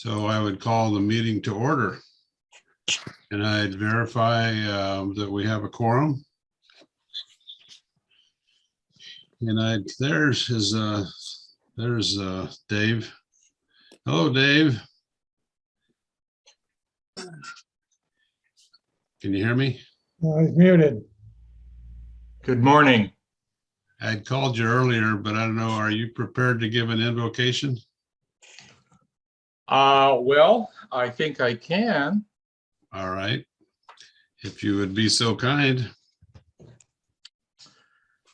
So I would call the meeting to order. And I'd verify that we have a quorum. And there's Dave. Hello, Dave. Can you hear me? He's muted. Good morning. I'd called you earlier, but I don't know. Are you prepared to give an invocation? Well, I think I can. All right. If you would be so kind.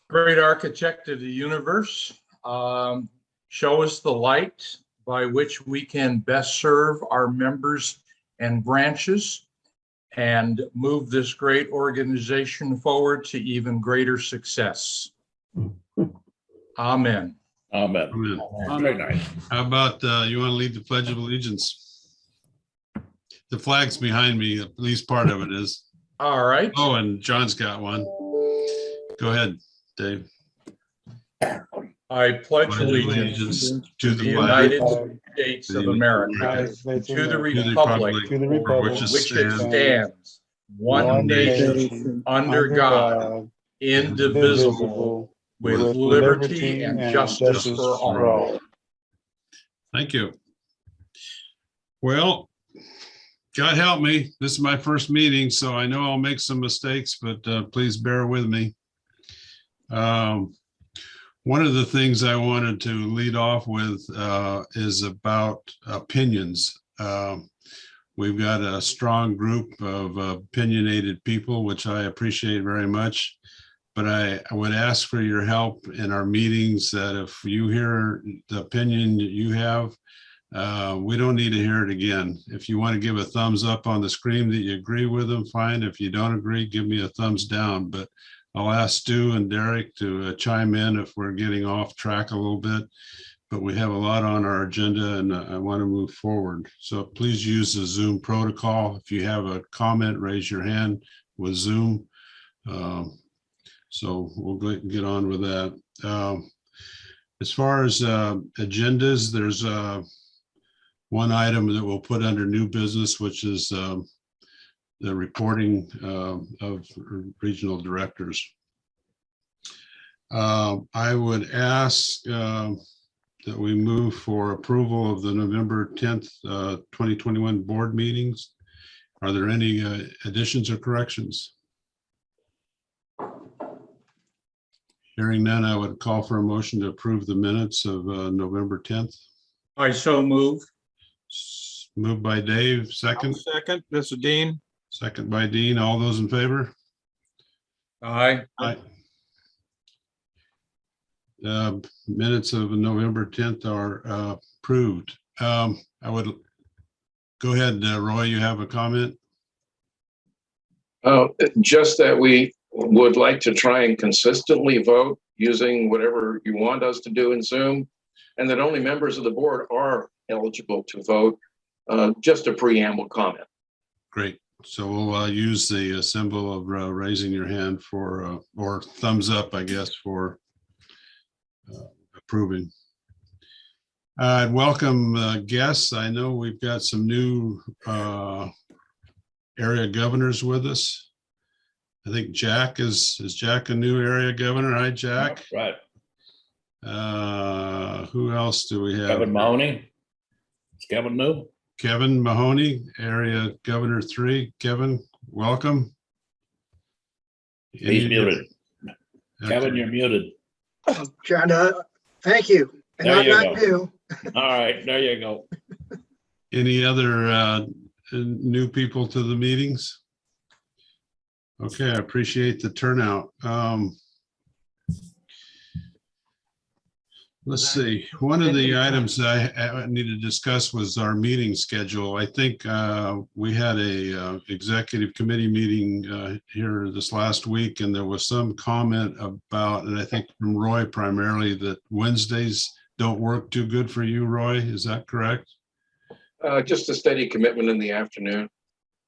Great architect of the universe, show us the light by which we can best serve our members and branches and move this great organization forward to even greater success. Amen. Amen. Amen. Very nice. How about you want to lead the Pledge of Allegiance? The flag's behind me, at least part of it is. All right. Oh, and John's got one. Go ahead, Dave. I pledge allegiance to the the United flag States of America, and to the republic for which which it it stands, stands, one nation, under God, indivisible, with liberty and justice for all. Thank you. Well, God help me. This is my first meeting, so I know I'll make some mistakes, but please bear with me. One of the things I wanted to lead off with is about opinions. We've got a strong group of opinionated people, which I appreciate very much. But I would ask for your help in our meetings that if you hear the opinion that you have, we don't need to hear it again. If you want to give a thumbs up on the screen that you agree with them, fine. If you don't agree, give me a thumbs down. But I'll ask Stu and Derek to chime in if we're getting off track a little bit. But we have a lot on our agenda and I want to move forward. So please use the Zoom protocol. If you have a comment, raise your hand with Zoom. So we'll get on with that. As far as agendas, there's one item that we'll put under new business, which is the reporting of regional directors. I would ask that we move for approval of the November 10th, 2021 board meetings. Are there any additions or corrections? Hearing none, I would call for a motion to approve the minutes of November 10th. I so move. Moved by Dave, second. Second, this is Dean. Second by Dean. All those in favor? Aye. Aye. Minutes of November 10th are approved. I would go ahead, Roy, you have a comment? Just that we would like to try and consistently vote using whatever you want us to do in Zoom, and that only members of the board are eligible to vote. Just a preamble comment. Great. So we'll use the symbol of raising your hand for, or thumbs up, I guess, for approving. I'd welcome guests. I know we've got some new area governors with us. I think Jack is Jack a new area governor? Hi, Jack. Right. Who else do we have? Kevin Mahoney. Is Kevin new? Kevin Mahoney, area governor 3. Kevin, welcome. He's muted. Okay. Kevin, you're muted. Trying to, thank you. And There I'm you not go. new. All right, there you go. Any other new people to the meetings? Okay, I appreciate the turnout. Let's see. One of the items I need to discuss was our meeting schedule. I think we had a executive committee meeting here this last week, and there was some comment about, and I think from Roy primarily, that Wednesdays don't work too good for you, Roy. Is that correct? Just a steady commitment in the afternoon.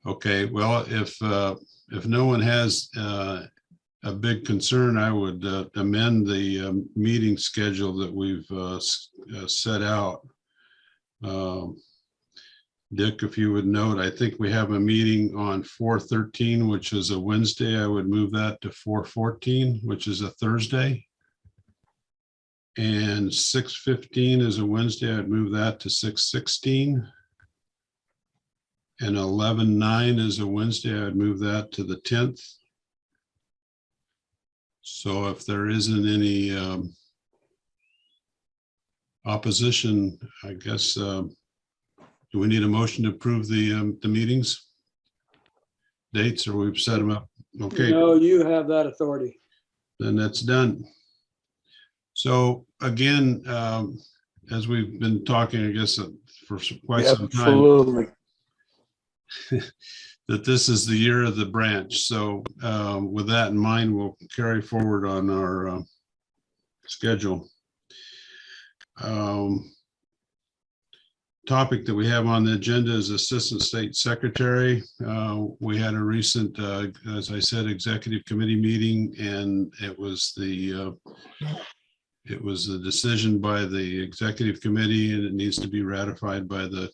Okay, well, if no one has a big concern, I would amend the meeting schedule that we've set out. Dick, if you would note, I think we have a meeting on 4/13, which is a Wednesday. I would move that to 4/14, which is a Thursday. And 6/15 is a Wednesday. I'd move that to 6/16. And 11/9 is a Wednesday. I'd move that to the 10th. So if there isn't any opposition, I guess, do we need a motion to approve the meetings? Dates, or we've set them up? Okay. No, you have that authority. Then that's done. So again, as we've been talking, I guess, for quite some time, Absolutely. that this is the year of the branch. So with that in mind, we'll carry forward on our schedule. Topic that we have on the agenda is Assistant State Secretary. We had a recent, as I said, executive committee meeting, and it was the decision by the executive committee, and it needs to be ratified by the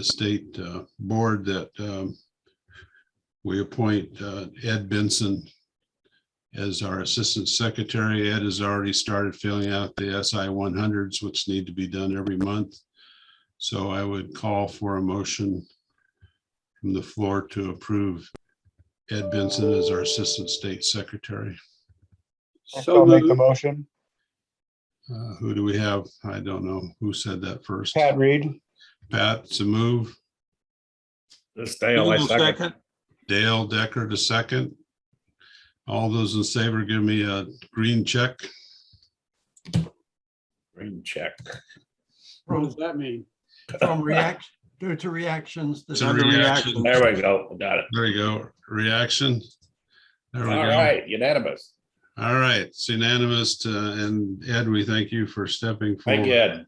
state board that we appoint Ed Benson as our assistant secretary. Ed has already started filling out the SI 100s, which need to be done every month. So I would call for a motion from the floor to approve Ed Benson as our assistant state secretary. So I'll make the moved. motion. Who do we have? I don't know who said that first. Pat Reed. Pat, it's a move. This Dale, I second. Dale Decker to second. All those in favor, give me a green check. Green check. What does that mean? From reaction, due to reactions. It's a reaction. There we go. Got it. There you go. Reaction. There we All go. right, unanimous. All right. It's unanimous. And Ed, we thank you for stepping forward. Thank you, Ed.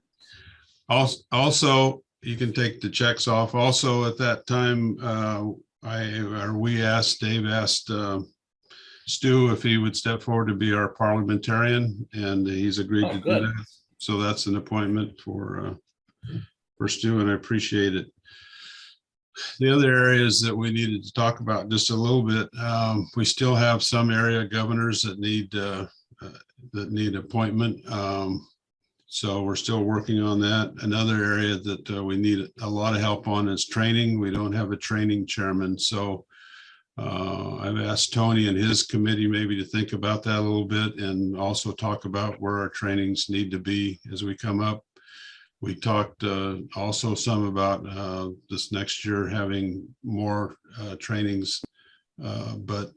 Also, you can take the checks off. Also, at that time, Dave asked Stu if he would step forward to be our parliamentarian, and he's agreed to do Good. that. So that's an appointment for Stu, and I appreciate it. The other areas that we needed to talk about just a little bit, we still have some area governors that need appointment. So we're still working on that. Another area that we need a lot of help on is training. We don't have a training chairman. So I've asked Tony and his committee maybe to think about that a little bit, and also talk about where our trainings need to be as we come up. We talked also some about this next year having more trainings, but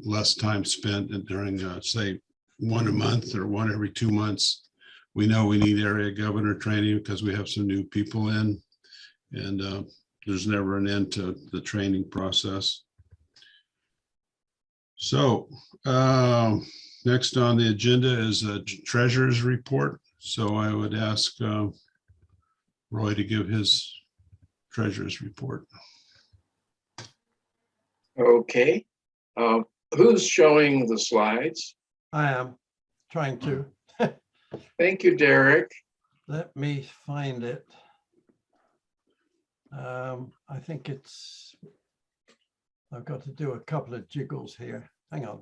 less time spent during, say, one a month or one every 2 months. We know we need area governor training because we have some new people in, and there's never an end to the training process. So next on the agenda is a treasurer's report. So I would ask Roy to give his treasurer's report. Okay. Who's showing the slides? I am trying to. Thank you, Derek. Let me find it. I think I've got to do a couple of jiggles here. Hang on.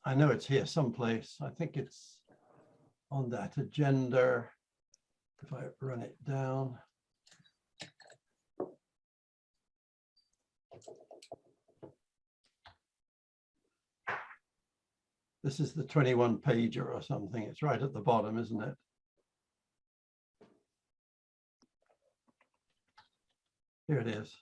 I know it's here someplace. I think it's on that agenda. If I run it down. This is the 21 pager or something. It's right at the bottom, isn't it? Here it is.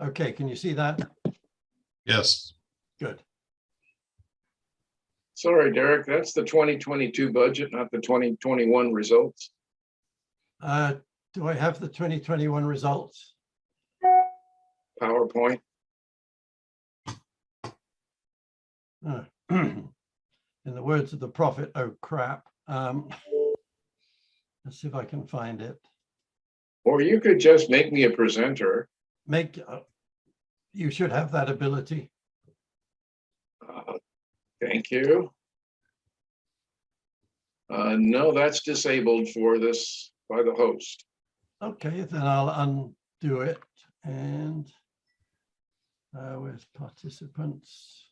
Okay, can you see that? Yes. Good. Sorry, Derek, that's the 2022 budget, not the 2021 results. Do I have the 2021 results? PowerPoint. In the words of the prophet, oh crap. Let's see if I can find it. Or you could just make me a presenter. You should have that ability. Thank you. No, that's disabled for this by the host. Okay, then I'll undo it. And with participants.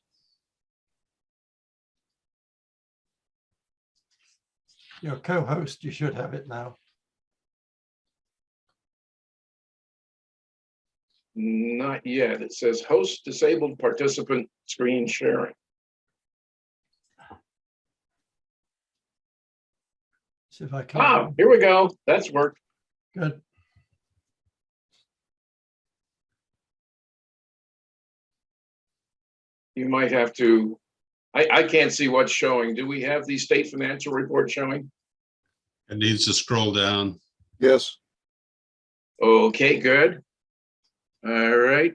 Your co-host, you should have it now. Not yet. It says host disabled participant screen sharing. See if I can. Ah, here we go. That's worked. Good. You might have to, I can't see what's showing. Do we have the state financial report showing? It needs to scroll down. Yes. Okay, good. All right.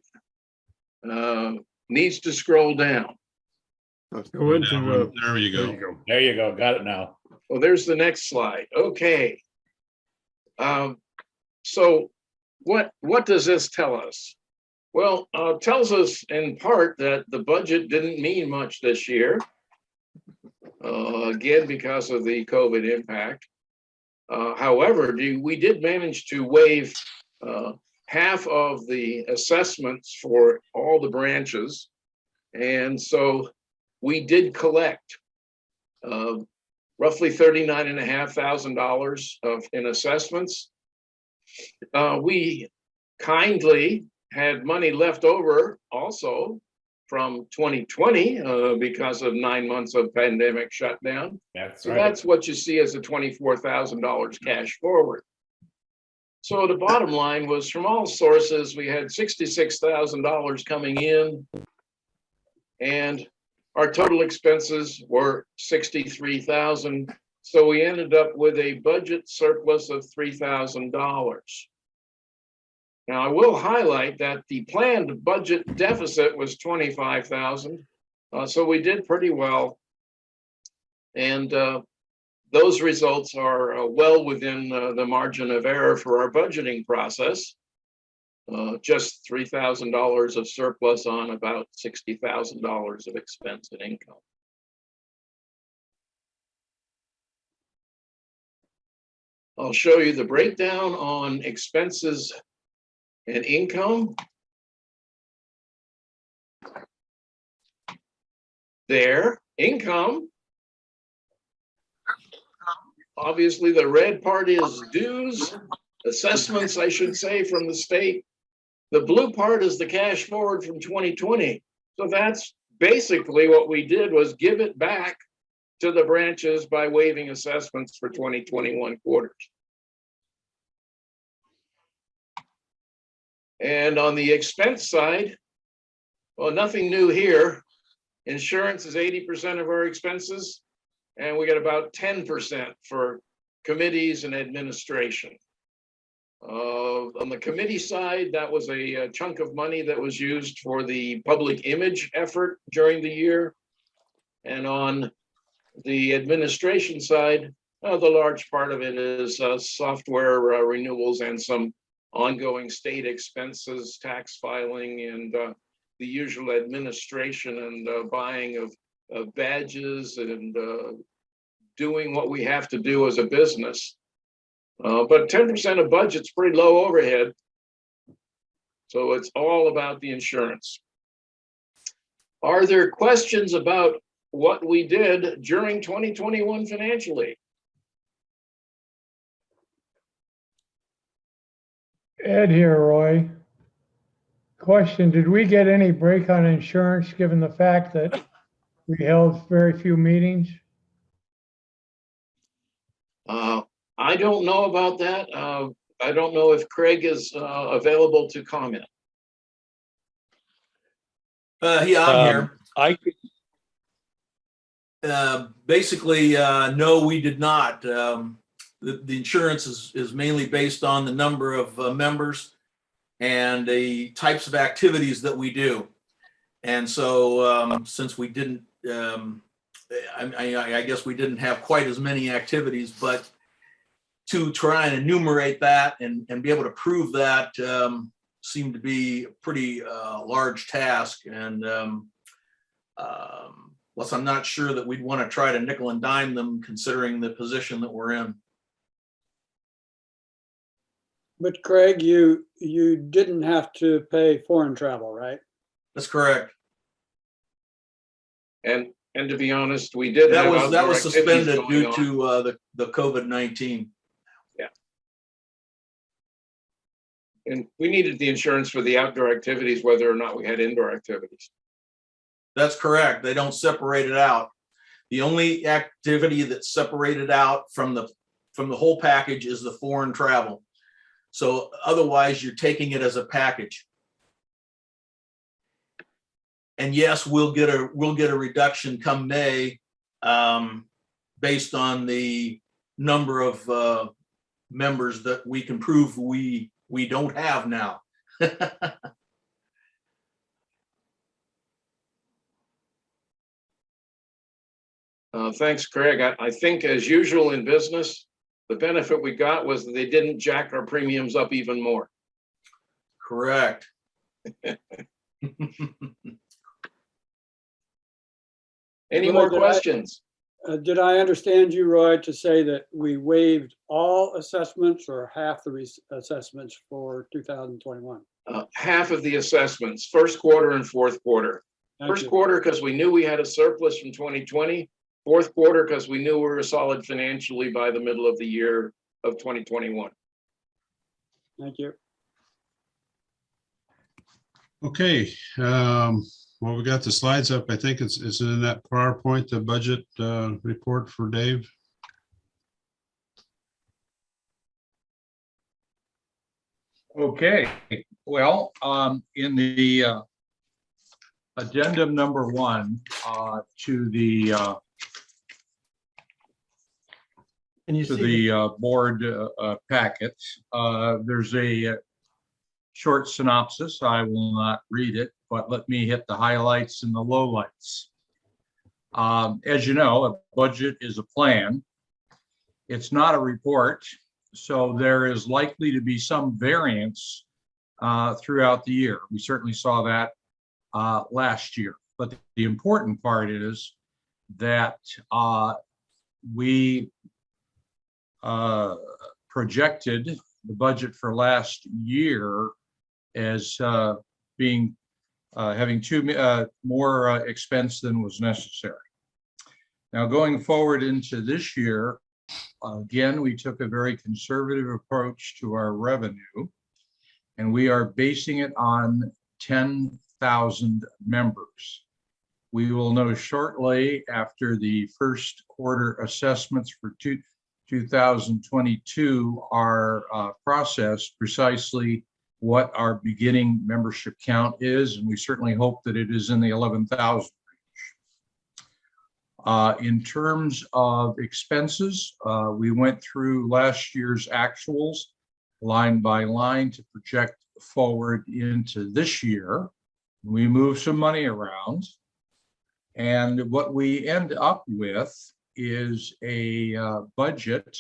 Needs to scroll down. Go into Down the, one. There you There go. you go. There you go. Got it now. Well, there's the next slide. Okay. So what does this tell us? Well, tells us in part that the budget didn't mean much this year. Again, because of the COVID impact. However, we did manage to waive half of the assessments for all the branches. And so we did collect roughly $39,500 in assessments. We kindly had money left over also from 2020 because of 9 months of pandemic shutdown. That's So right. that's what you see as a $24,000 cash forward. So the bottom line was from all sources, we had $66,000 coming in and our total expenses were $63,000. So we ended up with a budget surplus of $3,000. Now, I will highlight that the planned budget deficit was $25,000. So we did pretty well. And those results are well within the margin of error for our budgeting process. Just $3,000 of surplus on about $60,000 of expense and income. I'll show you the breakdown on expenses and income. There, income. Obviously, the red part is dues, assessments, I should say, from the state. The blue part is the cash forward from 2020. So that's basically what we did, was give it back to the branches by waiving assessments for 2021 quarters. And on the expense side, well, nothing new here. Insurance is 80% of our expenses, and we got about 10% for committees and administration. On the committee side, that was a chunk of money that was used for the public image effort during the year. And on the administration side, the large part of it is software renewals and some ongoing state expenses, tax filing, and the usual administration and buying of badges and doing what we have to do as a business. But 10% of budget's pretty low overhead. So it's all about the insurance. Are there questions about what we did during 2021 financially? Ed here, Roy. Question, did we get any break on insurance given the fact that we held very few meetings? I don't know about that. I don't know if Craig is available to comment. Yeah, I'm here. I Basically, no, we did not. The insurance is mainly based on the number of members and the types of activities that we do. And so since we didn't, I guess we didn't have quite as many activities, but to try and enumerate that and be able to prove that seemed to be a pretty large task. And plus, I'm not sure that we'd want to try to nickel and dime them considering the position that we're in. But Craig, you didn't have to pay foreign travel, right? That's correct. And to be honest, we did That have was outdoor activities suspended going due on. to the COVID-19. And we needed the insurance for the outdoor activities, whether or not we had indoor activities. That's correct. They don't separate it out. The only activity that's separated out from the whole package is the foreign travel. So otherwise, you're taking it as a package. And yes, we'll get a reduction come May, based on the number of members that we can prove we don't have now. Thanks, Craig. I think as usual in business, the benefit we got was that they didn't jack our premiums up even more. Correct. Any Well, more questions? Did I understand you, Roy, to say that we waived all assessments or half the assessments for 2021? Half of the assessments, first quarter and fourth quarter. Thank First you. quarter, because we knew we had a surplus from 2020. Fourth quarter, because we knew we were solid financially by the middle of the year of 2021. Thank you. Okay, well, we got the slides up. I think it's in that PowerPoint, the budget report for Dave. Okay, well, in the addendum number 1 to the Can you see? board packet, there's a short synopsis. I will not read it, but let me hit the highlights and the lowlights. As you know, a budget is a plan. It's not a report, so there is likely to be some variance throughout the year. We certainly saw that last year. But the important part is that we projected the budget for last year as being having more expense than was necessary. Now, going forward into this year, again, we took a very conservative approach to our revenue, and we are basing it on 10,000 members. We will know shortly after the first quarter assessments for 2022 are processed precisely what our beginning membership count is, and we certainly hope that it is in the 11,000 range. In terms of expenses, we went through last year's actuals line by line to project forward into this year. We moved some money around, and what we end up with is a budget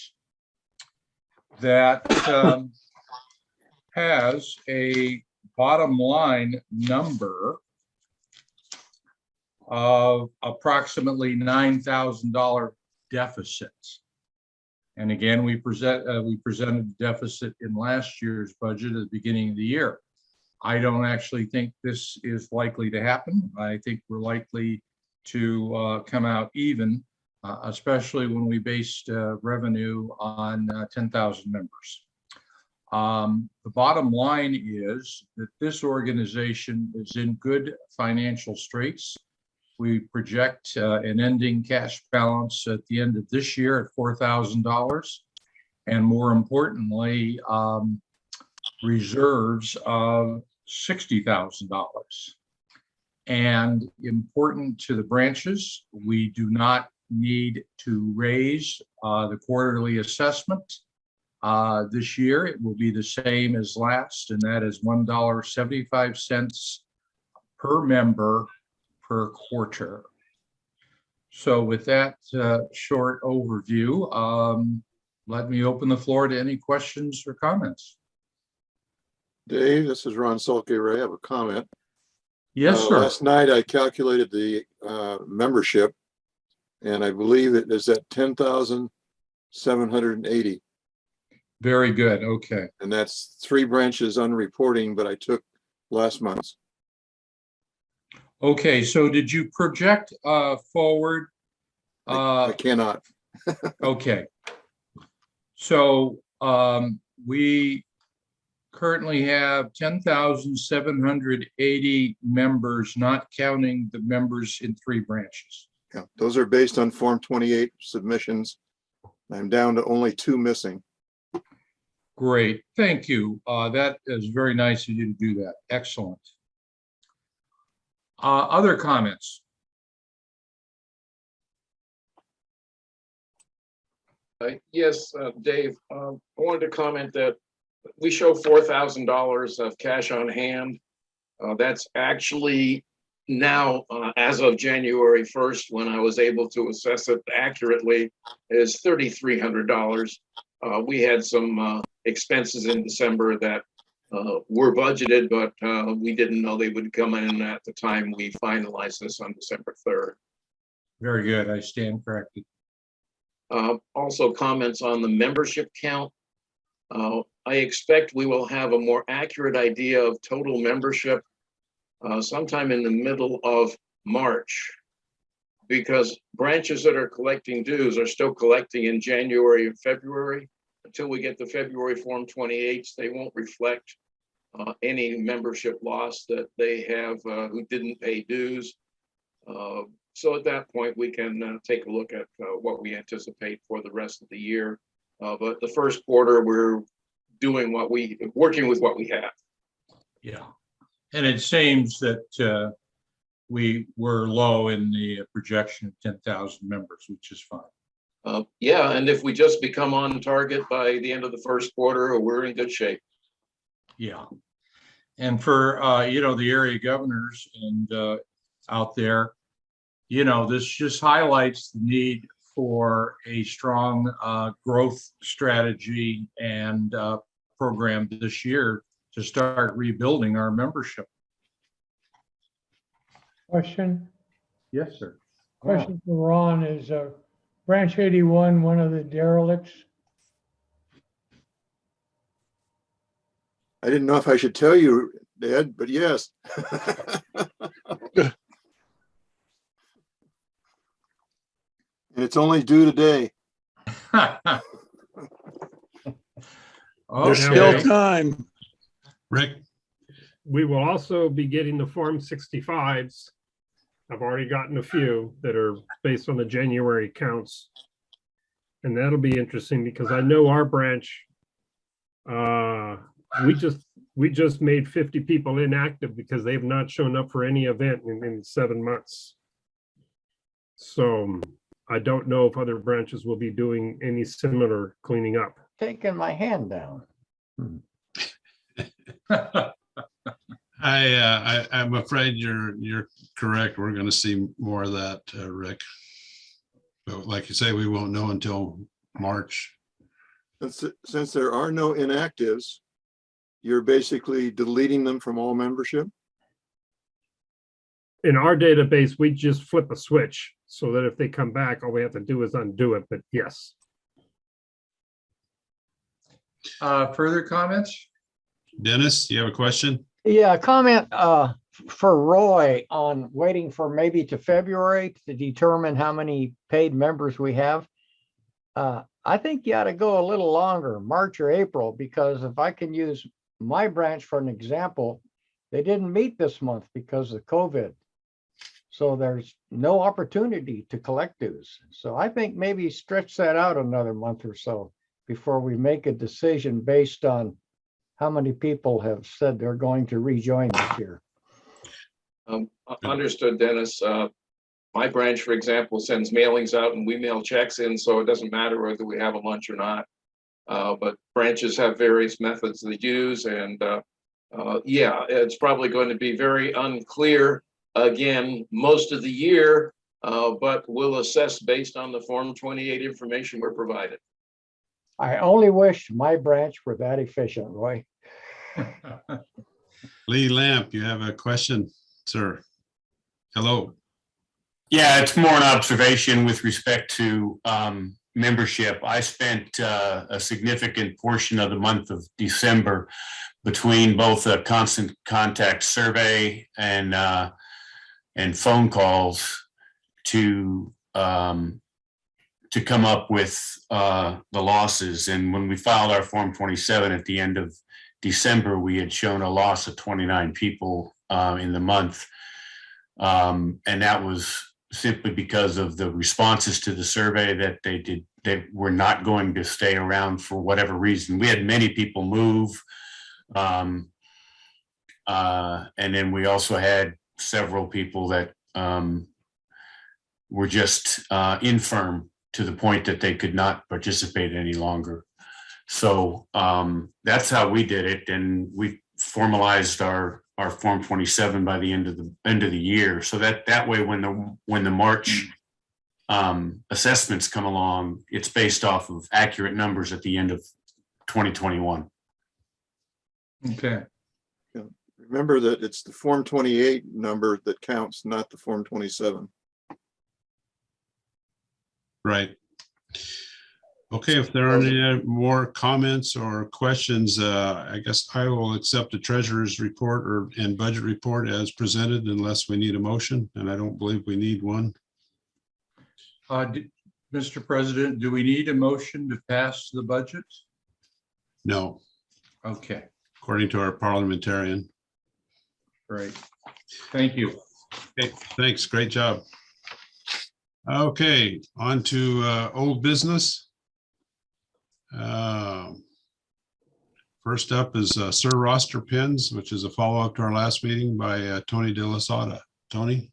that has a bottom line number of approximately $9,000 deficit. And again, we presented the deficit in last year's budget at the beginning of the year. I don't actually think this is likely to happen. I think we're likely to come out even, especially when we based revenue on 10,000 members. The bottom line is that this organization is in good financial straits. We project an ending cash balance at the end of this year at $4,000, and more importantly, reserves of $60,000. And important to the branches, we do not need to raise the quarterly assessment. This year, it will be the same as last, and that is $1.75 per member per quarter. So with that short overview, let me open the floor to any questions or comments. Dave, this is Ron Sulke. I have a comment. Yes, sir. Last night I calculated the membership, and I believe it is at 10,780. Very good. Okay. And that's 3 branches unreporting, but I took last month's. Okay. So did you project forward? I cannot. Okay. So we currently have 10,780 members, not counting the members in 3 branches. Yeah, those are based on Form 28 submissions. I'm down to only 2 missing. Great. Thank you. That is very nice of you to do that. Excellent. Other comments? Yes, Dave, I wanted to comment that we show $4,000 of cash on hand. That's actually now, as of January 1st, when I was able to assess it accurately, is $3,300. We had some expenses in December that were budgeted, but we didn't know they would come in at the time we finalized this on December 3rd. Very good. I stand corrected. Also comments on the membership count. I expect we will have a more accurate idea of total membership sometime in the middle of March, because branches that are collecting dues are still collecting in January and February. Until we get the February Form 28s, they won't reflect any membership loss that they have who didn't pay dues. So at that point, we can take a look at what we anticipate for the rest of the year. But the first quarter, we're doing working with what we have. Yeah. And it seems that we were low in the projection of 10,000 members, which is fine. Yeah, and if we just become on target by the end of the first quarter, we're in good shape. Yeah. And for, the area governors and out there, this just highlights the need for a strong growth strategy and program this year to start rebuilding our membership. Question, Yes, sir. question for Ron is, branch 81, one of the derelicts? I didn't know if I should tell you, Dad, but yes. And it's only due today. There's still Okay. time. Rick, We will also be getting the Form 65s. I've already gotten a few that are based on the January counts. And that'll be interesting because I know our branch, we just made 50 people inactive because they've not shown up for any event in 7 months. So I don't know if other branches will be doing any similar cleaning up. Taking my hand down. I'm afraid you're correct. We're going to see more of that, Rick. But like you say, we won't know until March. Since there are no inactives, you're basically deleting them from all membership? In our database, we just flip a switch so that if they come back, all we have to do is undo it, but yes. Further comments? Dennis, you have a question? Yeah, comment for Roy on waiting for maybe to February to determine how many paid members we have. I think you ought to go a little longer, March or April, because if I can use my branch for an example, they didn't meet this month because of COVID. So there's no opportunity to collect dues. So I think maybe stretch that out another month or so before we make a decision based on how many people have said they're going to rejoin this year. Understood, Dennis. My branch, for example, sends mailings out and we mail checks in, so it doesn't matter whether we have a lunch or not. But branches have various methods they use, and yeah, it's probably going to be very unclear again most of the year, but we'll assess based on the Form 28 information we're provided. I only wish my branch were that efficient, Roy. Lee Lamp, you have a question, sir? Hello. Yeah, it's more an observation with respect to membership. I spent a significant portion of the month of December between both a constant contact survey and phone calls to come up with the losses. And when we filed our Form 27 at the end of December, we had shown a loss of 29 people in the month. And that was simply because of the responses to the survey that they were not going to stay around for whatever reason. We had many people move. And then we also had several people that were just infirm to the point that they could not participate any longer. So that's how we did it. And we formalized our Form 27 by the end of the year. So that way, when the March assessments come along, it's based off of accurate numbers at the end of 2021. Okay. Remember that it's the Form 28 number that counts, not the Form 27. Right. Okay, if there aren't any more comments or questions, I guess I will accept the treasurer's report and budget report as presented unless we need a motion, and I don't believe we need one. Mr. President, do we need a motion to pass the budget? No, Okay, according to our parliamentarian. great. Thank you. Okay, thanks. Great job. Okay, on to old business. First up is Sir Roster Pins, which is a follow-up to our last meeting by Tony De La Sota. Tony?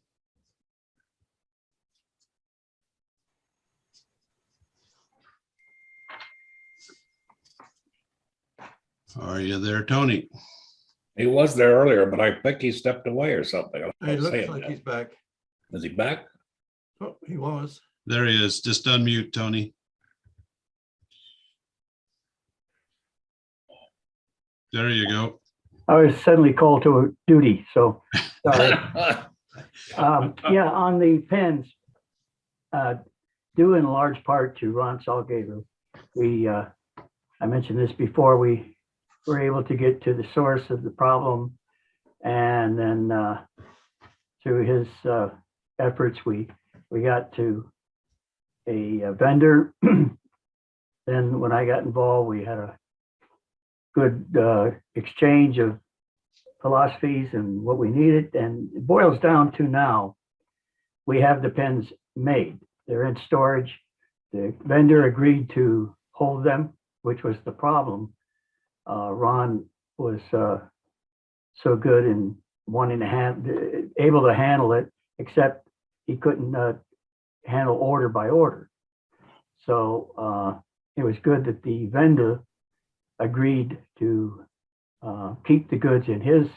Are you there, Tony? He was there earlier, but I think he stepped away or something. He looks like he's back. Is he back? Oh, he was. There he is. Just unmute, Tony. There you go. I was suddenly called to duty, so sorry. Yeah, on the pens, due in large part to Ron Salgaver, I mentioned this before, we were able to get to the source of the problem, and then through his efforts, we got to a vendor. Then when I got involved, we had a good exchange of philosophies and what we needed, and it boils down to now we have the pens made. They're in storage. The vendor agreed to hold them, which was the problem. Ron was so good in wanting to able to handle it, except he couldn't handle order by order. So it was good that the vendor agreed to keep the goods in his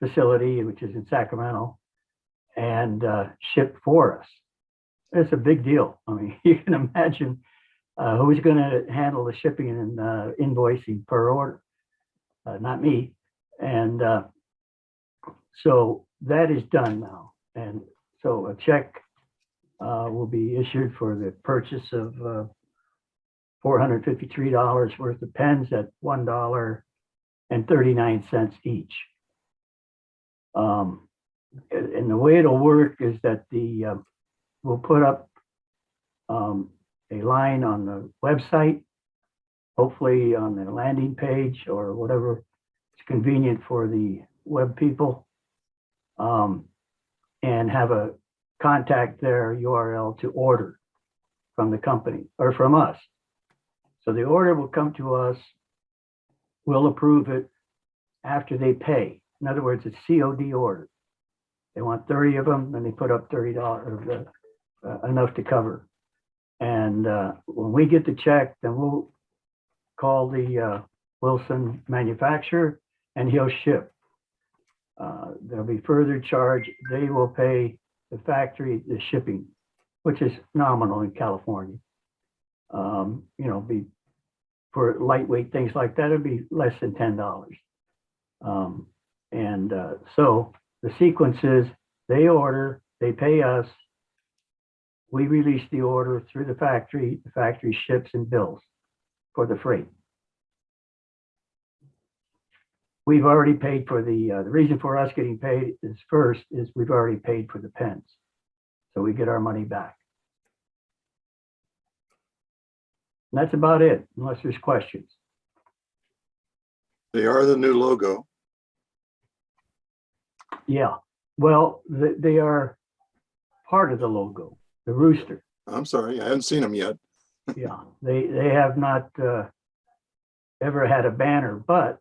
facility, which is in Sacramento, and ship for us. It's a big deal. I mean, you can imagine who's going to handle the shipping and invoicing per order. Not me. And so that is done now. And so a check will be issued for the purchase of $453 worth of pens at $1.39 each. And the way it'll work is that we'll put up a line on the website, hopefully on the landing page or whatever is convenient for the web people, and have a contact their URL to order from the company or from us. So the order will come to us, we'll approve it after they pay. In other words, it's COD order. They want 30 of them, then they put up $30, enough to cover. And when we get the check, then we'll call the Wilson manufacturer and he'll ship. There'll be further charge. They will pay the factory the shipping, which is nominal in California. You know, be for lightweight things like that, it'd be less than $10. So the sequence is they order, they pay us, we release the order through the factory ships and bills for the freight. We've already paid for the reason for us getting paid is first is we've already paid for the pens. So we get our money back. And that's about it, unless there's questions. They are the new logo. Yeah, well, they are part of the logo, the rooster. I'm sorry, I haven't seen them yet. Yeah, they have not ever had a banner, but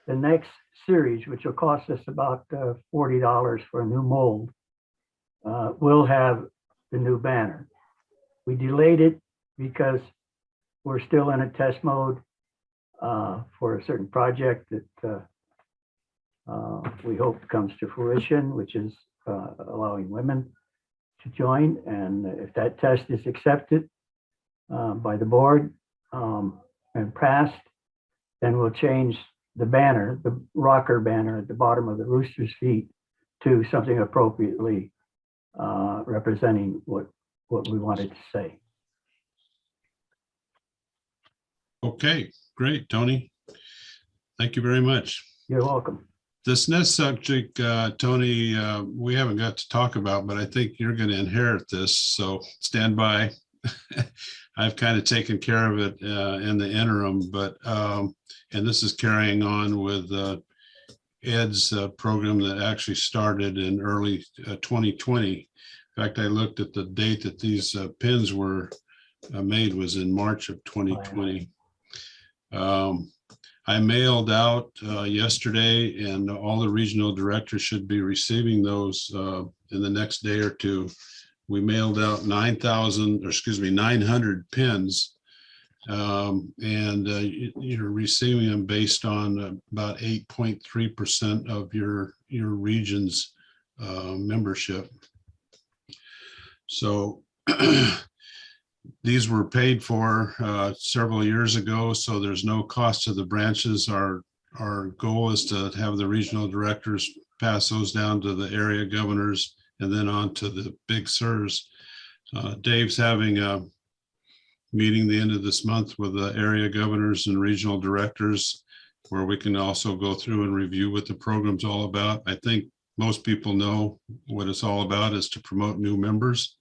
the next series, which will cost us about $40 for a new mold, will have the new banner. We delayed it because we're still in a test mode for a certain project that we hope comes to fruition, which is allowing women to join. And if that test is accepted by the board and passed, then we'll change the banner, the rocker banner at the bottom of the rooster's feet, to something appropriately representing what we wanted to say. Okay, great, Tony. Thank you very much. You're welcome. This next subject, Tony, we haven't got to talk about, but I think you're going to inherit this, so stand by. I've kind of taken care of it in the interim, but and this is carrying on with Ed's program that actually started in early 2020. In fact, I looked at the date that these pins were made was in March of 2020. I mailed out yesterday, and all the regional directors should be receiving those in the next day or two. We mailed out 900 pins, and you're receiving them based on about 8.3% of your region's membership. So these were paid for several years ago, so there's no cost to the branches. Our goal is to have the regional directors pass those down to the area governors and then on to the big sirs. Dave's having a meeting the end of this month with the area governors and regional directors, where we can also go through and review what the program's all about. I think most people know what it's all about is to promote new members.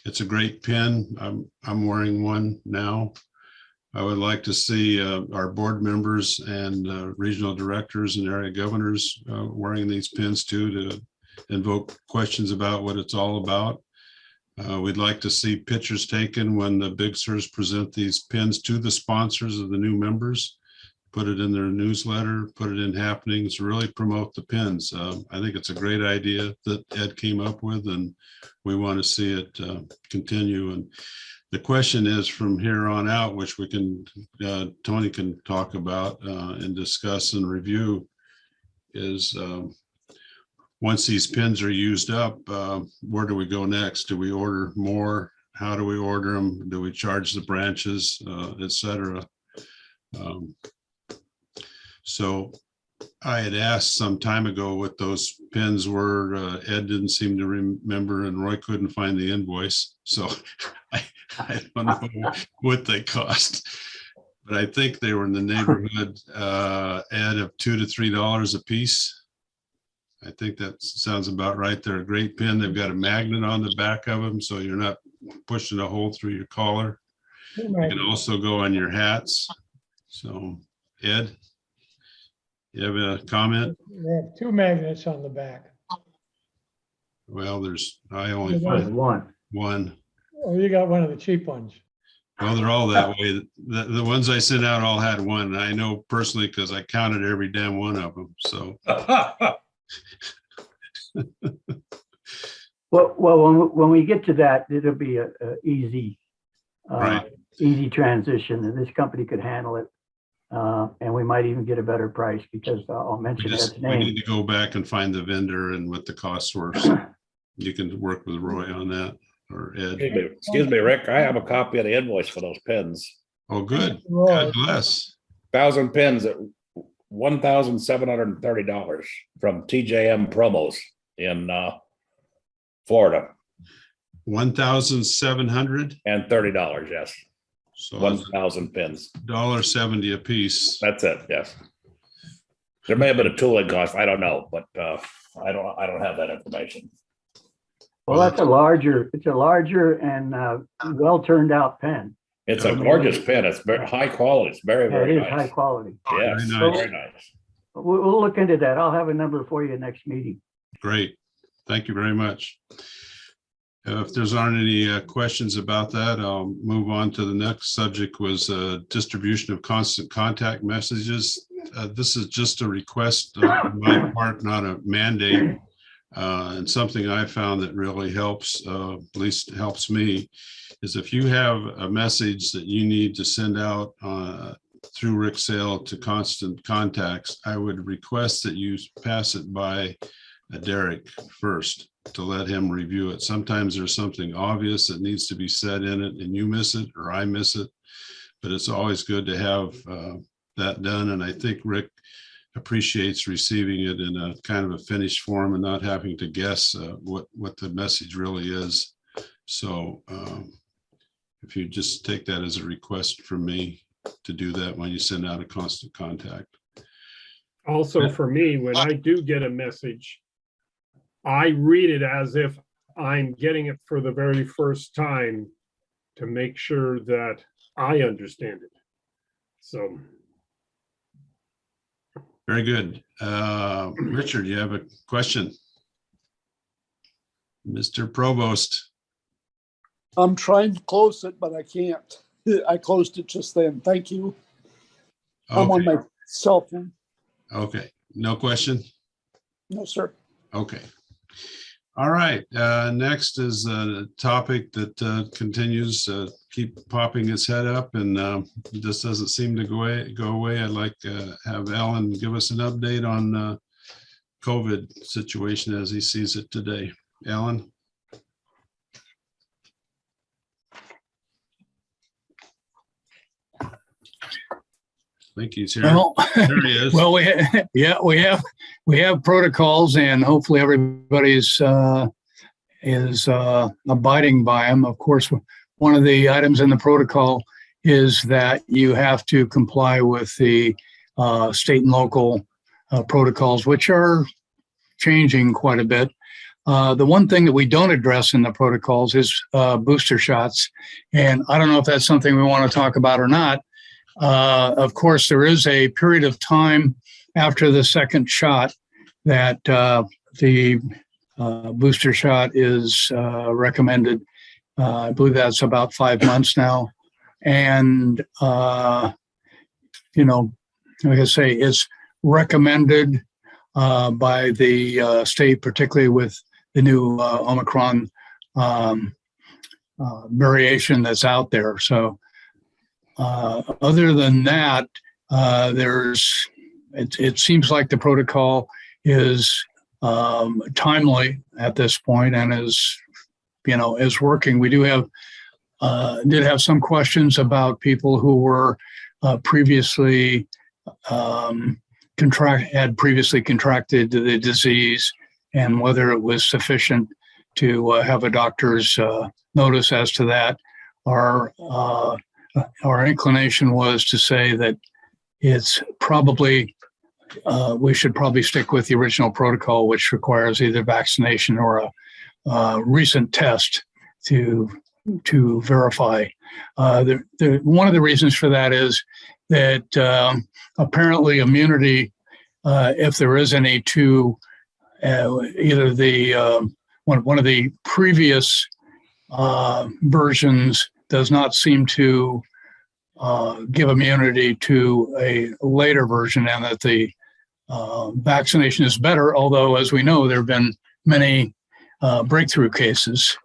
It's a great pin. I'm wearing one now. I would like to see our board members and regional directors and area governors wearing these pins too, to invoke questions about what it's all about. We'd like to see pictures taken when the big sirs present these pins to the sponsors of the new members, put it in their newsletter, put it in happenings, really promote the pins. I think it's a great idea that Ed came up with, and we want to see it continue. And the question is from here on out, which we can, Tony can talk about and discuss and review, is once these pins are used up, where do we go next? Do we order more? How do we order them? Do we charge the branches, et cetera? So I had asked some time ago what those pins were. Ed didn't seem to remember, and Roy couldn't find the invoice. So I don't know what they cost, but I think they were in the neighborhood, Ed, of $2 to $3 a piece. I think that sounds about right. They're a great pin. They've got a magnet on the back of them, so you're not pushing a hole through your collar. You can also go on your hats. So, Ed, you have a comment? They have 2 magnets on the back. Well, I only find One. Oh, you got one of the cheap ones. Well, they're all that way. The ones I sent out all had one, and I know personally because I counted every damn one of them. So. Well, when we get to that, it'll be a easy, Right. easy transition, and this company could handle it. And we might even get a better price because I'll mention Ed's We need name. to go back and find the vendor and what the costs were. So you can work with Roy on that, or Ed. Excuse me, Rick, I have a copy of the invoice for those pins. Oh, good. Roy. God bless. 1,000 pins at $1,730 from TJM Promos in Florida. 1,700. And $30, yes. So 1,000 pins. $1.70 a piece. That's it, yes. There may have been a tooling cost, I don't know, but I don't have that information. Well, it's a larger and well turned out pen. It's a gorgeous pen. It's very high quality. It's very, Yeah, very it is nice. high quality. Yes, Very nice. very nice. We'll look into that. I'll have a number for you next meeting. Great. Thank you very much. If there's aren't any questions about that, I'll move on to the next subject was distribution of constant contact messages. This is just a request on my part, not a mandate. And something I found that really helps, at least helps me, is if you have a message that you need to send out through Rick Sale to constant contacts, I would request that you pass it by Derek first to let him review it. Sometimes there's something obvious that needs to be said in it and you miss it or I miss it, but it's always good to have that done. And I think Rick appreciates receiving it in a kind of a finished form and not having to guess what the message really is. So if you just take that as a request from me to do that when you send out a constant contact. Also for me, when I do get a message, I read it as if I'm getting it for the very first time to make sure that I understand it. So. Very good. Richard, you have a question? Mr. Provost. I'm trying to close it, but I can't. I closed it just then. Thank you. I'm on my cell phone. Okay. No question? No, sir. Okay. All right. Next is a topic that continues to keep popping its head up and just doesn't seem to go away. I'd like to have Alan give us an update on COVID situation as he sees it today. Alan? I think he's here. Well, there he is. Well, we have protocols, and hopefully everybody's is abiding by them. Of course, one of the items in the protocol is that you have to comply with the state and local protocols, which are changing quite a bit. The one thing that we don't address in the protocols is booster shots, and I don't know if that's something we want to talk about or not. Of course, there is a period of time after the second shot that the booster shot is recommended. I believe that's about 5 months now. And, you know, like I say, it's recommended by the state, particularly with the new Omicron variation that's out there. So, other than that, it seems like the protocol is timely at this point and is working. We did have some questions about people who were previously contracted the disease and whether it was sufficient to have a doctor's notice as to that. Our inclination was to say that it's probably, we should probably stick with the original protocol, which requires either vaccination or a recent test to verify. One of the reasons for that is that apparently immunity, if there is any, to either the one of the previous versions does not seem to give immunity to a later version, and that the vaccination is better, although, as we know, there have been many breakthrough cases.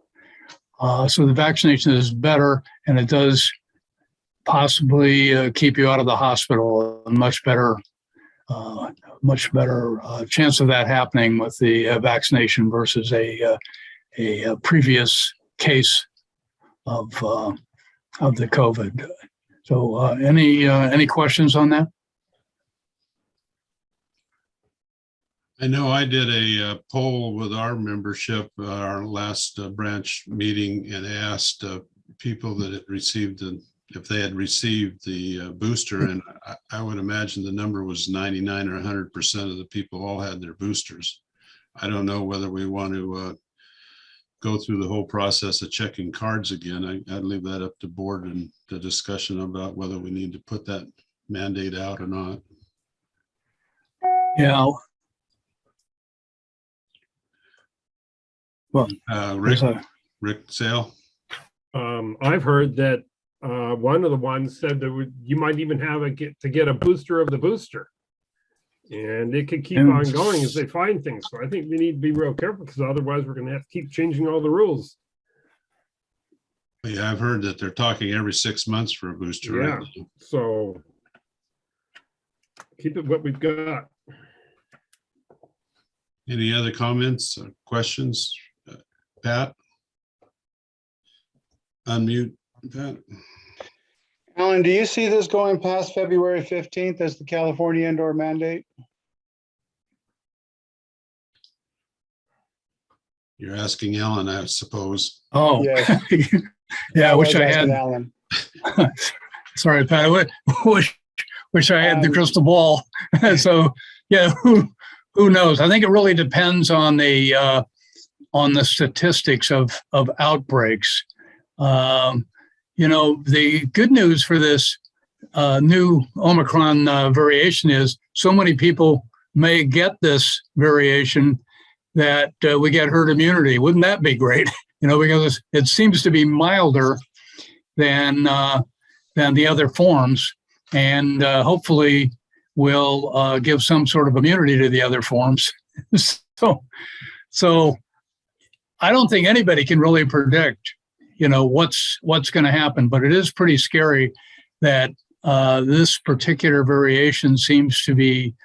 So the vaccination is better, and it does possibly keep you out of the hospital. A much better chance of that happening with the vaccination versus a previous case of the COVID. So any questions on that? I know I did a poll with our membership, our last branch meeting, and asked people that had received, if they had received the booster, and I would imagine the number was 99 or 100% of the people all had their boosters. I don't know whether we want to go through the whole process of checking cards again. I'd leave that up to board and the discussion about whether we need to put that mandate out or not. Yeah. Well, Rick Sale. I've heard that one of the ones said that you might even have to get a booster of the booster. And it could keep on going as they find things. So I think we need to be real careful because otherwise we're going to have to keep changing all the rules. Yeah, I've heard that they're talking every 6 months for a booster. Yeah. Right now. So keep it what we've got. Any other comments or questions? Pat? Unmute, Pat. Alan, do you see this going past February 15th as the California indoor mandate? You're asking Ellen, I suppose. Oh, Yes. yeah, I wish I asking had. Alan. Sorry, Pat. I wish I had the crystal ball. So yeah, who knows? I think it really depends on the statistics of outbreaks. You know, the good news for this new Omicron variation is so many people may get this variation that we get herd immunity. Wouldn't that be great? You know, because it seems to be milder than the other forms, and hopefully will give some sort of immunity to the other forms. So I don't think anybody can really predict, you know, what's going to happen, but it is pretty scary that this particular variation seems to be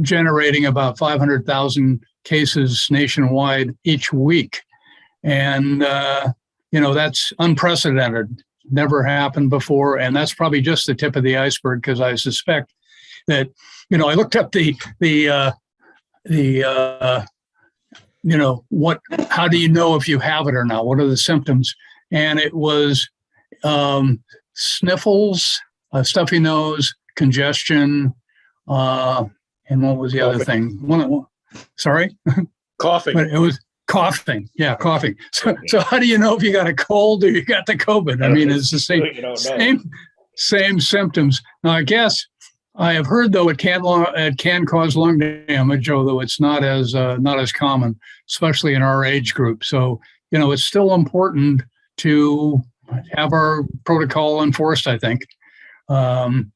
generating about 500,000 cases nationwide each week. And, you know, that's unprecedented, never happened before. And that's probably just the tip of the iceberg, because I suspect that, you know, I looked up the you know, how do you know if you have it or not? What are the symptoms? And it was sniffles, stuffy nose, congestion, and what was the other thing? Sorry? Coughing. But it was coughing. Yeah, coughing. So how do you know if you got a cold or you got the COVID? I mean, it's the same symptoms. Now, I guess I have heard, though, it can cause lung damage, although it's not as common, especially in our age group. So, you know, it's still important to have our protocol enforced, I think. And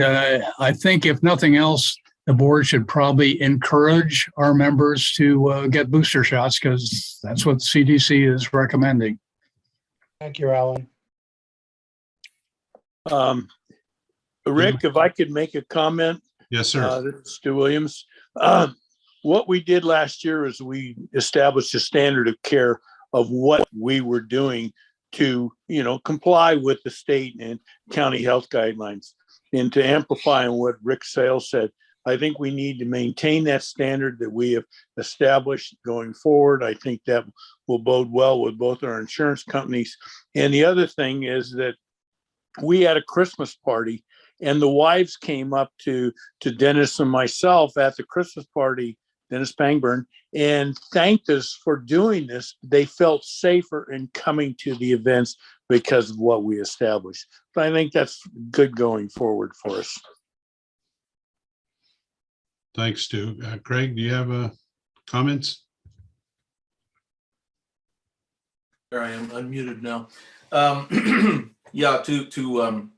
I think, if nothing else, the board should probably encourage our members to get booster shots, because that's what the CDC is recommending. Thank you, Alan. Rick, if I could make a comment. Yes, sir. This is Stu Williams. What we did last year is we established a standard of care of what we were doing to, you know, comply with the state and county health guidelines. And to amplify on what Rick Sales said, I think we need to maintain that standard that we have established going forward. I think that will bode well with both our insurance companies. And the other thing is that we had a Christmas party, and the wives came up to Dennis and myself at the Christmas party, Dennis Pangburn, and thanked us for doing this. They felt safer in coming to the events because of what we established. But I think that's good going forward for us. Thanks, Stu. Craig, do you have comments? There I am, unmuted now. Yeah, to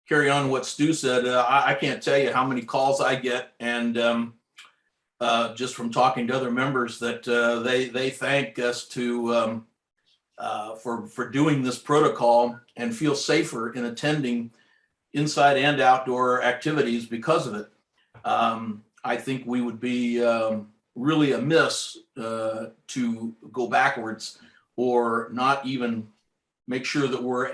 carry on what Stu said, I can't tell you how many calls I get, and just from talking to other members, that they thank us for doing this protocol and feel safer in attending inside and outdoor activities because of it. I think we would be really amiss to go backwards or not even make sure that we're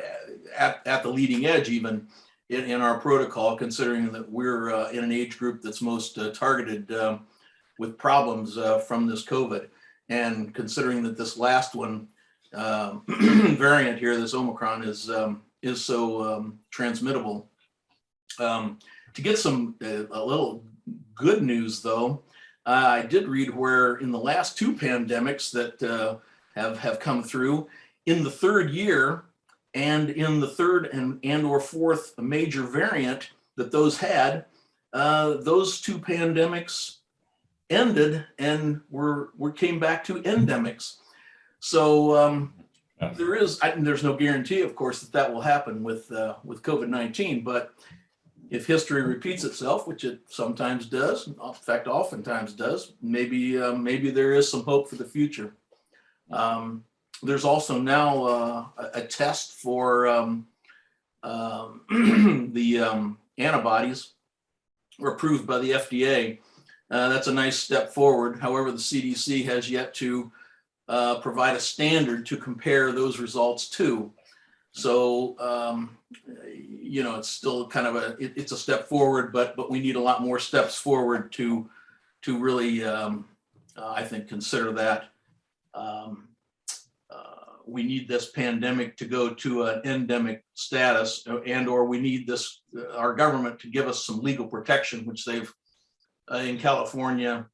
at the leading edge even in our protocol, considering that we're in an age group that's most targeted with problems from this COVID. And considering that this last one variant here, this Omicron, is so transmittable. To get some a little good news, though, I did read where in the last two pandemics that have come through, in the third year and in the third and or fourth major variant that those had, those two pandemics ended and we came back to endemics. So there's no guarantee, of course, that will happen with COVID-19, but if history repeats itself, which it sometimes does, in fact, oftentimes does, maybe there is some hope for the future. There's also now a test for the antibodies were approved by the FDA. That's a nice step forward. However, the CDC has yet to provide a standard to compare those results to. So, it's still kind of it's a step forward, but we need a lot more steps forward to really, I think, consider that. We need this pandemic to go to an endemic status, or we need our government to give us some legal protection, which they've in California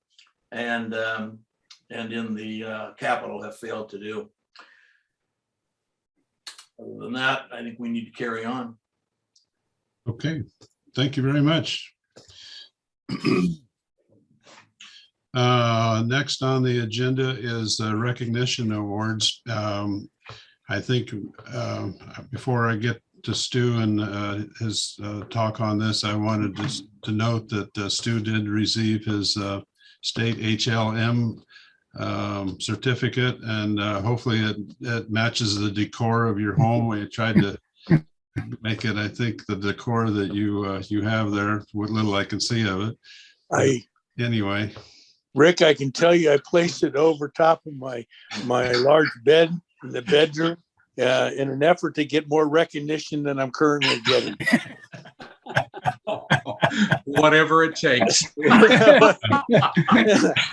and in the capital have failed to do. Other than that, I think we need to carry on. Okay, thank you very much. Next on the agenda is recognition awards. I think before I get to Stu and his talk on this, I wanted to note that Stu did receive his state HLM certificate, and hopefully it matches the decor of your home. We tried to make it, I think, the decor that you have there, what little I can see of it. Anyway, Rick, I can tell you, I placed it over top of my large bed in the bedroom in an effort to get more recognition than I'm currently getting. Whatever it takes.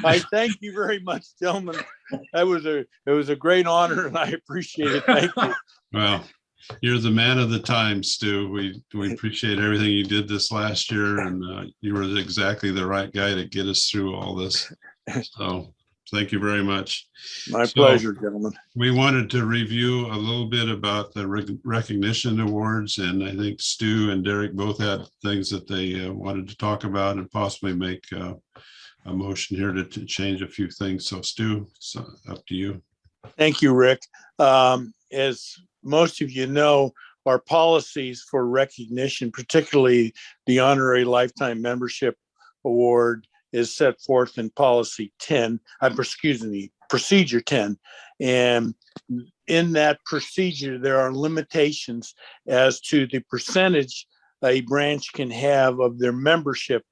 I thank you very much, gentlemen. It was a great honor, and I appreciate it. Thank you. well, you're the man of the time, Stu. We appreciate everything you did this last year, and you were exactly the right guy to get us through all this. So thank you very much. My pleasure, gentlemen. We wanted to review a little bit about the recognition awards, and I think Stu and Derek both had things that they wanted to talk about and possibly make a motion here to change a few things. So Stu, it's up to you. Thank you, Rick. As most of you know, our policies for recognition, particularly the Honorary Lifetime Membership Award, is set forth in policy 10, procedure 10. And in that procedure, there are limitations as to the percentage a branch can have of their membership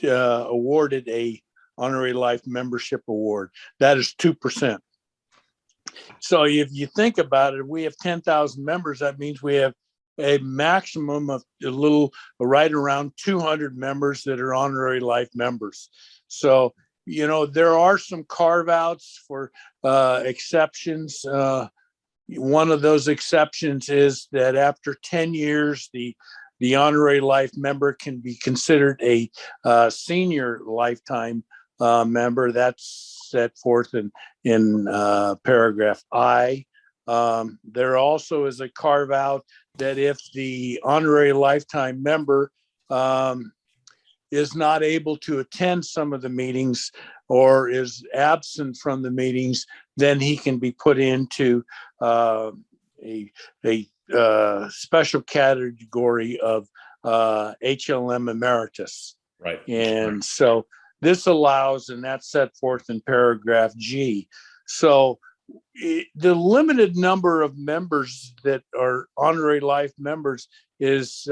awarded a Honorary Life Membership Award. That is 2%. So if you think about it, we have 10,000 members. That means we have a maximum of right around 200 members that are Honorary Life members. So, there are some carve outs for exceptions. One of those exceptions is that after 10 years, the Honorary Life member can be considered a senior lifetime member. That's set forth in paragraph I. There also is a carve out that if the Honorary Lifetime member is not able to attend some of the meetings or is absent from the meetings, then he can be put into a special category of HLM emeritus. Right. And so this allows, and that's set forth in paragraph G. So the limited number of members that are Honorary Life members is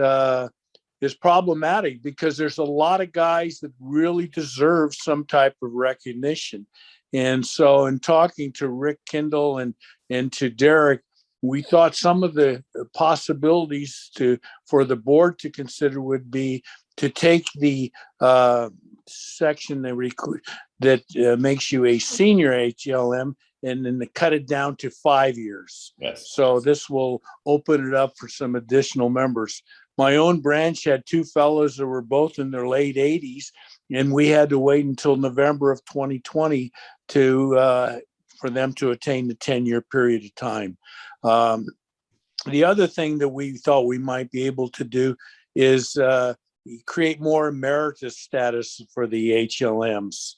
problematic, because there's a lot of guys that really deserve some type of recognition. And so in talking to Rick Kindle and to Derek, we thought some of the possibilities for the board to consider would be to take the section that makes you a senior HLM and then to cut it down to 5 years. Yes. So this will open it up for some additional members. My own branch had two fellows that were both in their late 80s, and we had to wait until November of 2020 for them to attain the 10-year period of time. The other thing that we thought we might be able to do is create more emeritus status for the HLMs.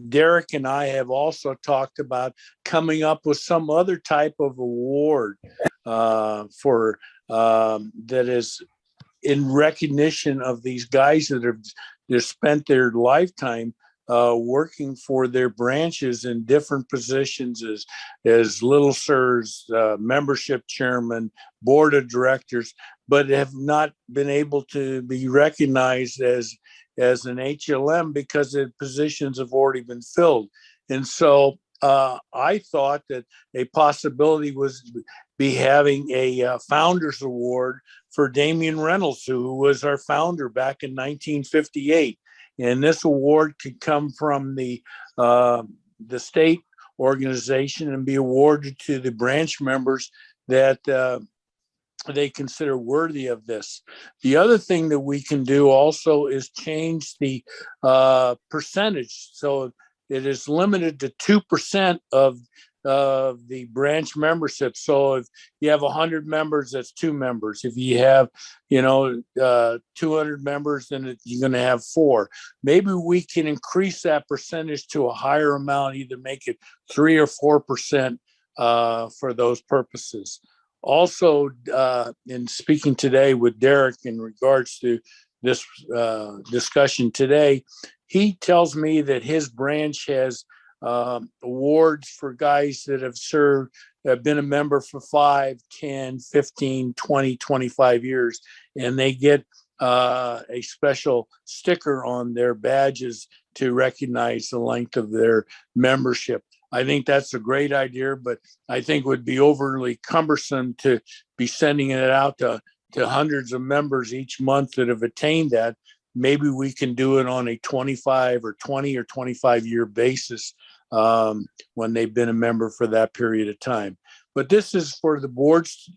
Derek and I have also talked about coming up with some other type of award for that is in recognition of these guys that have spent their lifetime working for their branches in different positions as little sirs, membership chairman, board of directors, but have not been able to be recognized as an HLM because the positions have already been filled. And so I thought that a possibility was be having a founders award for Damian Reynolds, who was our founder back in 1958. And this award could come from the state organization and be awarded to the branch members that they consider worthy of this. The other thing that we can do also is change the percentage. So it is limited to 2% of the branch membership. So if you have 100 members, that's 2 members. If you have, 200 members, then you're going to have 4. Maybe we can increase that percentage to a higher amount, either make it 3 or 4% for those purposes. Also, in speaking today with Derek in regards to this discussion today, he tells me that his branch has awards for guys that have been a member for 5, 10, 15, 20, 25 years, and they get a special sticker on their badges to recognize the length of their membership. I think that's a great idea, but I think it would be overly cumbersome to be sending it out to hundreds of members each month that have attained that. Maybe we can do it on a 25 or 20 or 25 year basis when they've been a member for that period of time. But this is for the board's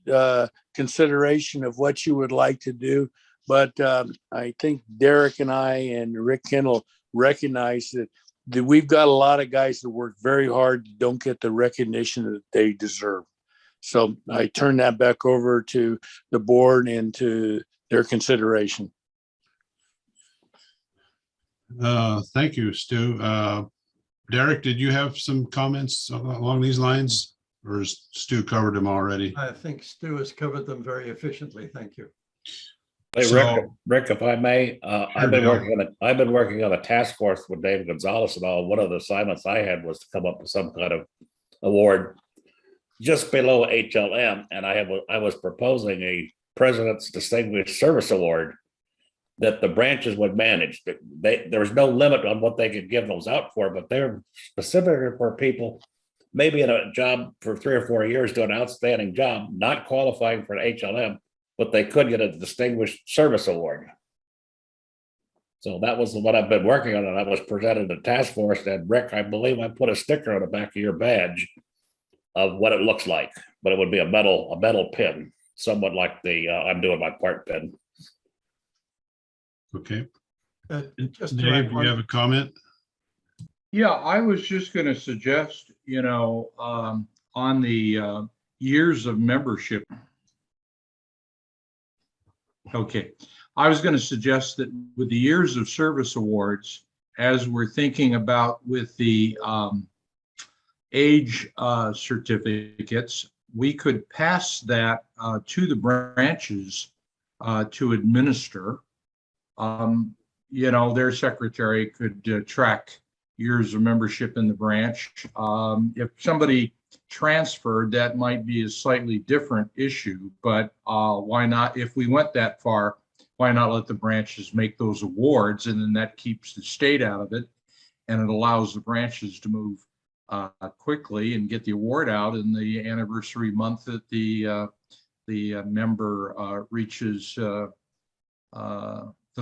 consideration of what you would like to do. But I think Derek and I and Rick Kendall recognize that we've got a lot of guys that work very hard, don't get the recognition that they deserve. So I turn that back over to the board and to their consideration. Thank you, Stu. Derek, did you have some comments along these lines, or has Stu covered them already? I think Stu has covered them very efficiently. Thank you. Hey, So- Rick, if I may, Sure, I've been Dale. working on a task force with David Gonzalez and all. One of the assignments I had was to come up with some kind of award just below HLM, and I was proposing a President's Distinguished Service Award that the branches would manage. There was no limit on what they could give those out for, but they're specifically for people maybe in a job for 3 or 4 years, doing an outstanding job, not qualifying for an HLM, but they could get a Distinguished Service Award. So that was what I've been working on, and I was presented a task force. And Rick, I believe I put a sticker on the back of your badge of what it looks like, but it would be a metal pin, somewhat like the I'm doing my part pin. Okay. Just to Dave, add do you have a comment? Yeah, I was just going to suggest, on the years of membership. Okay, I was going to suggest that with the years of service awards, as we're thinking about with the age certificates, we could pass that to the branches to administer. Their secretary could track years of membership in the branch. If somebody transferred, that might be a slightly different issue, but why not, if we went that far, why not let the branches make those awards, and then that keeps the state out of it, and it allows the branches to move quickly and get the award out in the anniversary month that the member reaches the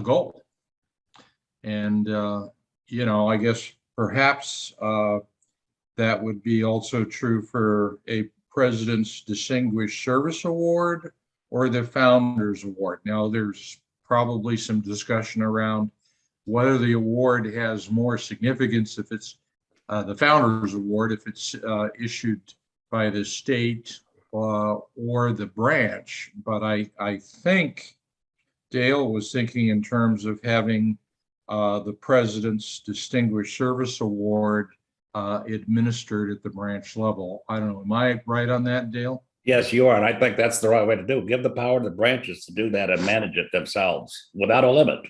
goal. And, you know, I guess perhaps that would be also true for a President's Distinguished Service Award or the Founders Award. Now, there's probably some discussion around whether the award has more significance if it's the Founders Award, if it's issued by the state or the branch. But I think Dale was thinking in terms of having the President's Distinguished Service Award administered at the branch level. I don't know. Am I right on that, Dale? Yes, you are. And I think that's the right way to do. Give the power to the branches to do that and manage it themselves without a limit.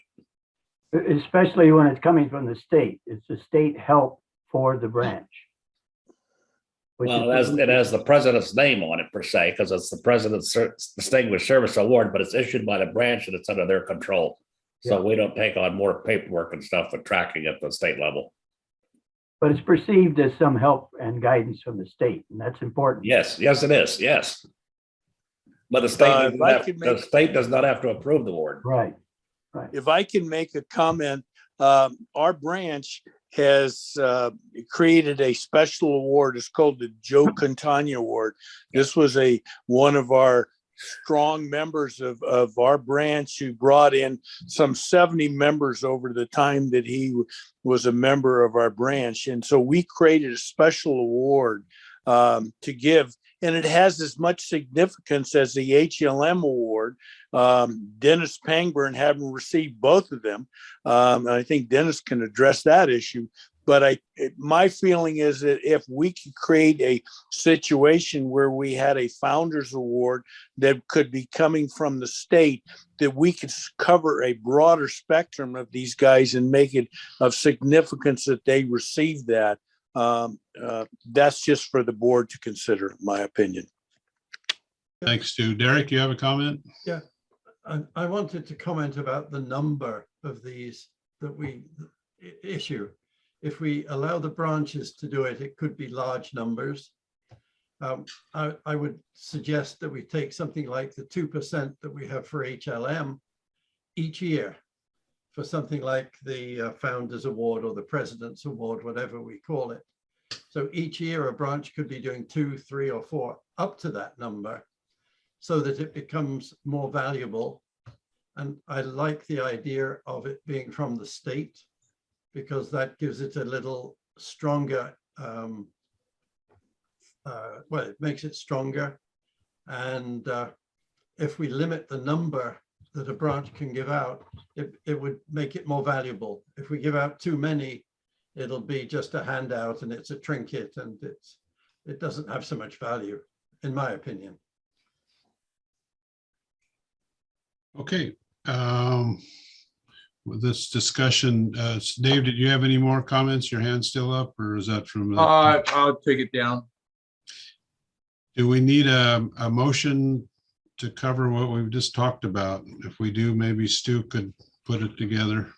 Especially when it's coming from the state. It's a state help for the branch. Well, it has the president's name on it per se, because it's the President's Distinguished Service Award, but it's issued by the branch and it's under their control. So we don't take on more paperwork and stuff with tracking at the state level. But it's perceived as some help and guidance from the state, and that's important. Yes, yes, it is. Yes. But the state does not have to approve the award. Right. If I can make a comment, our branch has created a special award. It's called the Joe Cantani Award. This was one of our strong members of our branch who brought in some 70 members over the time that he was a member of our branch. And so we created a special award to give, and it has as much significance as the HLM award. Dennis Pangburn having received both of them. And I think Dennis can address that issue. But my feeling is that if we could create a situation where we had a Founders Award that could be coming from the state, that we could cover a broader spectrum of these guys and make it of significance that they receive that. That's just for the board to consider, in my opinion. Thanks, Stu. Derek, you have a comment? Yeah, I wanted to comment about the number of these that we issue. If we allow the branches to do it, it could be large numbers. I would suggest that we take something like the 2% that we have for HLM each year for something like the Founders Award or the President's Award, whatever we call it. So each year a branch could be doing 2, 3, or 4 up to that number so that it becomes more valuable. And I like the idea of it being from the state, because that gives it a little stronger, well, it makes it stronger. And if we limit the number that a branch can give out, it would make it more valuable. If we give out too many, it'll be just a handout and it's a trinket, and it doesn't have so much value, in my opinion. Okay. With this discussion, Dave, did you have any more comments? Your hand's still up, or is that from? I'll take it down. Do we need a motion to cover what we've just talked about? If we do, maybe Stu could put it together.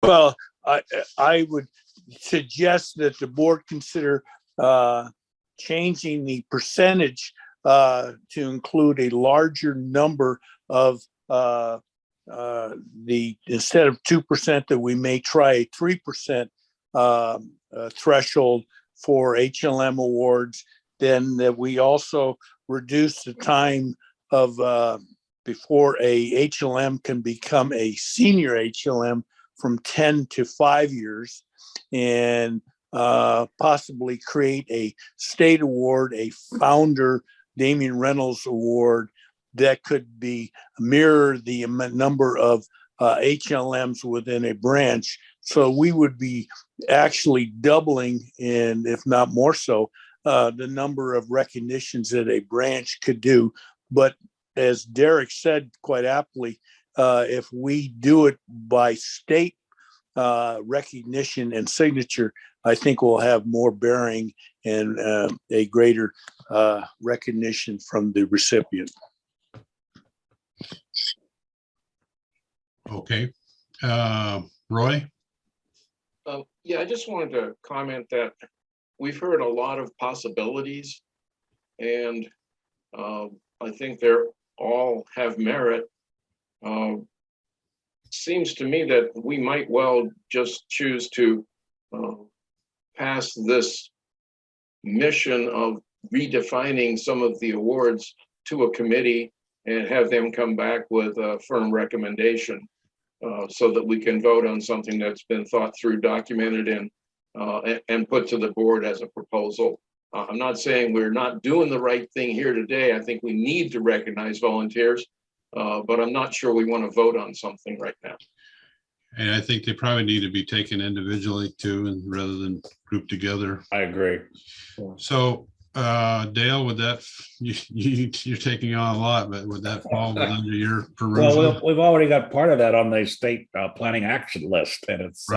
Well, I would suggest that the board consider changing the percentage to include a larger number of instead of 2%, that we may try a 3% threshold for HLM awards. Then that we also reduce the time of before a HLM can become a senior HLM from 10 to 5 years, and possibly create a state award, a founder Damian Reynolds Award that could be mirror the number of HLMs within a branch. So we would be actually doubling, and if not more so, the number of recognitions that a branch could do. But as Derek said quite aptly, if we do it by state recognition and signature, I think we'll have more bearing and a greater recognition from the recipient. Okay. Roy? Yeah, I just wanted to comment that we've heard a lot of possibilities, and I think they're all have merit. Seems to me that we might well just choose to pass this mission of redefining some of the awards to a committee and have them come back with a firm recommendation so that we can vote on something that's been thought through, documented, and put to the board as a proposal. I'm not saying we're not doing the right thing here today. I think we need to recognize volunteers, but I'm not sure we want to vote on something right now. And I think they probably need to be taken individually too, and rather than grouped together. I agree. So Dale, would that, you're taking on a lot, but would that fall under your perusal? Well, we've already got part of that on the state planning action list, and it's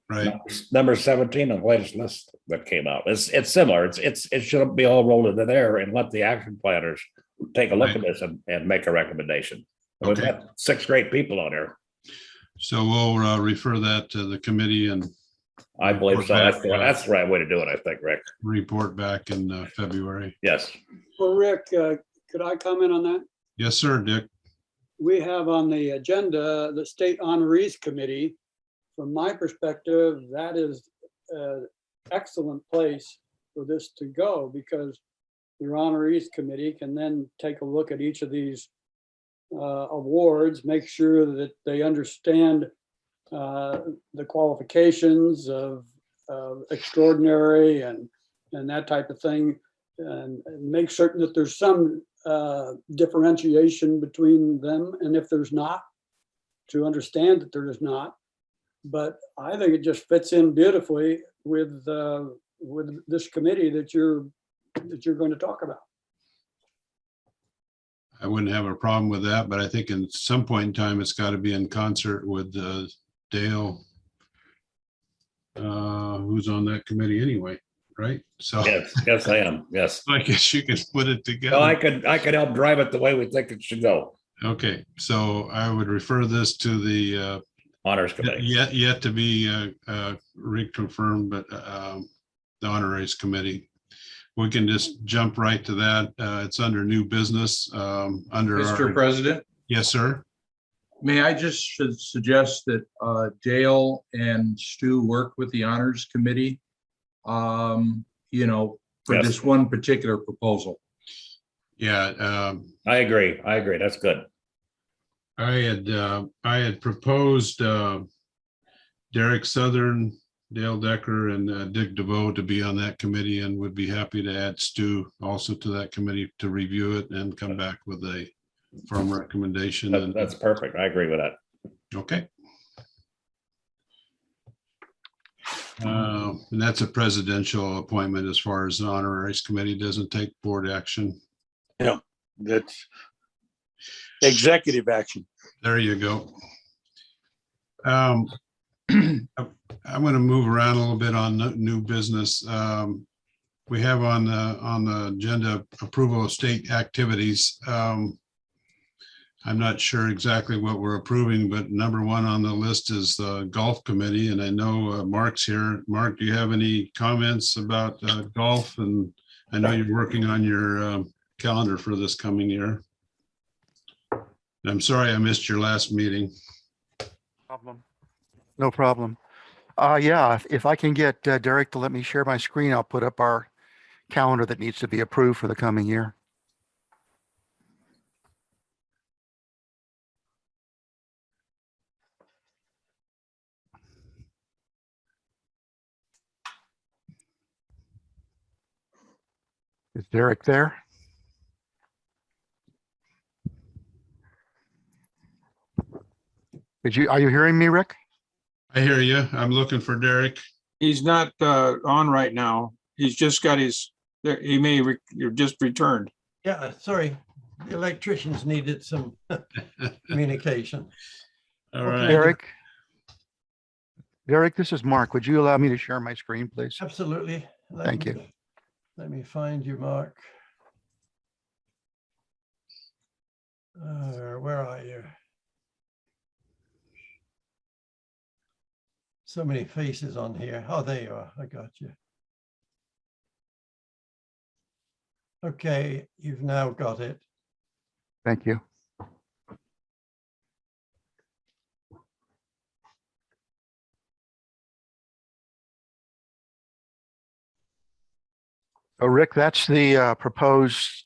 Right. number 17 on the latest list that came out. It's similar. It shouldn't be all rolled into there, and let the action planners take a look at this and make a recommendation. We've Okay. got 6 great people on here. So we'll refer that to the committee and I believe so. report back, That's the right way to do it, I think, Rick. report back in February. Yes. Well, Rick, could I comment on that? Yes, sir, Dick. We have on the agenda the State Honorees Committee. From my perspective, that is an excellent place for this to go, because your Honorees Committee can then take a look at each of these awards, make sure that they understand the qualifications of extraordinary and that type of thing, and make certain that there's some differentiation between them, and if there's not, to understand that there is not. But I think it just fits in beautifully with this committee that you're going to talk about. I wouldn't have a problem with that, but I think in some point in time, it's got to be in concert with Dale, who's on that committee anyway, right? So Yes, I am. Yes. I guess you can put it together. So I could help drive it the way we think it should go. Okay, so I would refer this to the Honors Committee. yet to be reconfirmed, but the Honoraries Committee. We can just jump right to that. It's under new business. Under Mr. President? Yes, sir. May I just suggest that Dale and Stu work with the Honors Committee, for Yes. this one particular proposal? Yeah. I agree. That's good. I had proposed Derek Southern, Dale Decker, and Dick DeVoe to be on that committee, and would be happy to add Stu also to that committee to review it and come back with a firm recommendation. That's perfect. I agree with that. Okay. And that's a presidential appointment as far as the Honoraries Committee doesn't take board action. Yeah, that's executive action. There you go. I'm going to move around a little bit on new business. We have on the agenda approval of state activities. I'm not sure exactly what we're approving, but number one on the list is the golf committee, and I know Mark's here. Mark, do you have any comments about golf? And I know you're working on your calendar for this coming year. I'm sorry I missed your last meeting. No problem. Yeah, if I can get Derek to let me share my screen, I'll put up our calendar that needs to be approved for the coming year. Is Derek there? Are you hearing me, Rick? I hear you. I'm looking for Derek. He's not on right now. He's just got he may just returned. Yeah, sorry. The electricians needed some communication. All right. Derek, this is Mark. Would you allow me to share my screen, please? Absolutely. Thank you. Let me find you, Mark. Where are you? So many faces on here. Oh, there you are. I got you. Okay, you've now got it. Thank you. So Rick, that's the proposed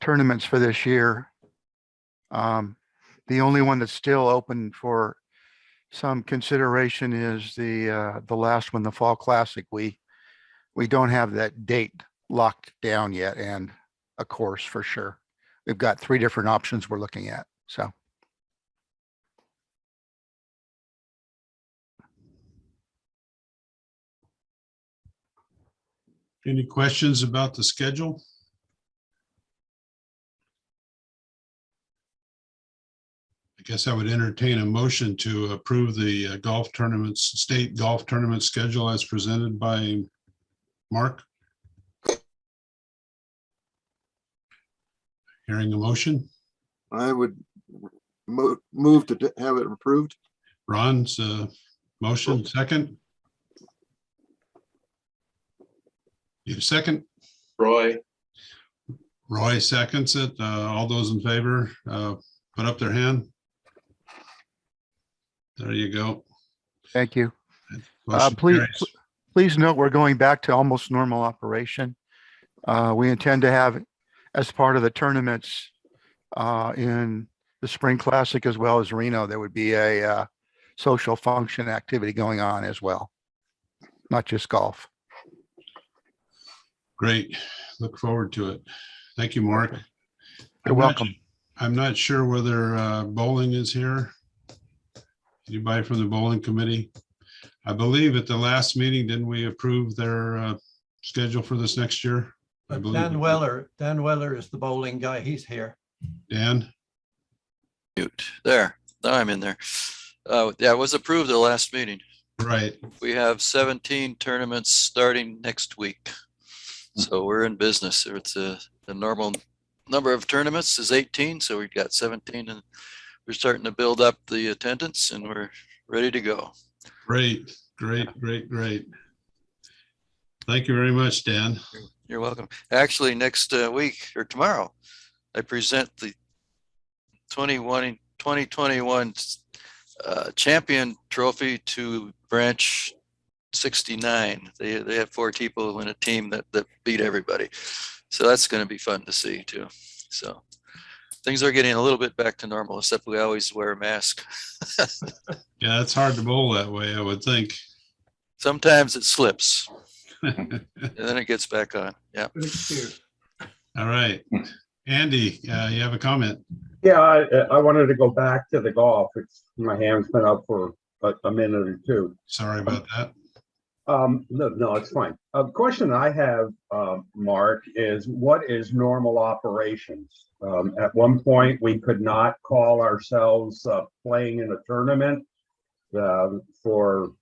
tournaments for this year. The only one that's still open for some consideration is the last one, the Fall Classic. We don't have that date locked down yet, and a course for sure. We've got 3 different options we're looking at, so. Any questions about the schedule? I guess I would entertain a motion to approve the golf tournaments, state golf tournament schedule as presented by Mark. Hearing a motion. I would move to have it approved. Ron's motion, second. Need a second? Roy, Roy seconds it. All those in favor, put up their hand. There you go. Thank you. Motion Please, carries. please note, we're going back to almost normal operation. We intend to have, as part of the tournaments in the Spring Classic as well as Reno, there would be a social function activity going on as well, not just golf. Great. Look forward to it. Thank you, Mark. You're welcome. I'm not sure whether bowling is here. Anybody from the bowling committee? I believe at the last meeting, didn't we approve their schedule for this next year? I believe Dan Weller is the bowling guy. He's here. Dan? Mute. There. Now I'm in there. Yeah, it was approved the last meeting. Right. We have 17 tournaments starting next week. So we're in business. It's the normal number of tournaments is 18. So we've got 17 and we're starting to build up the attendance and we're ready to go. Great, great, great, great. Thank you very much, Dan. You're welcome. Actually, next week or tomorrow, I present the 2021 champion trophy to branch 69. They have 4 people in a team that beat everybody. So that's going to be fun to see too. So things are getting a little bit back to normal, except we always wear a mask. Yeah, it's hard to bowl that way, I would think. Sometimes it slips and then it gets back on. Yeah. All right. Andy, you have a comment? Yeah, I wanted to go back to the golf. My hand's been up for a minute or two. Sorry about that. No, it's fine. A question I have, Mark, is what is normal operations? At one point, we could not call ourselves playing in a tournament for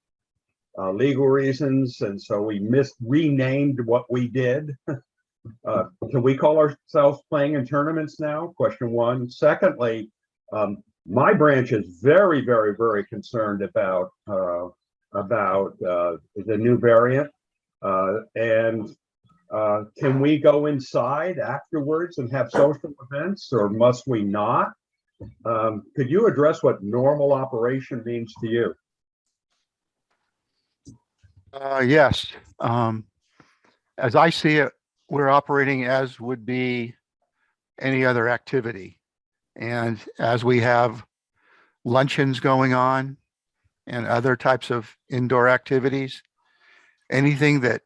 legal reasons, and so we renamed what we did. Can we call ourselves playing in tournaments now? Question one. Secondly, my branch is very, very, very concerned about the new variant. And can we go inside afterwards and have social events, or must we not? Could you address what normal operation means to you? Yes. As I see it, we're operating as would be any other activity. And as we have luncheons going on and other types of indoor activities, anything that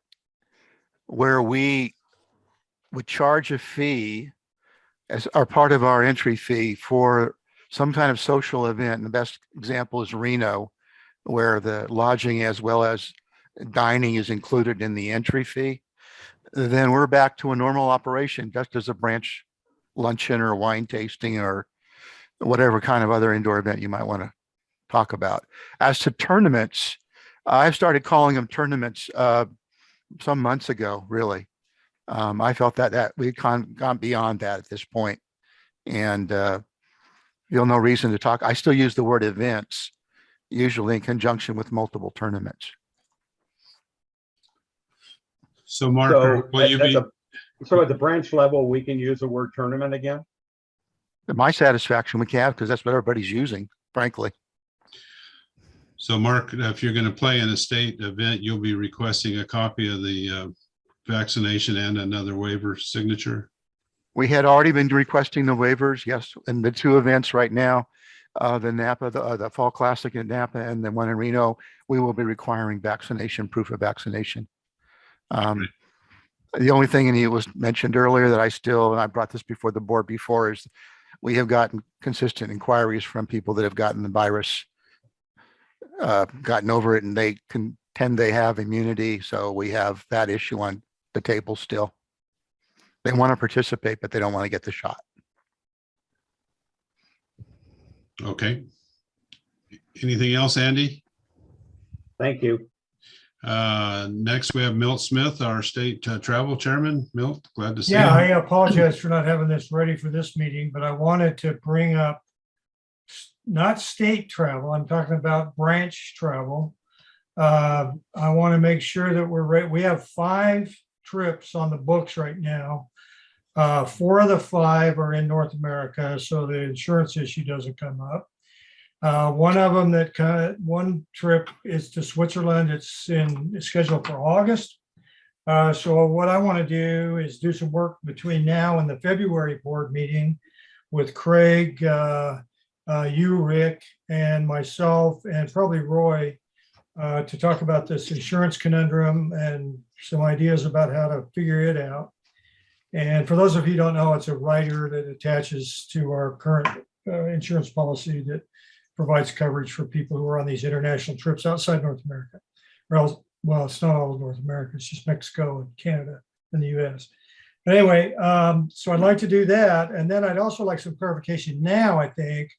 where we would charge a fee as our part of our entry fee for some kind of social event. And the best example is Reno, where the lodging as well as dining is included in the entry fee. Then we're back to a normal operation, just as a branch luncheon or wine tasting or whatever kind of other indoor event you might want to talk about. As to tournaments, I've started calling them tournaments some months ago, really. I felt that we'd gone beyond that at this point, and feel no reason to talk. I still use the word events, usually in conjunction with multiple tournaments. So Mark, will you be? So at the branch level, we can use the word tournament again? To my satisfaction, we can, because that's what everybody's using, frankly. So Mark, if you're going to play in a state event, you'll be requesting a copy of the vaccination and another waiver signature. We had already been requesting the waivers, yes, and the two events right now, the Napa, the Fall Classic in Napa and the one in Reno, we will be requiring vaccination, proof of vaccination. The only thing, and it was mentioned earlier that I brought this before the board before, is we have gotten consistent inquiries from people that have gotten the virus, gotten over it, and they contend they have immunity. So we have that issue on the table still. They want to participate, but they don't want to get the shot. Okay. Anything else, Andy? Thank you. Next, we have Milt Smith, our state travel chairman. Milt, glad to see Yeah, I you. apologize for not having this ready for this meeting, but I wanted to bring up not state travel. I'm talking about branch travel. I want to make sure that we're ready. We have 5 trips on the books right now. 4 of the 5 are in North America, so the insurance issue doesn't come up. One of them one trip is to Switzerland. It's scheduled for August. So what I want to do is do some work between now and the February board meeting with Craig, you, Rick, and myself, and probably Roy, to talk about this insurance conundrum and some ideas about how to figure it out. And for those of you who don't know, it's a rider that attaches to our current insurance policy that provides coverage for people who are on these international trips outside North America. Well, it's not all of North America, it's just Mexico and Canada and the US. But anyway, so I'd like to do that. And then I'd also like some clarification now, I think,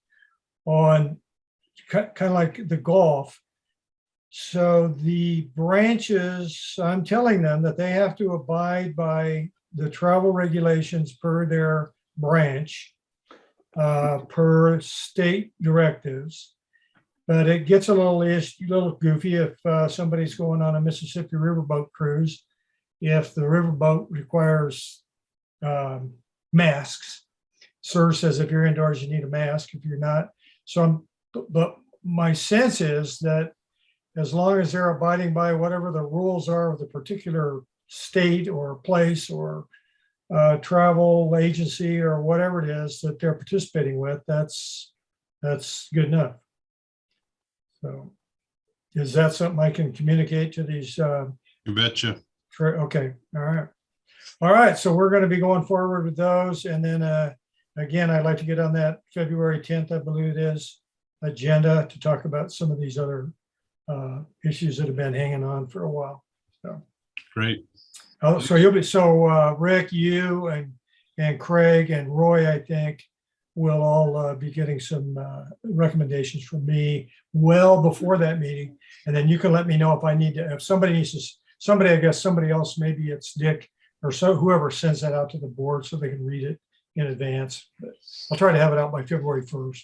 on kind of like the golf. So the branches, I'm telling them that they have to abide by the travel regulations per their branch, per state directives. But it gets a little goofy if somebody's going on a Mississippi riverboat cruise. If the riverboat requires masks, SIR says if you're indoors, you need a mask. If you're not, but my sense is that as long as they're abiding by whatever the rules are of the particular state or place or travel agency or whatever it is that they're participating with, that's good enough. So is that something I can communicate to these? You betcha. Okay. All right. So we're going to be going forward with those. And then again, I'd like to get on that February 10th, I believe it is, agenda to talk about some of these other issues that have been hanging on for a while. So great. Oh, so Rick, you and Craig and Roy, I think, will all be getting some recommendations from me well before that meeting. And then you can let me know if I need to, if somebody needs to, I guess somebody else, maybe it's Dick or so, whoever sends that out to the board so they can read it in advance. But I'll try to have it out by February 1st.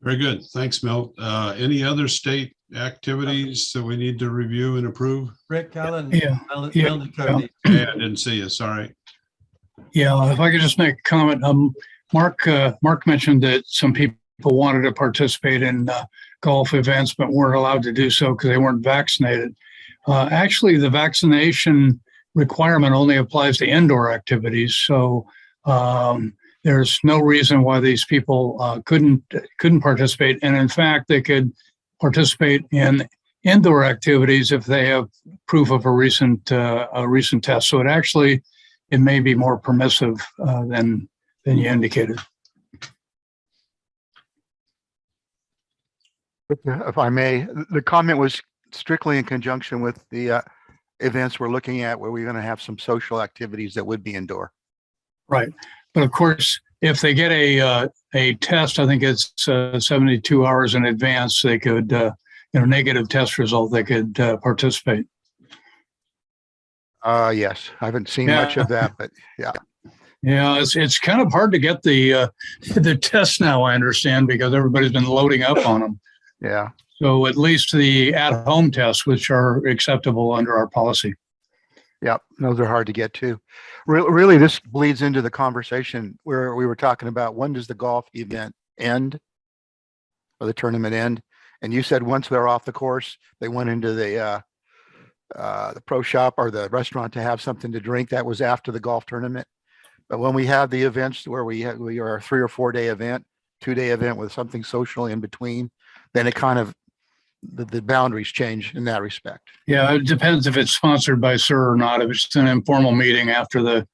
Very good. Thanks, Milt. Any other state activities that we need to review and approve? Rick Allen. Yeah. I didn't see you. Sorry. Yeah, if I could just make a comment. Mark mentioned that some people wanted to participate in golf events, but weren't allowed to do so because they weren't vaccinated. Actually, the vaccination requirement only applies to indoor activities. So there's no reason why these people couldn't participate. And in fact, they could participate in indoor activities if they have proof of a recent test. So it may be more permissive than you indicated. If I may, the comment was strictly in conjunction with the events we're looking at where we're going to have some social activities that would be indoor. Right. But of course, if they get a test, I think it's 72 hours in advance, they could, negative test result, they could participate. Yes, I haven't seen much of that, but yeah. Yeah, it's kind of hard to get the test now, I understand, because everybody's been loading up on them. Yeah. So at least the at-home tests, which are acceptable under our policy. Yep, those are hard to get to. Really, this bleeds into the conversation where we were talking about when does the golf event end or the tournament end? And you said once they're off the course, they went into the pro shop or the restaurant to have something to drink. That was after the golf tournament. But when we have the events where we are a 3 or 4 day event, 2-day event with something social in between, then it kind of the boundaries change in that respect. Yeah, it depends if it's sponsored by SIR or not. If it's an informal meeting after the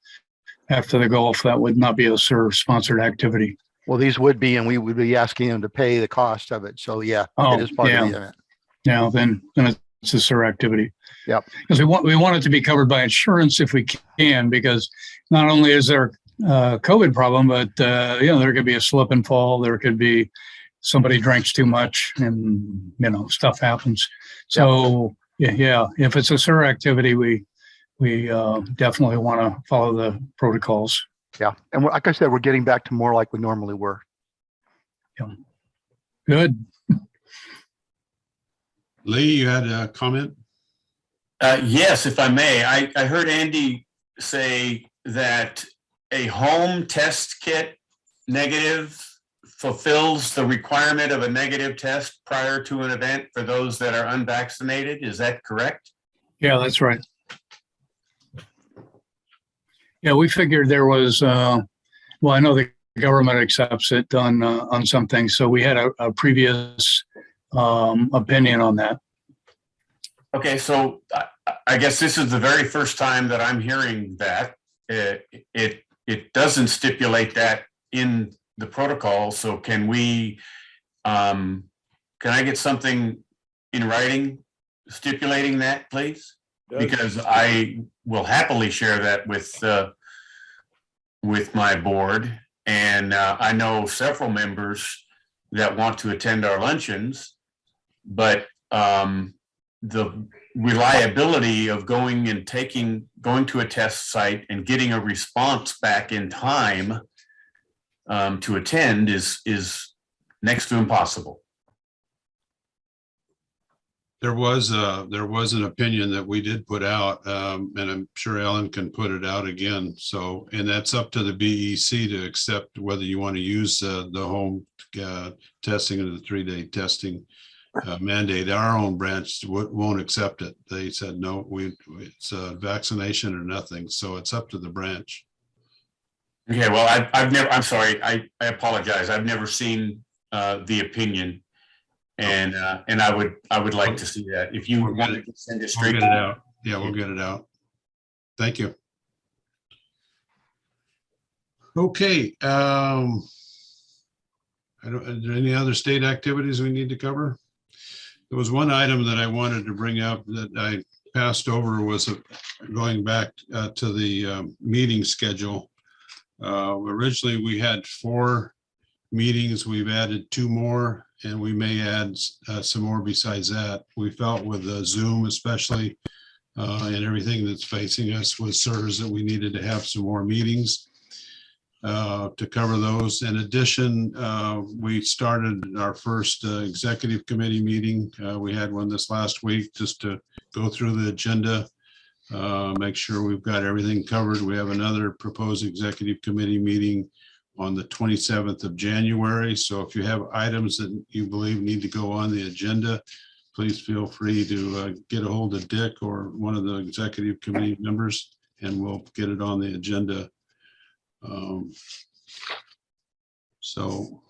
golf, that would not be a SIR sponsored activity. Well, these would be, and we would be asking them to pay the cost of it. So yeah, it is part of the event. Yeah, then it's a SIR activity. Yep. Because we want it to be covered by insurance if we can, because not only is there a COVID problem, but there could be a slip and fall. There could be somebody drinks too much, and stuff happens. So yeah, if it's a SIR activity, we definitely want to follow the protocols. Yeah, and like I said, we're getting back to more like we normally were. Yeah. Good. Lee, you had a comment? Yes, if I may. I heard Andy say that a home test kit negative fulfills the requirement of a negative test prior to an event for those that are unvaccinated. Is that correct? Yeah, that's right. Yeah, we figured there was, I know the government accepts it on some things. So we had a previous opinion on that. Okay, so I guess this is the very first time that I'm hearing that. It doesn't stipulate that in the protocol. So can I get something in writing stipulating that, please? Because I will happily share that with my board. And I know several members that want to attend our luncheons, but the reliability of going to a test site and getting a response back in time to attend is next to impossible. There was an opinion that we did put out, and I'm sure Ellen can put it out again. So, and that's up to the BEC to accept whether you want to use the home testing or the 3-day testing mandate. Our own branch won't accept it. They said no, it's a vaccination or nothing. So it's up to the branch. Okay, well, I'm sorry, I apologize. I've never seen the opinion. And I would like to see that. If you want to send it straight to out. Yeah, we'll get it out. Thank you. Okay. Are there any other state activities we need to cover? There was one item that I wanted to bring up that I passed over, was going back to the meeting schedule. Originally, we had 4 meetings. We've added 2 more, and we may add some more besides that. We felt with Zoom especially and everything that's facing us with SIRS that we needed to have some more meetings to cover those. In addition, we started our first executive committee meeting. We had one this last week just to go through the agenda, make sure we've got everything covered. We have another proposed executive committee meeting on the 27th of January. So if you have items that you believe need to go on the agenda, please feel free to get a hold of Dick or one of the executive committee members, and we'll get it on the agenda. So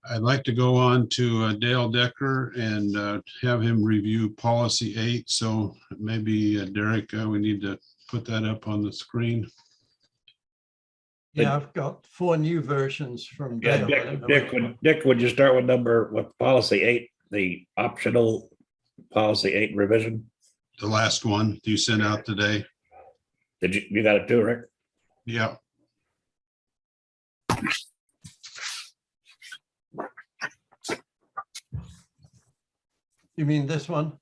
I'd like to go on to Dale Decker and have him review policy 8. So maybe Derek, we need to put that up on the screen. Yeah, I've got 4 new versions from Yeah, Dale. Dick, would you start with policy 8, the optional policy 8 revision? The last one you sent out today. Did you got it too, Rick? Yeah. You mean this one?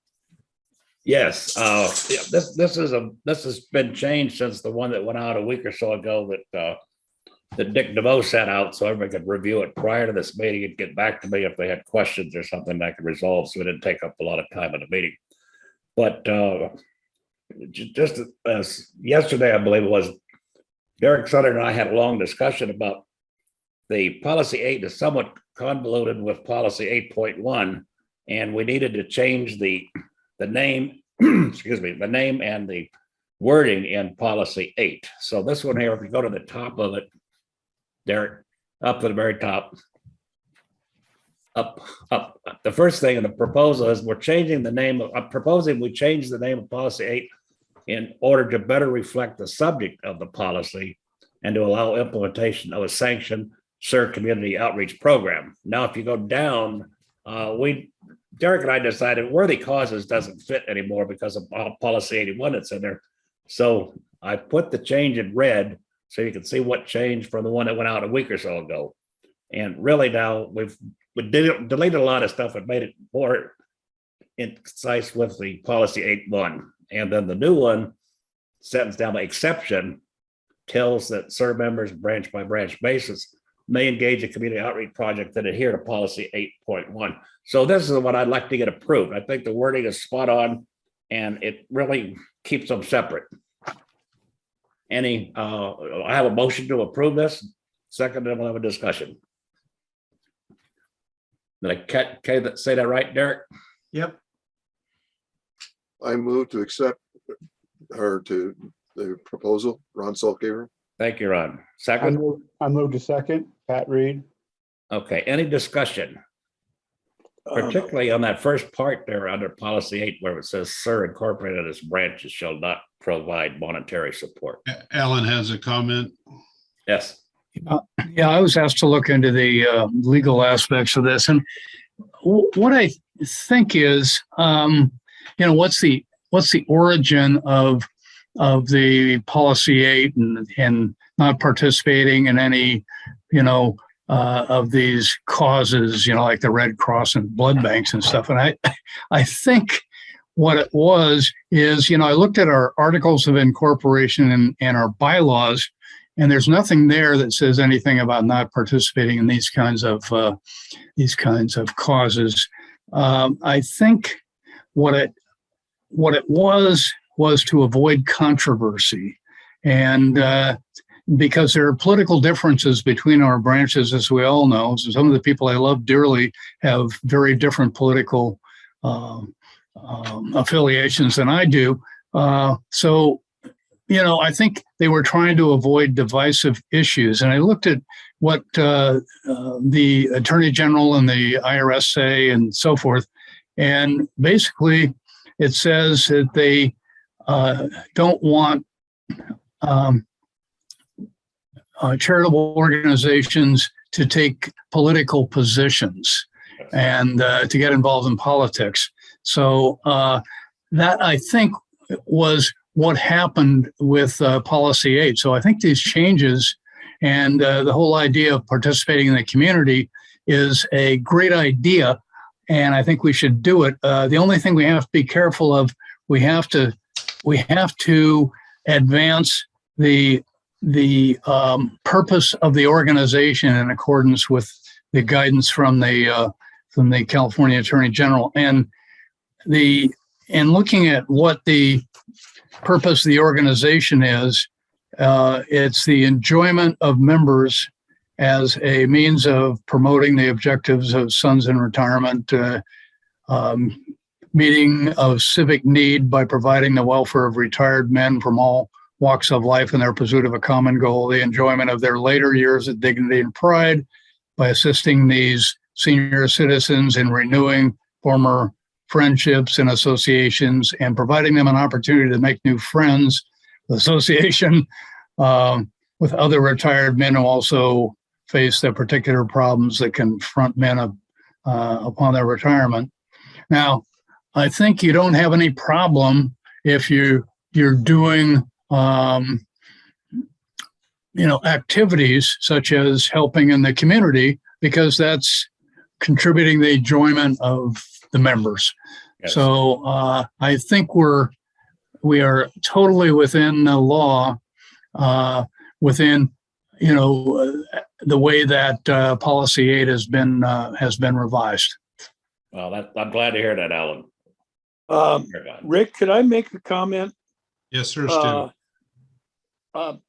Yes. Yeah, this has been changed since the one that went out a week or so ago that Dick DeVoe sent out, so everybody could review it prior to this meeting and get back to me if they had questions or something I could resolve, so it didn't take up a lot of time in the meeting. But just as yesterday, I believe it was, Derek Sutter and I had a long discussion about the policy 8 is somewhat convoluted with policy 8.1, and we needed to change the name, excuse me, the name and the wording in policy 8. So this one here, if you go to the top of it, Derek, up to the very top, up. The first thing in the proposal is we're changing the name of, I'm proposing we change the name of policy 8 in order to better reflect the subject of the policy and to allow implementation of a sanctioned SIR community outreach program. Now, if you go down, Derek and I decided worthy causes doesn't fit anymore because of policy 81 that's in there. So I put the change in red so you can see what changed from the one that went out a week or so ago. And really now we deleted a lot of stuff and made it more concise with the policy 8.1. And then the new one, sentence down by exception, tells that SIR members branch by branch basis may engage a community outreach project that adhere to policy 8.1. So this is what I'd like to get approved. I think the wording is spot on and it really keeps them separate. I have a motion to approve this. Second, then we'll have a discussion. Did I say that right, Derek? Yep. I move to accept the proposal Ron Salk gave her. Thank you, Ron. Second? I move to second, Pat Reed. Okay, any discussion? Particularly on that first part there under policy 8 where it says SIR incorporated as branches shall not provide monetary support. Alan has a comment. Yes. Yeah, I was asked to look into the legal aspects of this, and what I think is, what's the origin of the policy 8 and not participating in any, of these causes, like the Red Cross and blood banks and stuff. And I think what it was is, I looked at our articles of incorporation and our bylaws, and there's nothing there that says anything about not participating in these kinds of causes. I think what it was to avoid controversy, and because there are political differences between our branches, as we all know. So some of the people I love dearly have very different political affiliations than I do. So I think they were trying to avoid divisive issues. And I looked at what the Attorney General and the IRS say and so forth. And basically, it says that they don't want charitable organizations to take political positions and to get involved in politics. So that, I think, was what happened with policy 8. So I think these changes and the whole idea of participating in the community is a great idea, and I think we should do it. The only thing we have to be careful of, we have to advance the purpose of the organization in accordance with the guidance from the California Attorney General, and looking at what the purpose of the organization is. It's the enjoyment of members as a means of promoting the objectives of sons in retirement, meeting of civic need by providing the welfare of retired men from all walks of life in their pursuit of a common goal, the enjoyment of their later years of dignity and pride by assisting these senior citizens in renewing former friendships and associations and providing them an opportunity to make new friends, association with other retired men who also face the particular problems that confront men upon their retirement. Now, I think you don't have any problem if you're doing activities such as helping in the community, because that's contributing the enjoyment of the members. Yes. So I think we are totally within the law, within the way that policy 8 has been revised. Well, I'm glad to hear that, Alan. Rick, could I make a comment? Yes, sir, Stu.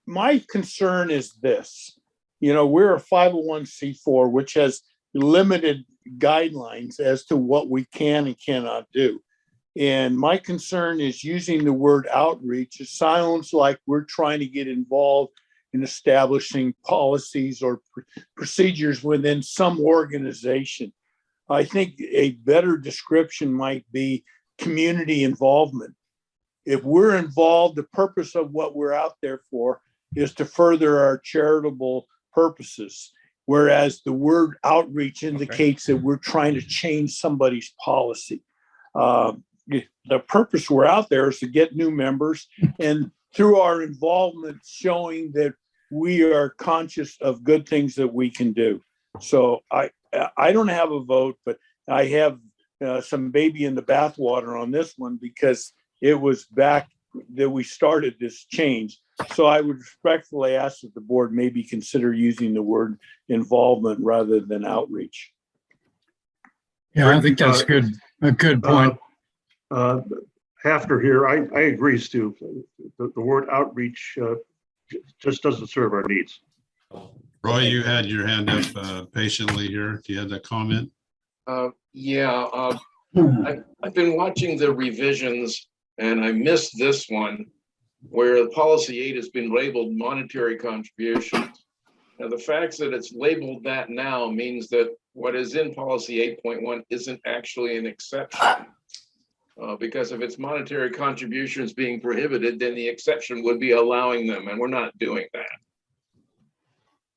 My concern is this, we're a 501c4, which has limited guidelines as to what we can and cannot do. And my concern is using the word outreach. It sounds like we're trying to get involved in establishing policies or procedures within some organization. I think a better description might be community involvement. If we're involved, the purpose of what we're out there for is to further our charitable purposes. Whereas the word outreach indicates that we're trying to change somebody's policy. The purpose we're out there is to get new members, and through our involvement, showing that we are conscious of good things that we can do. So I don't have a vote, but I have some baby in the bathwater on this one because it was back that we started this change. So I would respectfully ask that the board maybe consider using the word involvement rather than outreach. Yeah, I think that's good. A good point. After here, I agree, Stu. The word outreach just doesn't serve our needs. Roy, you had your hand up patiently here. Do you have that comment? Yeah, I've been watching the revisions and I missed this one where policy 8 has been labeled monetary contributions. Now, the fact that it's labeled that now means that what is in policy 8.1 isn't actually an exception. Because if it's monetary contributions being prohibited, then the exception would be allowing them, and we're not doing that.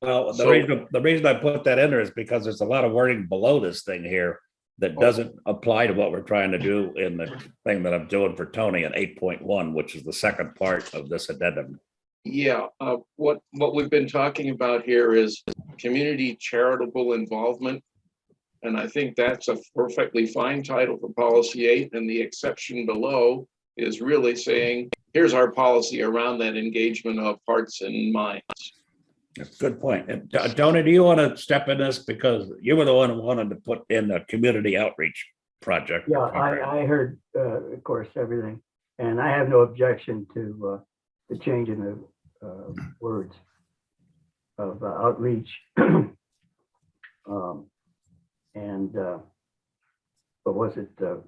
Well, the reason I put that in there is because there's a lot of wording below this thing here that doesn't apply to what we're trying to do in the thing that I'm doing for Tony in 8.1, which is the second part of this addendum. Yeah, what we've been talking about here is community charitable involvement. And I think that's a perfectly fine title for policy 8. And the exception below is really saying, here's our policy around that engagement of hearts and minds. That's a good point. And Tony, do you want to step in this because you were the one who wanted to put in a community outreach project? Yeah, I heard, of course, everything, and I have no objection to the change in the words of outreach. And what was it that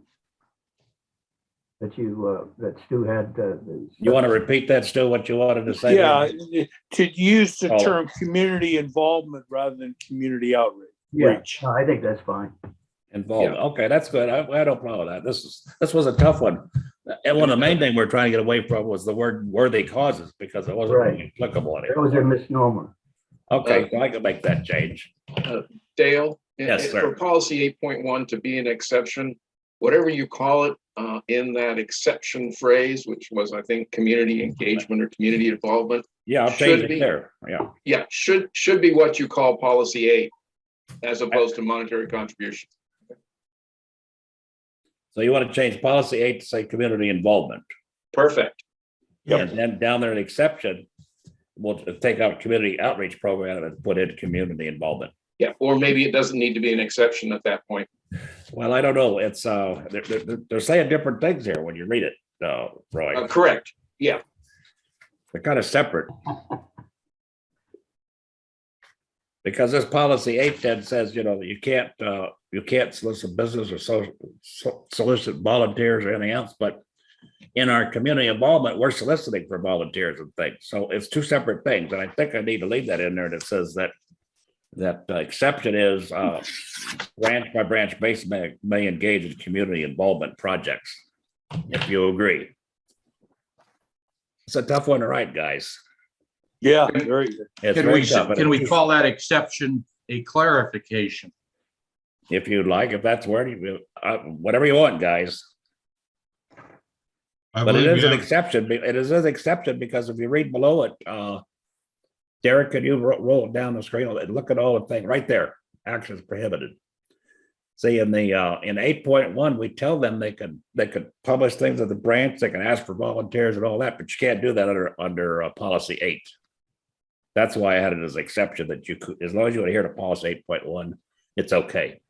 Stu had? You want to repeat that, Stu, what you wanted to say? Yeah, to use the term community involvement rather than community outreach. Yeah, no, I think that's fine. Involvement. Yeah. Okay, that's good. I don't problem with that. This was a tough one. And one of the main things we're trying to get away from was the word worthy causes because it wasn't really applicable anymore. It was a misnomer. Okay, so I can make that change. Dale? Yes, sir. For policy 8.1 to be an exception, whatever you call it in that exception phrase, which was, I think, community engagement or community involvement. Yeah, I'll change it there. Yeah. Yeah, should be what you call policy 8 as opposed to monetary contribution. So you want to change policy 8 to say community involvement. Perfect. Yep. And then down there in exception, we'll take out community outreach program and put in community involvement. Yeah, or maybe it doesn't need to be an exception at that point. Well, I don't know. It's they're saying different things here when you read it, Roy. Correct. Yeah. They're kind of separate. Because this policy 8 then says, you can't solicit business or solicit volunteers or anything else, but in our community involvement, we're soliciting for volunteers and things. So it's two separate things. And I think I need to leave that in there that says that exception is branch by branch base may engage in community involvement projects, if you agree. It's a tough one to write, guys. Yeah, very good. Can we call that exception a clarification? If you'd like, if that's word, whatever you want, guys. But it is an exception. It is an exception because if you read below it, Derek, can you roll it down the screen and look at all the thing right there? Actions prohibited. See, in 8.1, we tell them they could publish things at the branch, they can ask for volunteers and all that, but you can't do that under policy 8. That's why I had it as an exception that you could, as long as you adhere to policy 8.1, it's okay.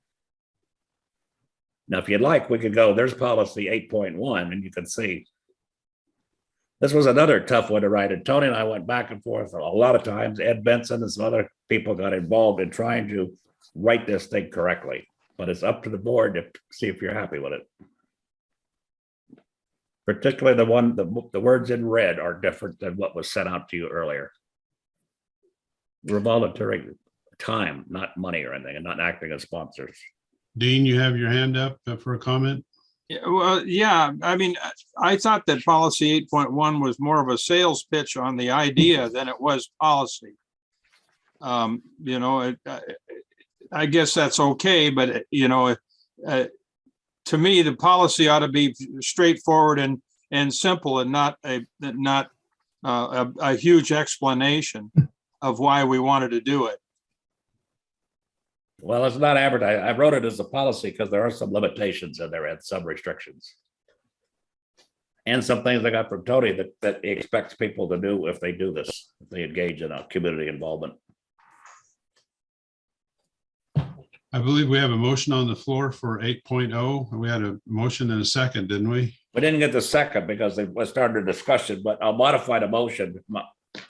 Now, if you'd like, we could go, there's policy 8.1 and you can see This was another tough one to write, and Tony and I went back and forth a lot of times. Ed Benson and some other people got involved in trying to write this thing correctly, but it's up to the board to see if you're happy with it. Particularly the words in red are different than what was sent out to you earlier. We're voluntary time, not money or anything, and not acting as sponsors. Dean, you have your hand up for a comment? Yeah, well, yeah, I mean, I thought that policy 8.1 was more of a sales pitch on the idea than it was policy. You know, I guess that's okay, but you know, to me, the policy ought to be straightforward and simple, and not a huge explanation of why we wanted to do it. Well, it's not advertised. I wrote it as a policy because there are some limitations in there and some restrictions. And some things I got from Tony that he expects people to do if they do this, if they engage in a community involvement. I believe we have a motion on the floor for 8.0. We had a motion and a second, didn't we? We didn't get the second because they started a discussion, but I'll modify the motion.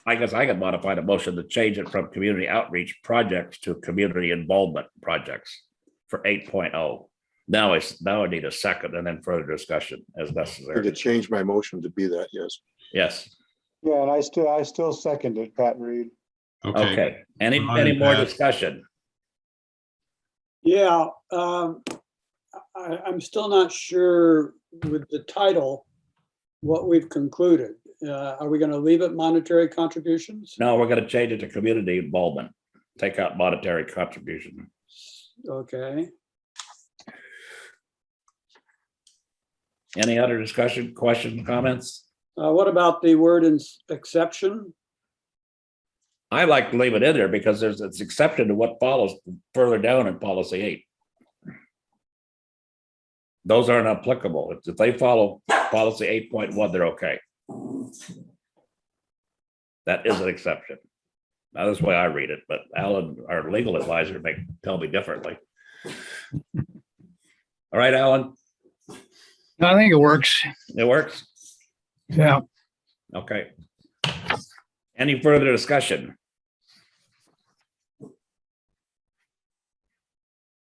I guess I can modify the motion to change it from community outreach projects to community involvement projects for 8.0. Now I need a second and then further discussion as necessary. To change my motion to be that, yes. Yes. Yeah, and I still second it, Pat Reed. Okay. Any more discussion? Yeah, I'm still not sure with the title what we've concluded. Are we going to leave it monetary contributions? No, we're going to change it to community involvement. Take out monetary contribution. Okay. Any other discussion, questions, comments? What about the word exception? I like to leave it in there because there's an exception to what follows further down in policy 8. Those aren't applicable. If they follow policy 8.1, they're okay. That is an exception. Now, that's the way I read it, but Alan, our legal advisor, may tell me differently. All right, Alan? I think it works. It works? Yeah. Okay. Any further discussion?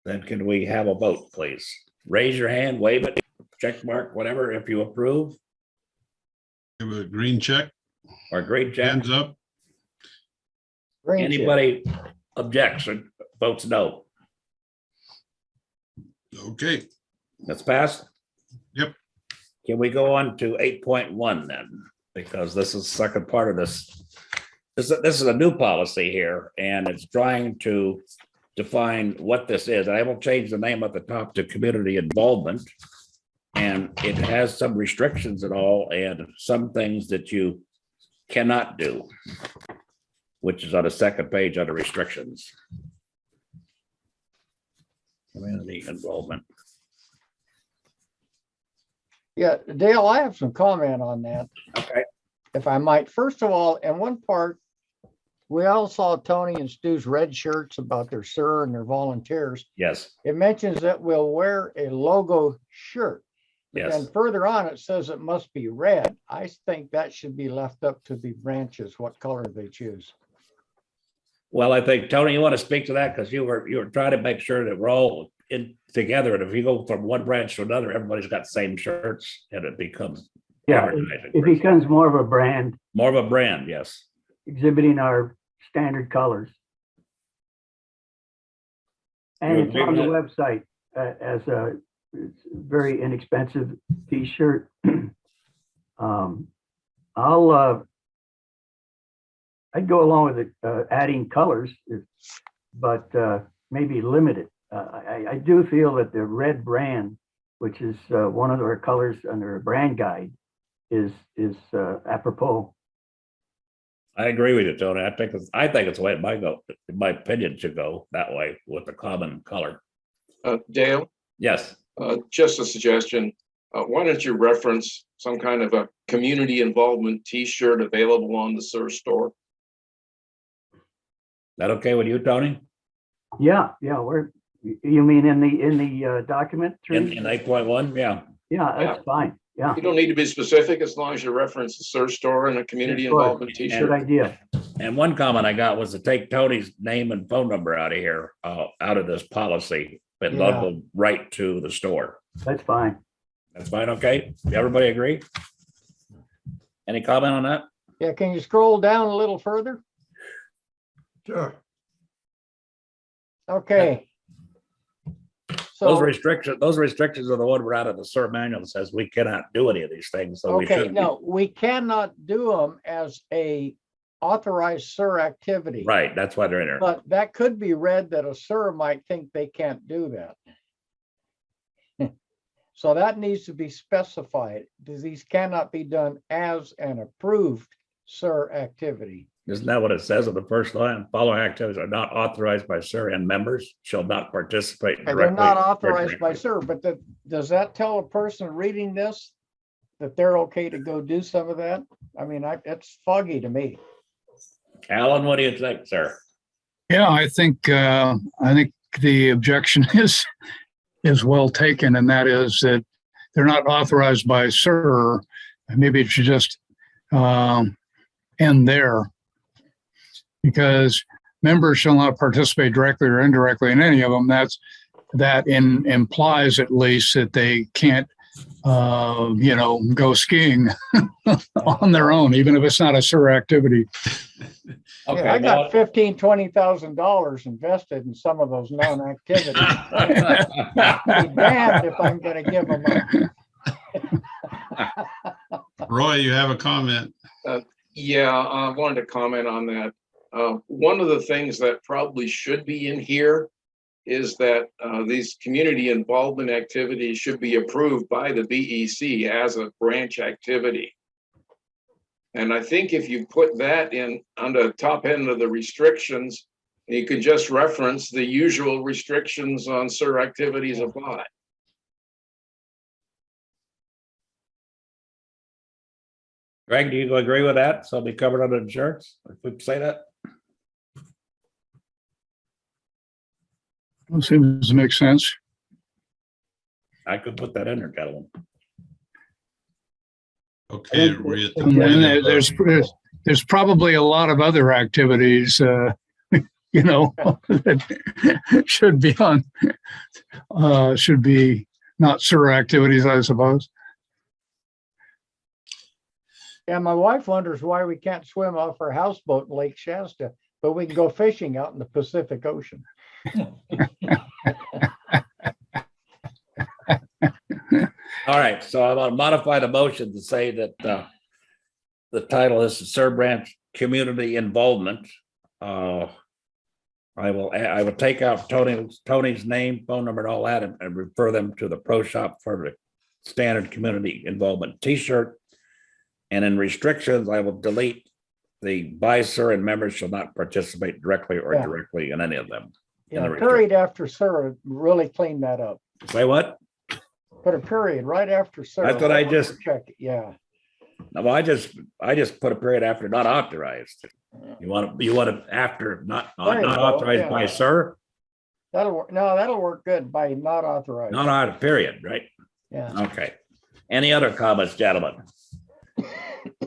Then can we have a vote, please? Raise your hand, wave it, check mark, whatever, if you approve. Give a green check. Or green check. Hands up. Anybody objects or votes no? Okay. That's passed? Yep. Can we go on to 8.1 then? Because this is the second part of this. This is a new policy here, and it's trying to define what this is. I will change the name at the top to community involvement. And it has some restrictions and all, and some things that you cannot do, which is on the second page under restrictions. Community involvement. Yeah, Dale, I have some comment on that. Okay. If I might, first of all, in one part, we all saw Tony and Stu's red shirts about their SIR and their volunteers. Yes. It mentions that we'll wear a logo shirt. Yes. And further on, it says it must be red. I think that should be left up to the branches, what color they choose. Well, I think, Tony, you want to speak to that? Because you were trying to make sure that we're all in together. And if you go from one branch to another, everybody's got the same shirts and it becomes advertising. It becomes more of a brand. More of a brand, yes. Exhibiting our standard colors. And You it's agree on the with website as a it's a very inexpensive t-shirt. I'd go along with it, adding colors, but maybe limit it. I do feel that the red brand, which is one of our colors under a brand guide, is apropos. I agree with you, Tony. I think it's the way it might go. In my opinion, should go that way with the common color. Dale? Yes. Just a suggestion. Why don't you reference some kind of a community involvement T-shirt available on the SIR store? That okay with you, Tony? Yeah. You mean in the document? In 8.1? Yeah. Yeah, that's fine. Yeah, You don't need to be specific as long as you reference the SIR store and a community Of course. involvement good t-shirt. idea. And one comment I got was to take Tony's name and phone number out of here, out of this policy, but Yeah. go right to the store. That's fine. That's fine, okay? Everybody agree? Any comment on that? Yeah, can you scroll down a little further? Sure. Okay. Those So, restrictions are the one we're out of the SIR manual that says we cannot do any of these things, so we okay, shouldn't. no, we cannot do them as a authorized SIR activity. Right, that's why they're in there. But that could be read that a SIR might think they can't do that. So that needs to be specified. These cannot be done as an approved SIR activity. Isn't that what it says on the first line? Following activities are not authorized by SIR and members shall not participate And they're directly. not or authorized by indirectly. SIR, but does that tell a person reading this that they're okay to go do some of that? I mean, it's foggy to me. Alan, what do you think, sir? Yeah, I think the objection is well taken, and that is that they're not authorized by SIR. Maybe it should just end there, because members shall not participate directly or indirectly in any of them. That implies at least that they can't go skiing on their own, even if it's not a SIR activity. Okay, Yeah, I now- got $15,000-$20,000 invested in some of those non-activities. Be damned if I'm gonna give them up. Roy, you have a comment? Yeah, I wanted to comment on that. One of the things that probably should be in here is that these community involvement activities should be approved by the BEC as a branch activity. And I think if you put that in on the top end of the restrictions, you could just reference the usual restrictions on SIR activities apply. Greg, do you agree with that? So be covered under insurance? If we say that? Seems to make sense. I could put that in there, gentlemen. Okay. And then there's probably a lot of other activities, that should be not SIR activities, I suppose. Yeah, my wife wonders why we can't swim off our houseboat in Lake Shasta, but we can go fishing out in the Pacific Ocean. All right, so I'm gonna modify the motion to say that the title is SIR Branch Community Involvement. I will take out Tony's name, phone number, and all that, and refer them to the pro shop for the standard community involvement T-shirt. And in restrictions, I will delete the by SIR and members shall not participate directly or Yeah. indirectly in any of them. Yeah, period after SIR, really clean that up. Say what? Put a period right after SIR. That's what I just- Check it, yeah. No, I just put a period after not authorized. You want to after not There you go, authorized by yeah. SIR, That'll work. No, that'll work good by not authorized. not out of period, right? Yeah. Okay. Any other comments, gentlemen?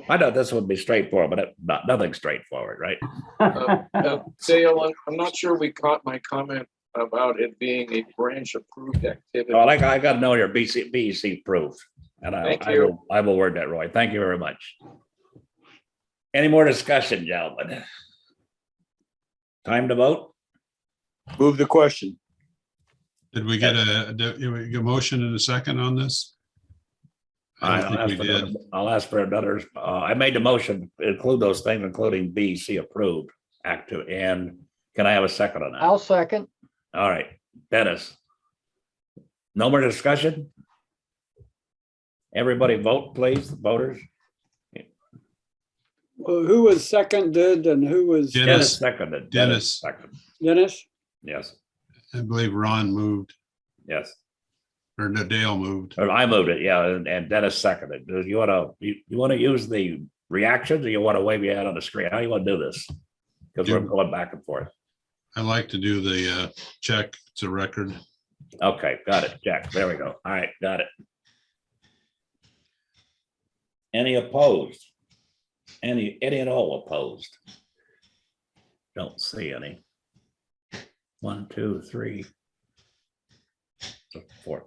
I know this would be straightforward, but nothing straightforward, right? Dale, I'm not sure we caught my comment about it being a branch approved activity. Well, I got to know your BEC proof, and Thank you. I will word that, Roy. Thank you very much. Any more discussion, gentlemen? Time to vote? Move the question. Did we get a motion in a second on this? I don't think we did. I'll ask for another. I made the motion, include those things, including BEC approved active. And can I have a second on that? I'll second. All right, Dennis. No more discussion? Everybody vote, please, the voters. Well, who was seconded and who was? Dennis seconded. Dennis. Seconded. Dennis? Yes, I believe Ron moved, yes. or no, Dale moved. Or I moved it, yeah, and Dennis seconded. Do you want to use the reactions, or you want to wave your hand on the screen? How do you want to do this? Because we're going back and forth. I like to do the check. It's a record. Okay, got it, Jack. There we go. All right, got it. Any opposed? Any at all opposed? Don't see any. 1, 2, 3, 4.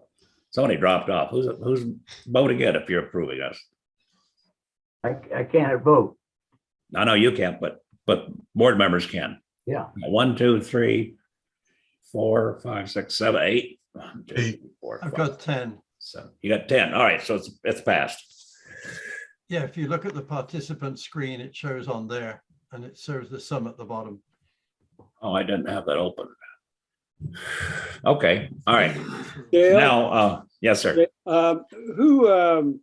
Somebody dropped off. Who's voting again if you're approving us? I can't vote. I know you can't, but board members can. Yeah. 1, 2, 3, 4, 5, 6, 7, 8. 1, 2, 3, 4, I've 5, got 10. 7. You got 10. All right, so it's passed. Yeah, if you look at the participant screen, it shows on there and it shows the sum at the bottom. Oh, I didn't have that open. Okay, all right. Dale? Now, yes, sir. Who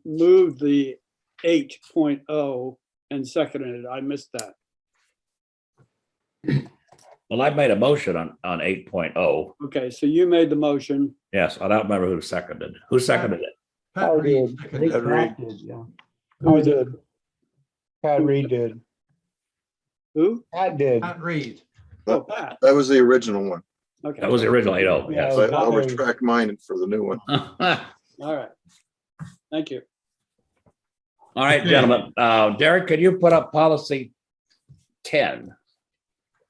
moved the 8.0 and seconded it? I missed that. Well, I made a motion on 8.0. Okay, so you made the motion. Yes, I don't remember who seconded. Who seconded it? Pat Reed I seconded think it. Pat did, yeah. I did. Pat Reed did. Who? Pat did. Pat Reed. Oh, Pat. That was the original one. Okay. That was the original 8.0, yes. So I'll retract mine for the new one. All right. Thank you. All right, gentlemen. Derek, could you put up policy 10?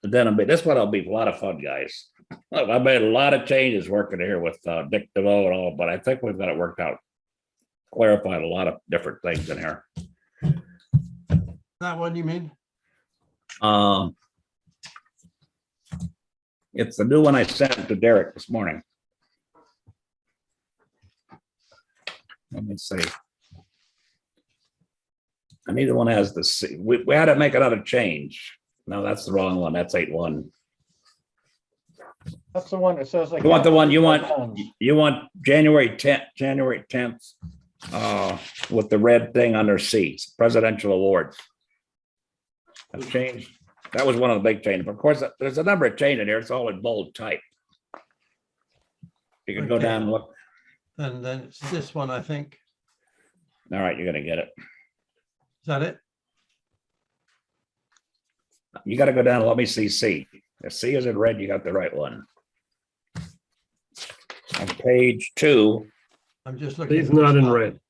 And then this one will be a lot of fun, guys. I made a lot of changes working here with Dick DeVoe and all, but I think we've got it worked out. Clarified a lot of different things in here. That one you mean? It's the new one I sent to Derek this morning. Let me see. I need the one that has the C. We had to make another change. No, that's the wrong one. That's 8.1. That's the one that says like. You want the one you want January 10th with the red thing under C, presidential awards. I've changed. That was one of the big changes. But of course, there's a number of changes in here. It's all in bold type. You can go Okay. down and look. And then it's this one, I think. All right, you're gonna get it. Is that it? You gotta go down and let me see C. If C is in red, you got the right one. On page 2. I'm just looking. He's at the not in top. red.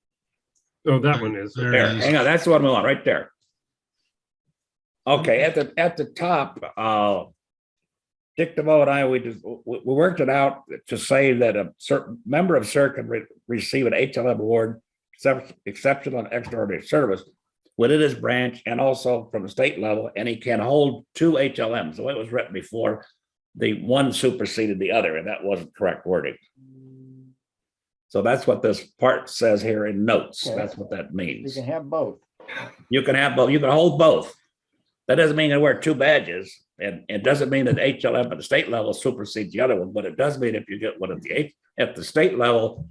Oh, that one is. There, hang on, that's the one we want, right there. Okay, at the top, Dick DeVoe and I, we worked it out to say that a certain member of CERC can receive an HLM award, exceptional and extraordinary service, within his branch and also from the state level, and he can hold 2 HLMs. The way it was written before, the one superseded the other, and that wasn't correct wording. So that's what this part says here in notes. Okay. That's what that You means. can have both. You can have both. You can hold both. That doesn't mean you wear 2 badges, and it doesn't mean that HLM at the state level supersedes the other one, but it does mean if you get one at the state level,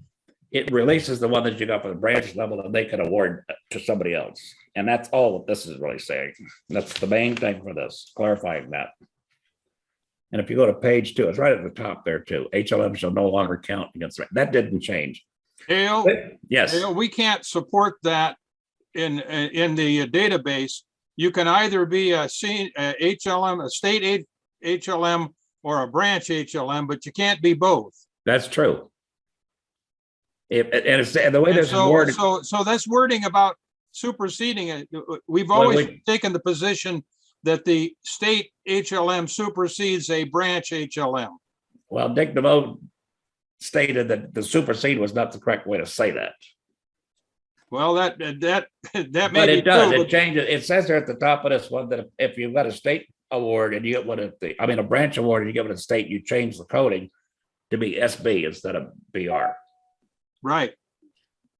it releases the one that you got for the branch level, and they can award to somebody else. And that's all that this is really saying. That's the main thing for this, clarifying that. And if you go to page 2, it's right at the top there too. HLM shall no longer count against that. Didn't change. Dale, Yes. Dale, we can't support that in the database. You can either be a HLM, a state HLM, or a branch HLM, but you can't be both. That's true. And the way this is worded. So that's wording about superseding it. We've always taken the position that the state HLM supersedes a branch HLM. Well, Dick DeVoe stated that the supersede was not the correct way to say that. Well, that may But be it does, true, it changes, it says there at the top of this one that if you've got a state award and you get one at a branch award and you give it a state, you change the coding to be SB instead of BR. Right.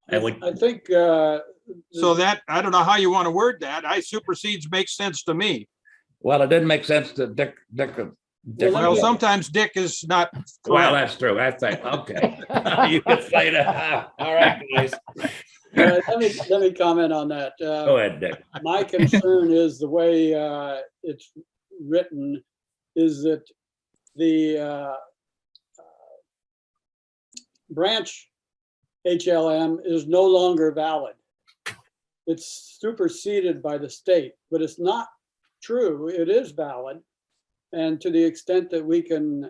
And we, I think. So that, I don't know how you want to word that. Supersedes makes sense to me. well, it didn't make sense to Dick. Well, sometimes Dick is not. Well, correct. that's true. I think, okay. You can say that. All right, guys. Let me comment on that. Go ahead, Dick. My concern is the way it's written is that the branch HLM is no longer valid. It's superseded by the state, but it's not true. It is valid. And to the extent that we can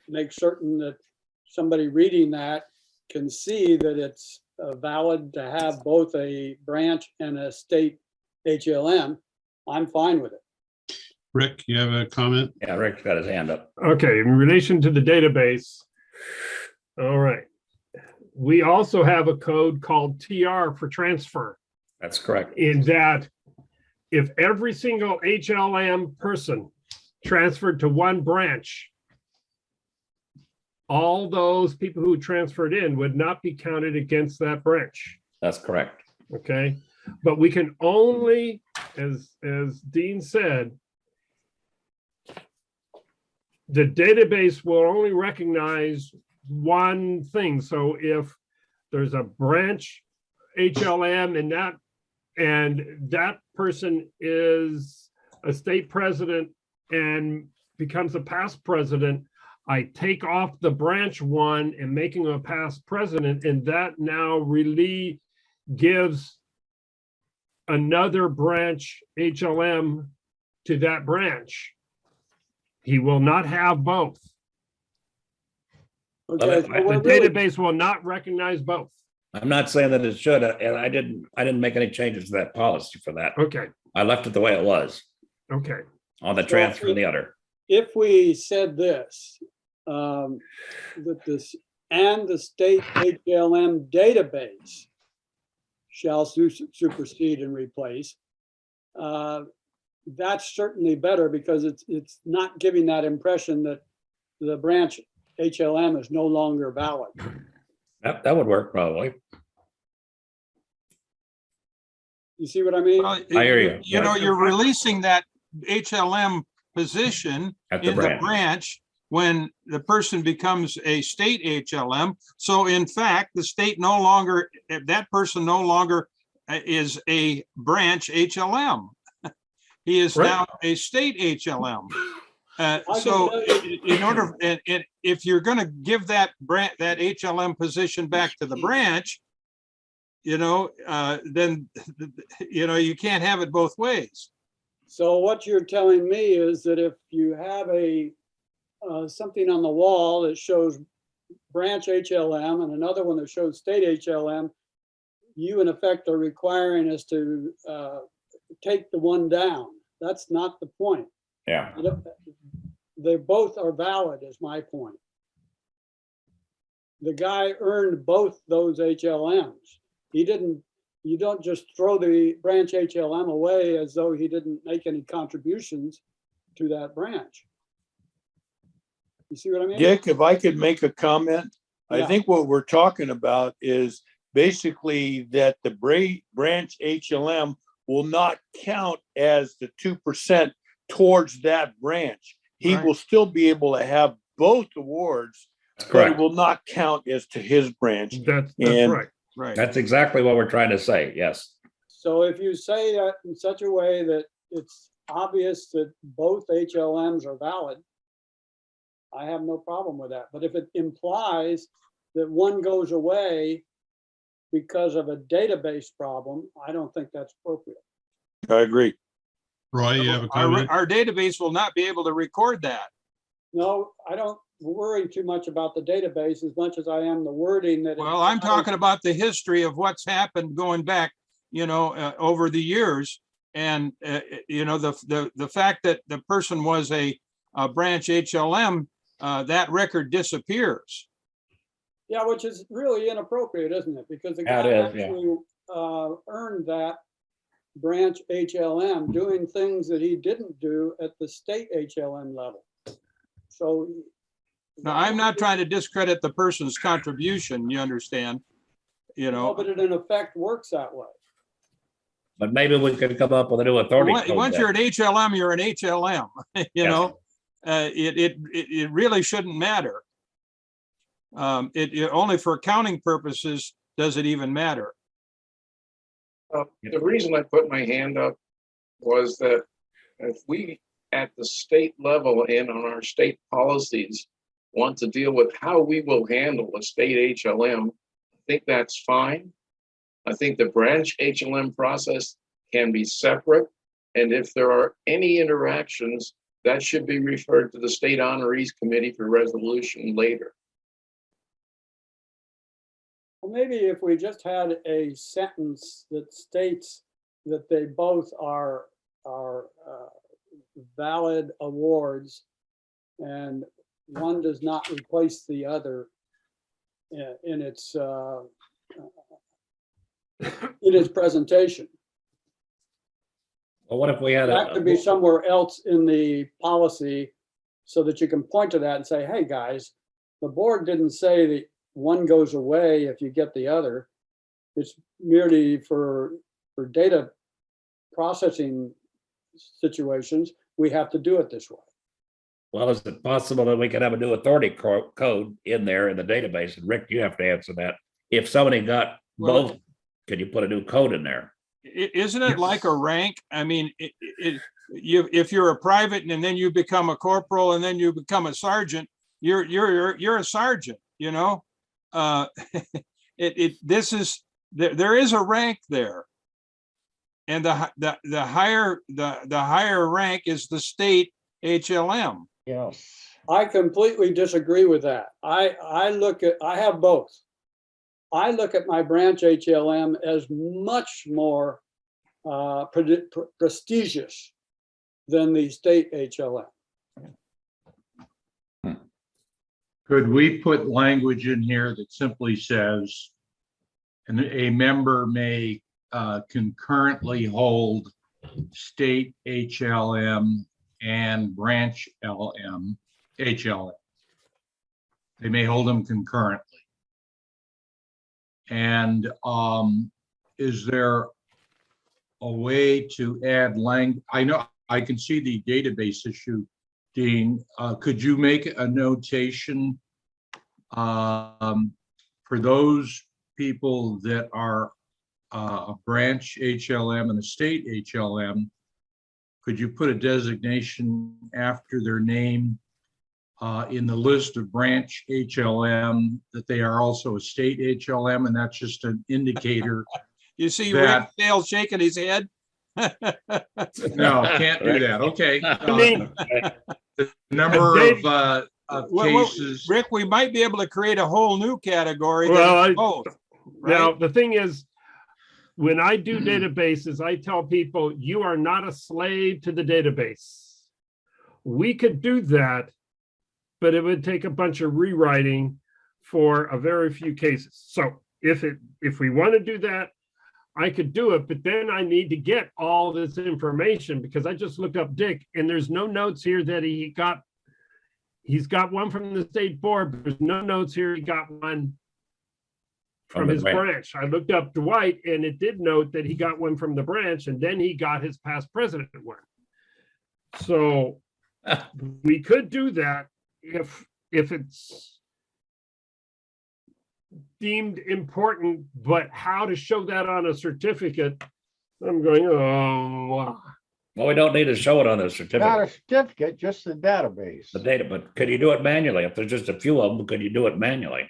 make certain that somebody reading that can see that it's valid to have both a branch and a state HLM, I'm fine with it. Rick, you have a comment? Yeah, Rick's got his hand up. Okay, in relation to the database. All right. We also have a code called TR for transfer. That's correct. In that if every single HLM person transferred to one branch, all those people who transferred in would not be counted against that branch. That's correct. Okay, but we can only, as Dean said, the database will only recognize one thing. So if there's a branch HLM and that person is a state president and becomes a past president, I take off the branch one and make him a past president, and that now really gives another branch HLM to that branch. He will not have both. Okay, The database will not recognize both. I'm not saying that it should, and I didn't make any changes to that policy for that. Okay. I left it the way it was Okay. on the transfer and the other. If we said this, that this and the state HLM database shall supersede and replace, that's certainly better because it's not giving that impression that the branch HLM is no longer valid. That would work probably. You see what I mean? I hear you. You know, you're releasing that HLM position At the in the branch. branch when the person becomes a state HLM. So in fact, the state no longer, that person no longer is a branch HLM. He is Right. now a state HLM. So in order, if you're going to give that that HLM position back to the branch, you know, then, you know, you can't have it both ways. So what you're telling me is that if you have something on the wall that shows branch HLM and another one that shows state HLM, you in effect are requiring us to take the one down. That's not the point. Yeah. They both are valid is my point. The guy earned both those HLMs. You don't just throw the branch HLM away as though he didn't make any contributions to that branch. You see what I mean? Dick, if I could make a comment, I Yeah. think what we're talking about is basically that the branch HLM will not count as the 2% towards that branch. He Right. will still be able to have both awards, but it Correct. will not count as to his branch. That's And- right. Right. That's exactly what we're trying to say. Yes. So if you say that in such a way that it's obvious that both HLMs are valid, I have no problem with that. But if it implies that one goes away because of a database problem, I don't think that's appropriate. I agree. Roy, you have a comment? Our database will not be able to record that. No, I don't worry too much about the database as much as I am the wording that. Well, I'm talking about the history of what's happened going back, you know, over the years. And, you know, the fact that the person was a branch HLM, that record disappears. Yeah, which is really inappropriate, isn't it? Because the Yeah, guy it is, yeah. actually earned that branch HLM doing things that he didn't do at the state HLM level. So. Now, I'm not trying to discredit the person's contribution, you understand? You No, know, but it in effect works that way. But maybe we could come up with a new authority. code once then. you're an HLM, you're an HLM, you Yes. know? It really shouldn't matter. It only for accounting purposes does it even matter. The reason I put my hand up was that if we at the state level and on our state policies want to deal with how we will handle a state HLM, I think that's fine. I think the branch HLM process can be separate. And if there are any interactions, that should be referred to the State Honorees Committee for resolution later. Well, maybe if we just had a sentence that states that they both are valid awards and one does not replace the other in its presentation. Well, what if we had That could be somewhere else in the policy so that you can point to that and say, hey, guys, the board didn't say that one goes away if you get the other. It's merely for data processing situations, we have to do it this way. Well, is it possible that we could have a new authority code in there in the database? And Rick, you have to answer that. If somebody got both, could you put a new code in there? Isn't it like a rank? I mean, if you're a private and then you become a corporal and then you become a sergeant, you're a sergeant, you know? There is a rank there. And the higher rank is the state HLM. Yes. I completely disagree with that. I have both. I look at my branch HLM as much more prestigious than the state HLM. Could we put language in here that simply says, and a member may concurrently hold state HLM and branch HLM. They may hold them concurrently. And is there a way to add language? I know I can see the database issue, Dean. Could you make a notation for those people that are a branch HLM and a state HLM? Could you put a designation after their name in the list of branch HLM that they are also a state HLM, and that's just an indicator? You see that, Rick Dale shaking his head? No, can't do that. Okay. I mean, the number of cases. Rick, we might be able to create a whole new category. Well, both. Right? Now, the thing is, when I do databases, I tell people, you are not a slave to the database. We could do that, but it would take a bunch of rewriting for a very few cases. So if we want to do that, I could do it, but then I need to get all this information because I just looked up Dick and there's no notes here that he's got one from the state board, but there's no notes here he got one from his branch. I looked up Dwight and it did note that he got one from the branch and then he got his past president one. So we could do that if it's deemed important, but how to show that on a certificate, I'm going, oh. Well, we don't need to show it on the certificate. Not a certificate, just the database. The data, but could you do it manually? If there's just a few of them, could you do it manually?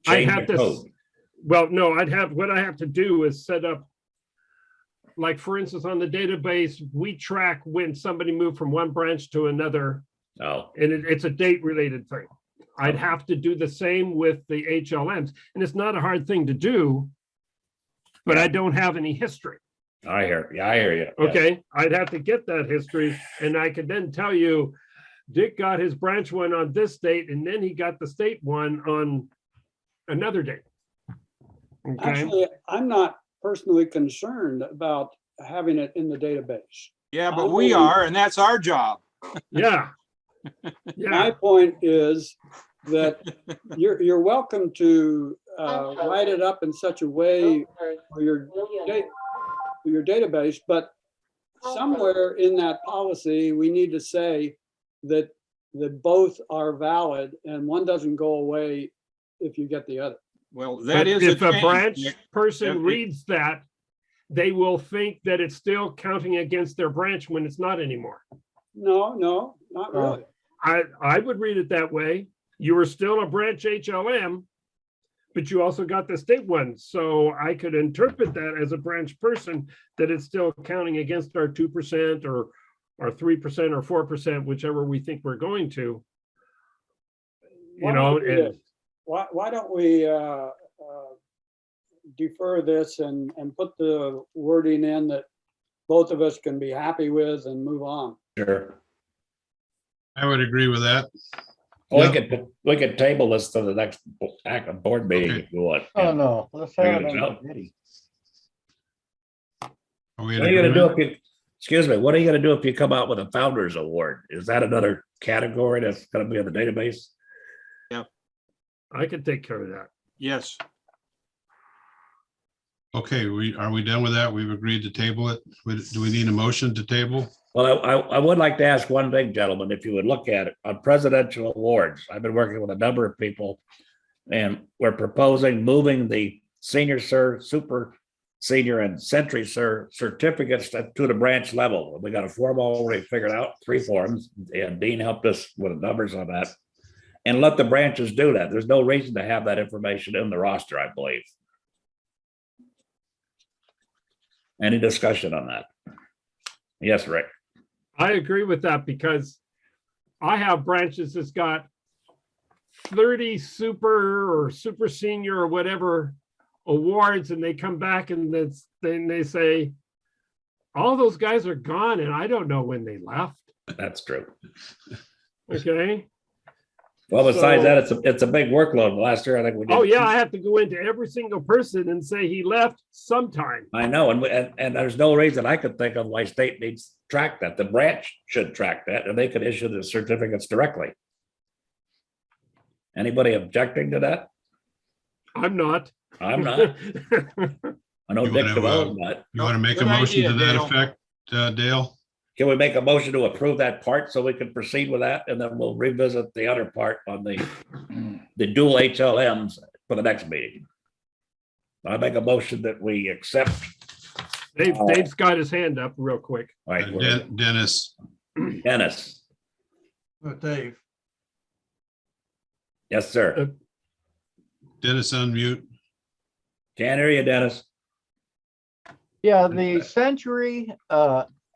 I Change have the to, code. well, no, what I have to do is set up, like for instance, on the database, we track when somebody moved from one branch to another. Oh. And it's a date related thing. I'd have to do the same with the HLMs, and it's not a hard thing to do, but I don't have any history. I hear you. Okay, I'd have to get that history, and I could then tell you, Dick got his branch one on this date, and then he got the state one on another date. Okay. Actually, I'm not personally concerned about having it in the database. Yeah, but we are, and that's our job. Yeah. My point is that you're welcome to write it up in such a way for your database, but somewhere in that policy, we need to say that both are valid and one doesn't go away if you get the other. Well, that is if a change, branch Nick. person reads that, they will think that it's still counting against their branch when it's not anymore. No, not really. I would read it that way. You were still a branch HLM, but you also got the state one. So I could interpret that as a branch person that it's still counting against our 2% or our 3% or 4%, whichever we think we're going to. Why don't we defer this and put the wording in that both of us can be happy with and move on. Sure. I would agree with that. We Yeah. we could table this to the next board meeting if you want. Oh, no, let's have it on No. the committee. Are we in What are you gonna do agreement? if you, excuse me, what are you gonna do if you come out with a Founders Award? Is that another category that's gonna be in the database? I can take care of that. Yes. Okay, are we done with that? We've agreed to table it. Do we need a motion to table? Well, I would like to ask one thing, gentlemen, if you would look at it, on presidential awards, I've been working with a number of people. And we're proposing moving the senior sir, super senior and century sir certificates to the branch level. We got a form already figured out, 3 forms, and Dean helped us with the numbers on that. And let the branches do that. There's no reason to have that information in the roster, I believe. Any discussion on that? Yes, Rick. I agree with that because I have branches that's got 30 super or super senior or whatever awards, and they come back and then they say, all those guys are gone and I don't know when they left. That's true. Okay. Well, besides that, it's a big workload. Last year, I think we did. Oh yeah, I have to go into every single person and say he left sometime. I know, and there's no reason I could think of why state needs to track that. The branch should track that, and they could issue the certificates directly. Anybody objecting to that? I'm not. I'm not. I know You Dick wanna, DeVoe's not. You want to make a Good motion idea, to that Dale. effect, Dale? Can we make a motion to approve that part so we can proceed with that, and then we'll revisit the other part on the dual HLMs for the next meeting? I make a motion that we accept. Dave's got his hand up real quick. All right, Dennis. Dennis. Dave. Yes, sir. Dennis, unmute. Can't hear you, Dennis. Yeah, the century,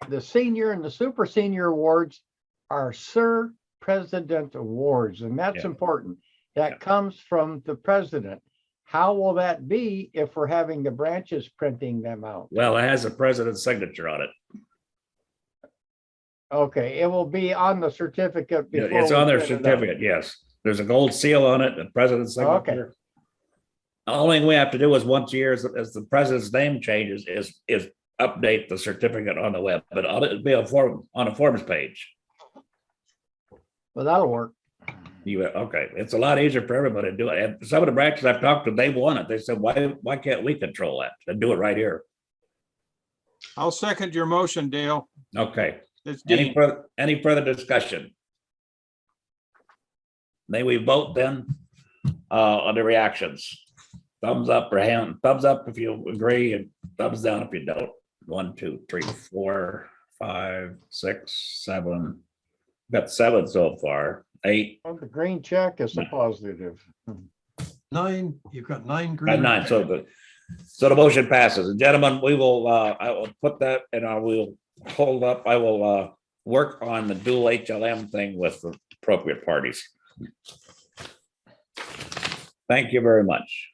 the senior and the super senior awards are Sir President Awards, and that's Yeah. important. That comes from the president. How will that be if we're having the branches printing them out? Well, it has a president's signature on it. Okay, it will be on the certificate before. It's we on their print it out. certificate, yes. There's a gold seal on it, the president's Okay. signature. The only thing we have to do is once a year, as the president's name changes, is update the certificate on the web, but it'll be on a forms page. Well, that'll work. Okay, it's a lot easier for everybody to do it. And some of the branches I've talked to, they want it. They said, why can't we control that and do it right here? I'll second your motion, Dale. Okay. It's Any Dean. further discussion? May we vote then on the reactions? Thumbs up or hand, thumbs up if you agree, and thumbs down if you don't. 1, 2, 3, 4, 5, 6, 7. Got 7 so far. 8. Well, the green check is a positive. 9, you've got 9 green. 9. So the motion passes. And gentlemen, we will, I will put that and I will hold up. I will work on the dual HLM thing with the appropriate parties. Thank you very much.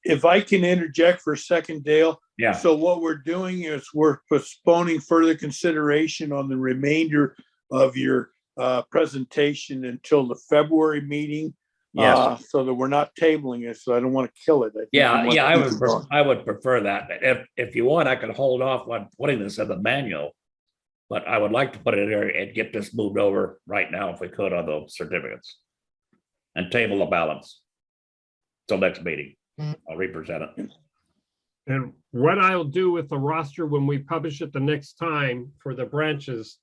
If I can interject for a second, Dale. Yeah. So what we're doing is we're postponing further consideration on the remainder of your presentation until the February meeting. Yes. So that we're not tabling it. So I don't want to kill it. I think Yeah, we want yeah, to keep it going. I would prefer that. If you want, I could hold off on putting this in the manual. But I would like to put it in there and get this moved over right now if we could on those certificates. And table the balance. Till next meeting. I'll represent it. And what I'll do with the roster when we publish it the next time for the branches,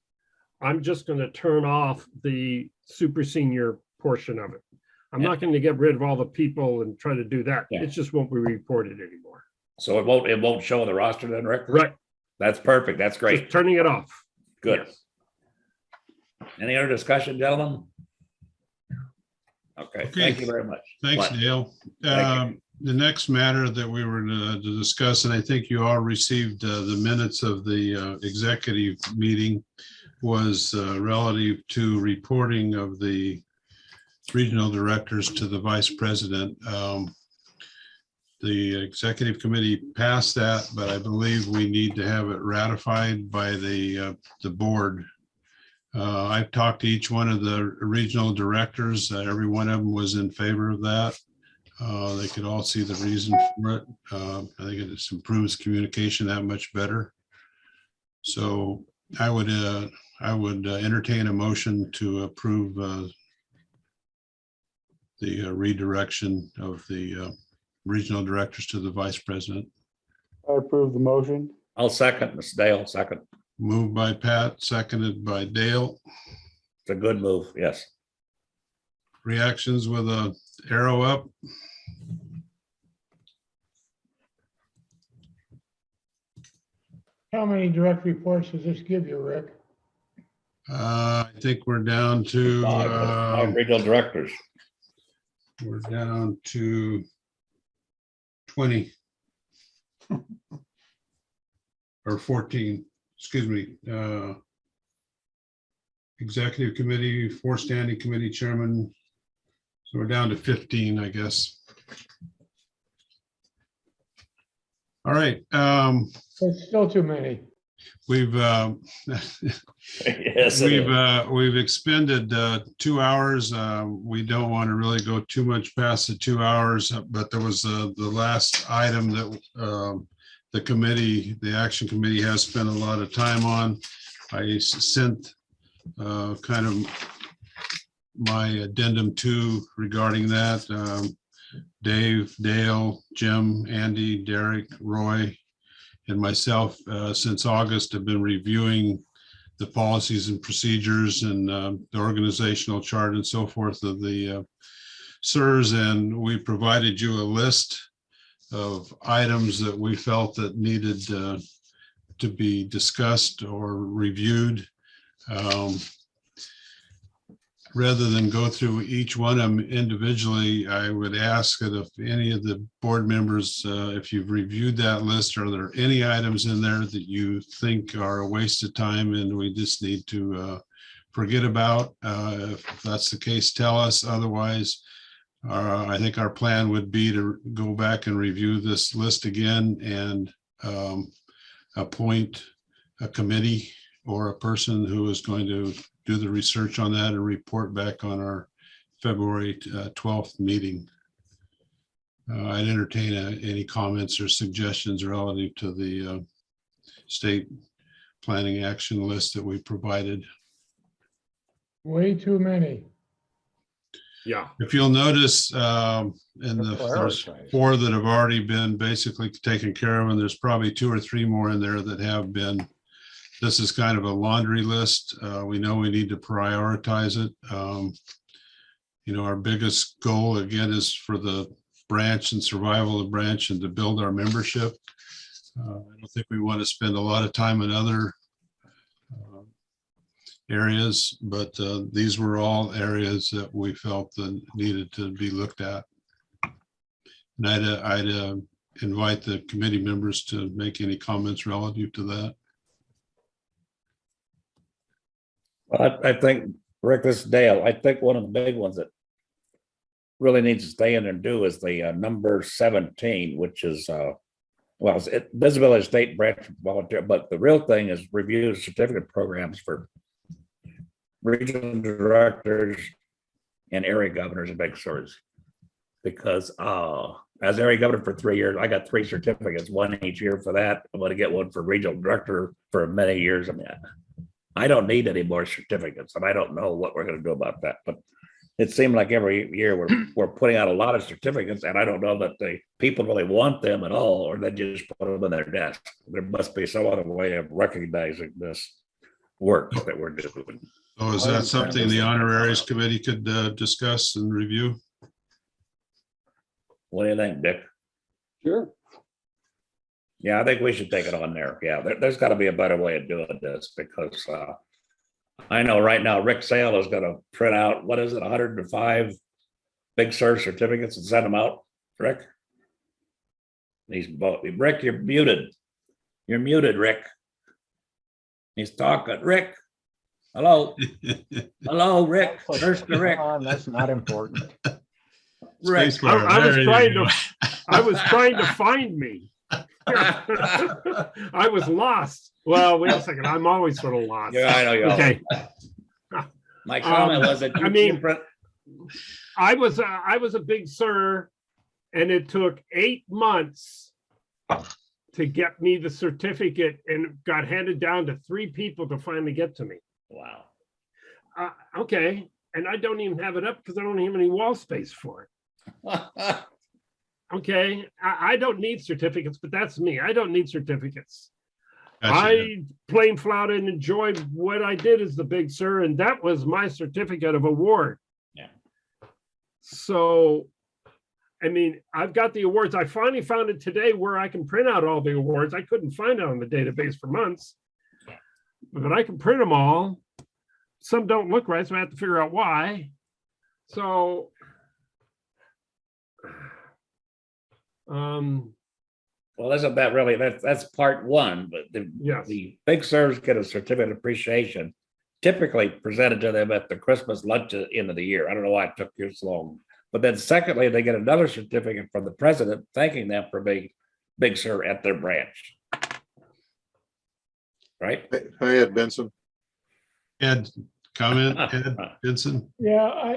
I'm just going to turn off the super senior portion of it. I'm not going to get rid of all the people and try to do that. Yeah. It just won't be reported anymore. So it won't show the roster then, Rick? Right. That's perfect. That's great. Just turning it off. Good. Yes. Any other discussion, gentlemen? Okay, thank you very much. Thanks, What? Dale. Thank you. The next matter that we were to discuss, and I think you all received the minutes of the executive meeting, was relative to reporting of the regional directors to the vice president. The executive committee passed that, but I believe we need to have it ratified by the board. I've talked to each one of the regional directors. Every one of them was in favor of that. They could all see the reason for it. I think it just improves communication that much better. So I would entertain a motion to approve the redirection of the regional directors to the vice president. I approve the motion. I'll second, Mr. Dale, second. Moved by Pat, seconded by Dale. It's a good move, yes. Reactions with a arrow up. How many direct reports does this give you, Rick? I think we're down to, Five regional directors. we're down to 20 or 14, excuse me. Executive committee, 4 standing committee chairman. So we're down to 15, I guess. All right. It's still too many. We've Yes, it is. we've expended 2 hours. We don't want to really go too much past the 2 hours, but there was the last item that the committee, the action committee, has spent a lot of time on. I sent kind of my addendum 2 regarding that. Dave, Dale, Jim, Andy, Derek, Roy, and myself since August have been reviewing the policies and procedures and the organizational chart and so forth of the SIRS, and we provided you a list of items that we felt that needed to be discussed or reviewed. Rather than go through each one of them individually, I would ask that if any of the board members, if you've reviewed that list, are there any items in there that you think are a waste of time and we just need to forget about? If that's the case, tell us. Otherwise, I think our plan would be to go back and review this list again and appoint a committee or a person who is going to do the research on that and report back on our February 12th meeting. I'd entertain any comments or suggestions relative to the state planning action list that we provided. Way too many. Yeah. If you'll notice, there's 4 that have already been basically taken care of, and there's probably 2 or 3 more in there that have been. This is kind of a laundry list. We know we need to prioritize it. You know, our biggest goal, again, is for the branch and survival of the branch and to build our membership. I don't think we want to spend a lot of time in other areas, but these were all areas that we felt that needed to be looked at. And I'd invite the committee members to make any comments relative to that. Well, I think, Rick, this is Dale. I think one of the big ones that really needs to stay in and do is the number 17, which is, well, it's visibility of state branch volunteer, but the real thing is review certificate programs for regional directors and area governors and big stores. Because as area governor for 3 years, I got 3 certificates, 1 each year for that. I'm going to get one for regional director for many years. I mean, I don't need any more certificates, and I don't know what we're going to do about that. But it seemed like every year we're putting out a lot of certificates, and I don't know that the people really want them at all, or they just put them in their desk. There must be some other way of recognizing this work that we're doing. So is that something the Honoraries Committee could discuss and review? What do you think, Dick? Sure. Yeah, I think we should take it on there. Yeah, there's got to be a better way of doing this, because I know right now Rick Sale is going to print out, what is it, 105 Big Sur certificates and send them out. Rick? Rick, you're muted. You're muted, Rick. He's talking. Rick. Hello. Hello, Rick. First to Rick. That's not important. Space I bar. was There you trying go. I was trying to find me. I was lost. Well, wait a second. I'm always sort of lost. Yeah, I know you are. Okay. My comment was that I mean, I was a big sir, and it took 8 months to get me the certificate, and it got handed down to 3 people to finally get to me. Wow. Okay, and I don't even have it up because I don't have any wall space for it. Okay, I don't need certificates, but that's me. I don't need certificates. Gotcha. I plain flat and enjoyed what I did as the big sir, and that was my certificate of award. Yeah. So, I mean, I've got the awards. I finally found it today where I can print out all the awards. I couldn't find it on the database for months, but I can print them all. Some don't look right, so I have to figure out why. So, well, isn't that really, that's part one, but the big sirs get a certificate of appreciation typically presented to them at the Christmas lunch at the end of the year. I don't know why it took you so long. But then secondly, they get another certificate from the president thanking them for being big sir at their branch. Right? Hi, Ed Benson. Ed, comment, Ed Benson? Yeah,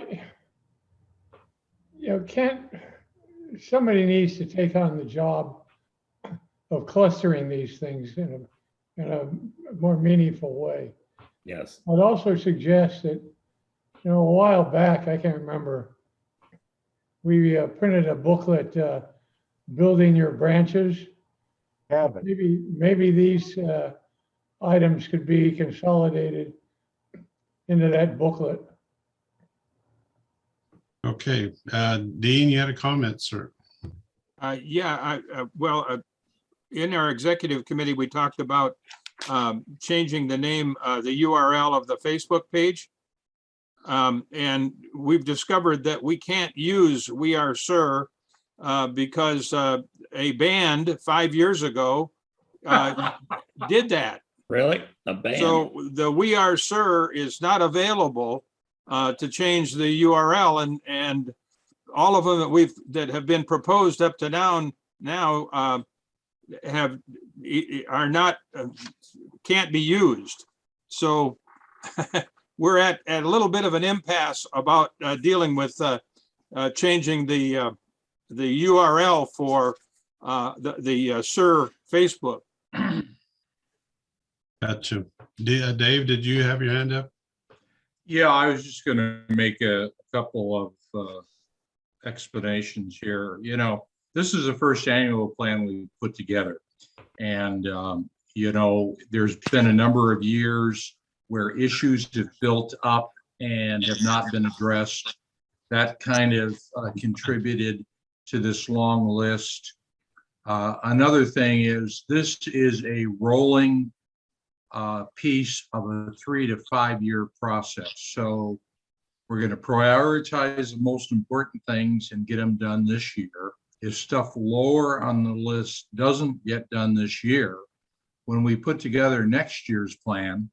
somebody needs to take on the job of clustering these things in a more meaningful way. Yes. I'd also suggest that, a while back, I can't remember, we printed a booklet, Building Your Branches. Maybe these items could be consolidated into that booklet. Okay, Dean, you had a comment, sir. In our executive committee, we talked about changing the name, the URL of the Facebook page. And we've discovered that we can't use We Are Sir because a band 5 years ago did that. Really? A band? So the We Are Sir is not available to change the URL, and all of them that have been proposed up to now are not can't be used. So we're at a little bit of an impasse about dealing with changing the URL for the Sir Facebook. Gotcha. Dave, did you have your hand up? Yeah, I was just going to make a couple of explanations here. This is the first annual plan we put together. And, there's been a number of years where issues have built up and have not been addressed. That kind of contributed to this long list. Another thing is this is a rolling piece of a 3 to 5 year process. So we're going to prioritize the most important things and get them done this year. If stuff lower on the list doesn't get done this year, when we put together next year's plan,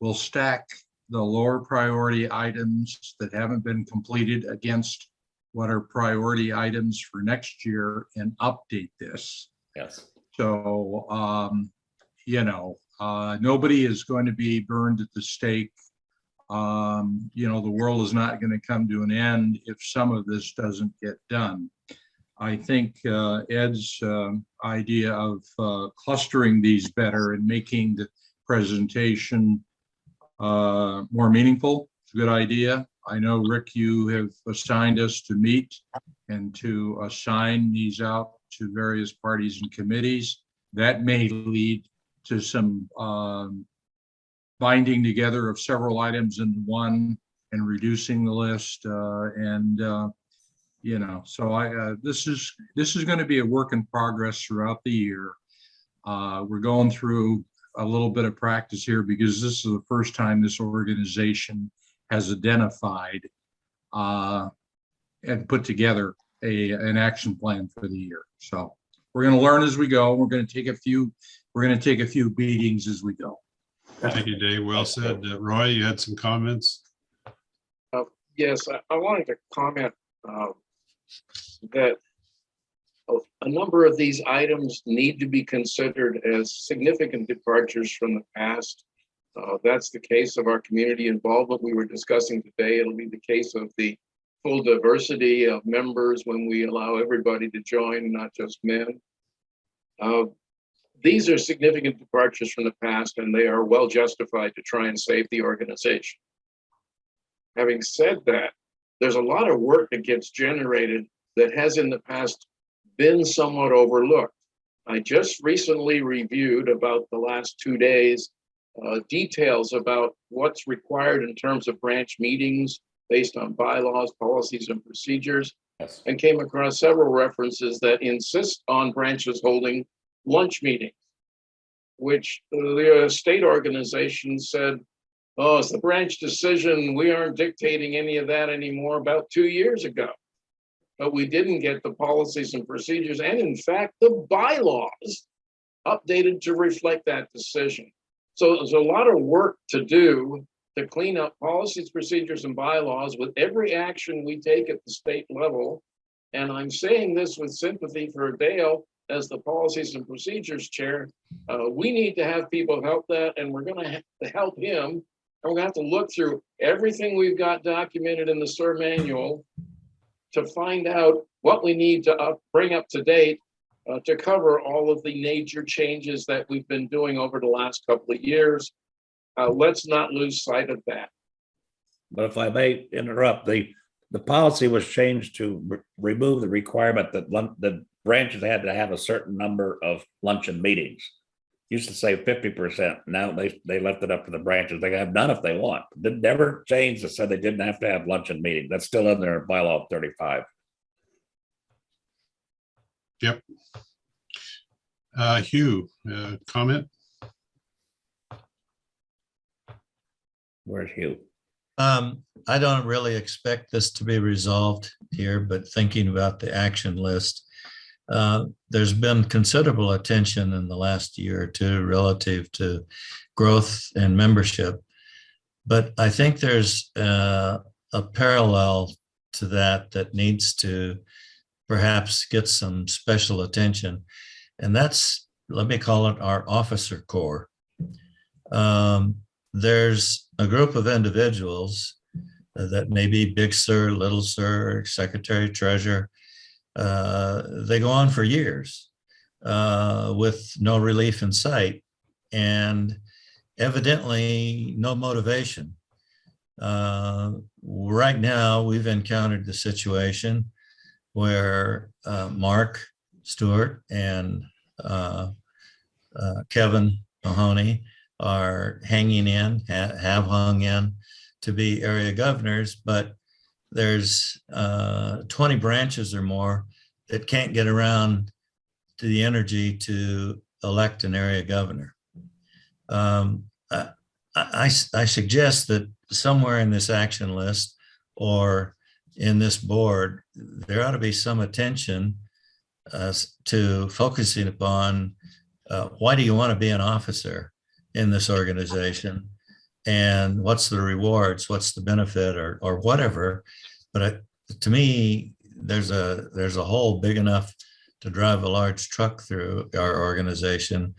we'll stack the lower priority items that haven't been completed against what are priority items for next year and update this. Yes. So, nobody is going to be burned at the stake. The world is not going to come to an end if some of this doesn't get done. I think Ed's idea of clustering these better and making the presentation more meaningful is a good idea. I know, Rick, you have assigned us to meet and to assign these out to various parties and committees. That may lead to some binding together of several items into one and reducing the list. This is going to be a work in progress throughout the year. We're going through a little bit of practice here because this is the first time this organization has identified and put together an action plan for the year. So we're going to learn as we go. We're going to take a few beatings as we go. Thank you, Dave. Well said. Roy, you had some comments? Yes, I wanted to comment that a number of these items need to be considered as significant departures from the past. That's the case of our community involvement we were discussing today. It'll be the case of the full diversity of members when we allow everybody to join, not just men. These are significant departures from the past, and they are well justified to try and save the organization. Having said that, there's a lot of work that gets generated that has in the past been somewhat overlooked. I just recently reviewed about the last 2 days details about what's required in terms of branch meetings based on bylaws, policies, and procedures, and came across several references that insist on branches holding lunch meetings, which the state organization said, oh, it's the branch decision. We aren't dictating any of that anymore about 2 years ago. But we didn't get the policies and procedures, and in fact, the bylaws updated to reflect that decision. So there's a lot of work to do to clean up policies, procedures, and bylaws with every action we take at the state level. And I'm saying this with sympathy for Dale as the policies and procedures chair. We need to have people help that, and we're going to have to help him. And we're going to have to look through everything we've got documented in the SIR manual to find out what we need to bring up to date to cover all of the major changes that we've been doing over the last couple of years. Let's not lose sight of that. But if I may interrupt, the policy was changed to remove the requirement that the branches had to have a certain number of luncheon meetings. Used to say 50%. Now they left it up to the branches. They can have none if they want. They never changed and said they didn't have to have luncheon meetings. That's still in their bylaw 35. Yep. Hugh, comment? Where's Hugh? I don't really expect this to be resolved here, but thinking about the action list, there's been considerable attention in the last year or two relative to growth and membership. But I think there's a parallel to that needs to perhaps get some special attention. And that's, let me call it our officer corps. There's a group of individuals that may be Big Sir, Little Sir, Secretary, Treasurer. They go on for years with no relief in sight and evidently no motivation. Right now, we've encountered the situation where Mark Stewart and Kevin Mahoney are hanging in, have hung in to be area governors, but there's 20 branches or more that can't get around to the energy to elect an area governor. I suggest that somewhere in this action list or in this board, there ought to be some attention to focusing upon why do you want to be an officer in this organization, and what's the rewards, what's the benefit, or whatever. But to me, there's a hole big enough to drive a large truck through our organization,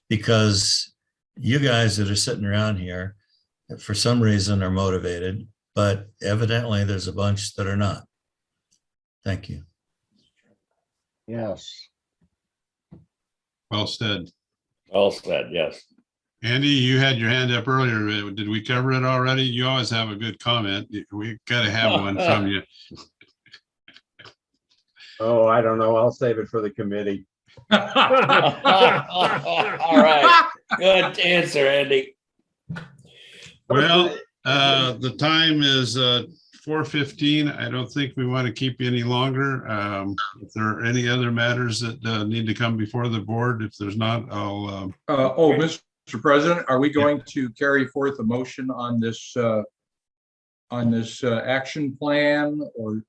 because you guys that are sitting around here, for some reason, are motivated, but evidently there's a bunch that are not. Thank you. Yes. Well said. Well said, yes. Andy, you had your hand up earlier. Did we cover it already? You always have a good comment. We got to have one from you. Oh, I don't know. I'll save it for the committee. All right. Good answer, Andy. Well, the time is 4:15. I don't think we want to keep you any longer. If there are any other matters that need to come before the board, if there's not, I'll. Mr. President, are we going to carry forth a motion on this action plan, or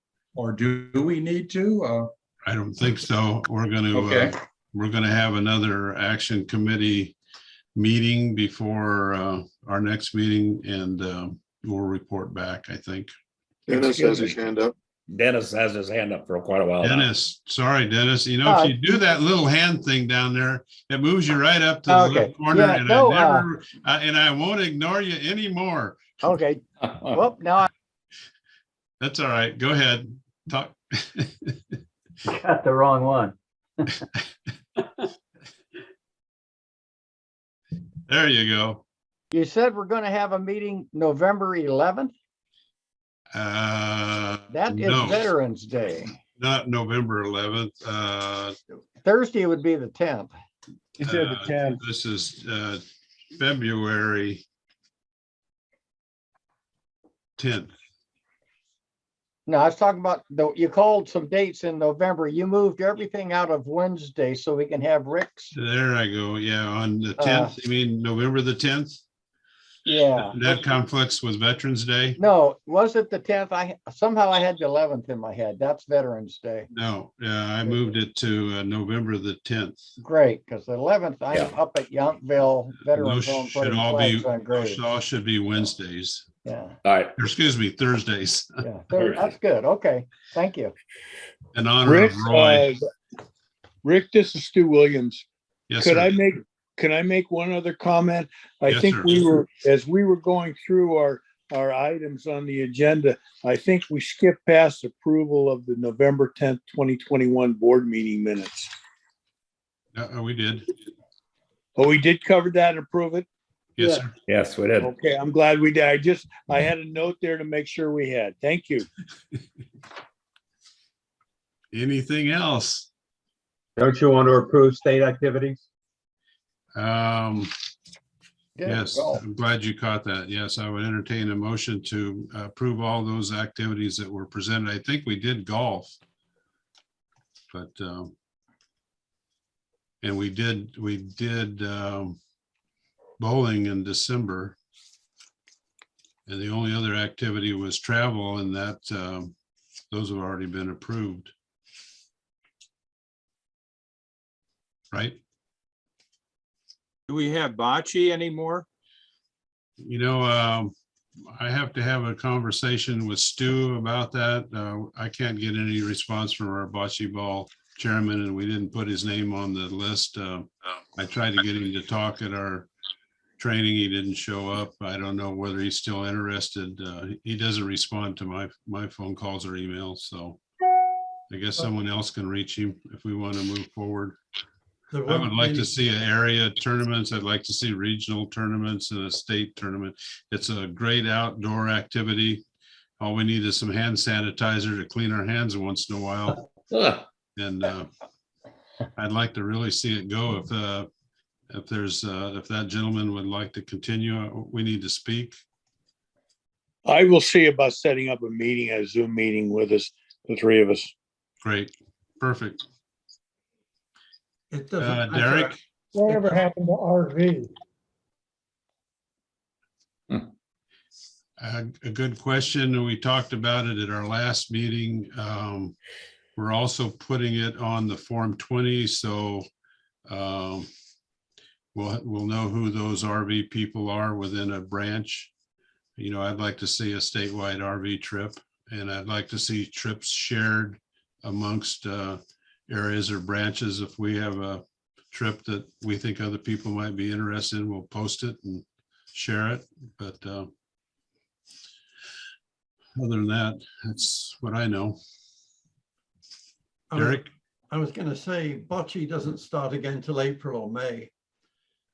do we need to? I don't think so. We're going to have another action committee meeting before our next meeting, and we'll report back, I think. Dennis has his hand up. Dennis has his hand up for quite a while now. Dennis, sorry, Dennis. You know, if you do that little hand thing down there, it moves you right up to the Okay. left corner, Yeah, and no, I won't ignore you anymore. Okay. Well, now That's all right. Go ahead. Talk. Got the wrong one. There you go. you said we're going to have a meeting November 11th. That is No, Veterans Day. not November 11th. Thursday would be the 10th. You said the 10th. This is February 10th. No, I was talking about you called some dates in November. You moved everything out of Wednesday so we can have Rick's. There I go. Yeah, on the 10th. You mean November the 10th? Yeah. That conflicts with Veterans Day? No, was it the 10th? Somehow I had the 11th in my head. That's Veterans Day. No, I moved it to November the 10th. Great, because the 11th I'm up at Yountville Veterans Those Home should putting all flags be, on graves. those all should be Wednesdays. Yeah. All right. Or excuse me, Thursdays. Yeah, that's good. Okay, thank you. In honor Rick, of Roy. Rick, this is Stu Williams. Yes, Could sir. Can I make one other comment? I Yes, think sir. as we were going through our items on the agenda, I think we skipped past approval of the November 10th, 2021 board meeting minutes. We did. Oh, we did cover that and approve it? Yes, sir. Yes, we did. Okay, I'm glad we did. I had a note there to make sure we had. Thank you. Anything else? Don't you want to approve state activities? Yes, I'm glad you caught that. Yes, I would entertain a motion to approve all those activities that were presented. I think we did golf. But, and we did bowling in December. And the only other activity was travel, and that those have already been approved. Right? Do we have bocce anymore? You know, I have to have a conversation with Stu about that. I can't get any response from our bocce ball chairman, and we didn't put his name on the list. I tried to get him to talk at our training. He didn't show up. I don't know whether he's still interested. He doesn't respond to my phone calls or emails, so I guess someone else can reach him if we want to move forward. I would like to see area tournaments. I'd like to see regional tournaments and a state tournament. It's a great outdoor activity. All we need is some hand sanitizer to clean our hands once in a while. And I'd like to really see it go. If that gentleman would like to continue, we need to speak. I will see about setting up a meeting, a Zoom meeting with us, the three of us. Great, perfect. It doesn't. Derek? Whatever happened to RV? A good question. We talked about it at our last meeting. We're also putting it on the Form 20, so we'll know who those RV people are within a branch. You know, I'd like to see a statewide RV trip, and I'd like to see trips shared amongst areas or branches. If we have a trip that we think other people might be interested in, we'll post it and share it. But other than that, that's what I know. Derek? I was going to say bocce doesn't start again till April or May.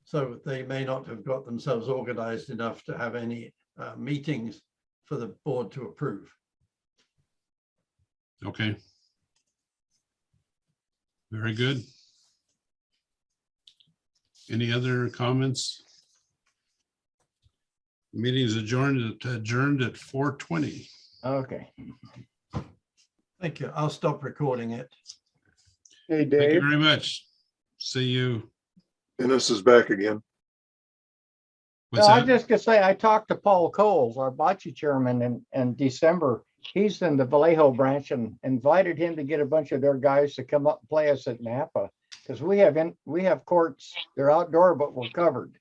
So they may not have got themselves organized enough to have any meetings for the board to approve. Okay. Very good. Any other comments? Meeting is adjourned at 4:20. Okay. Thank you. I'll stop recording it. Hey, Thank you Dave. very much. See you. Dennis is back again. What's I that? was just gonna say, I talked to Paul Coles, our bocce chairman, in December. He's in the Vallejo branch and invited him to get a bunch of their guys to come up and play us at Napa. Because we have courts, they're outdoor, but we're covered.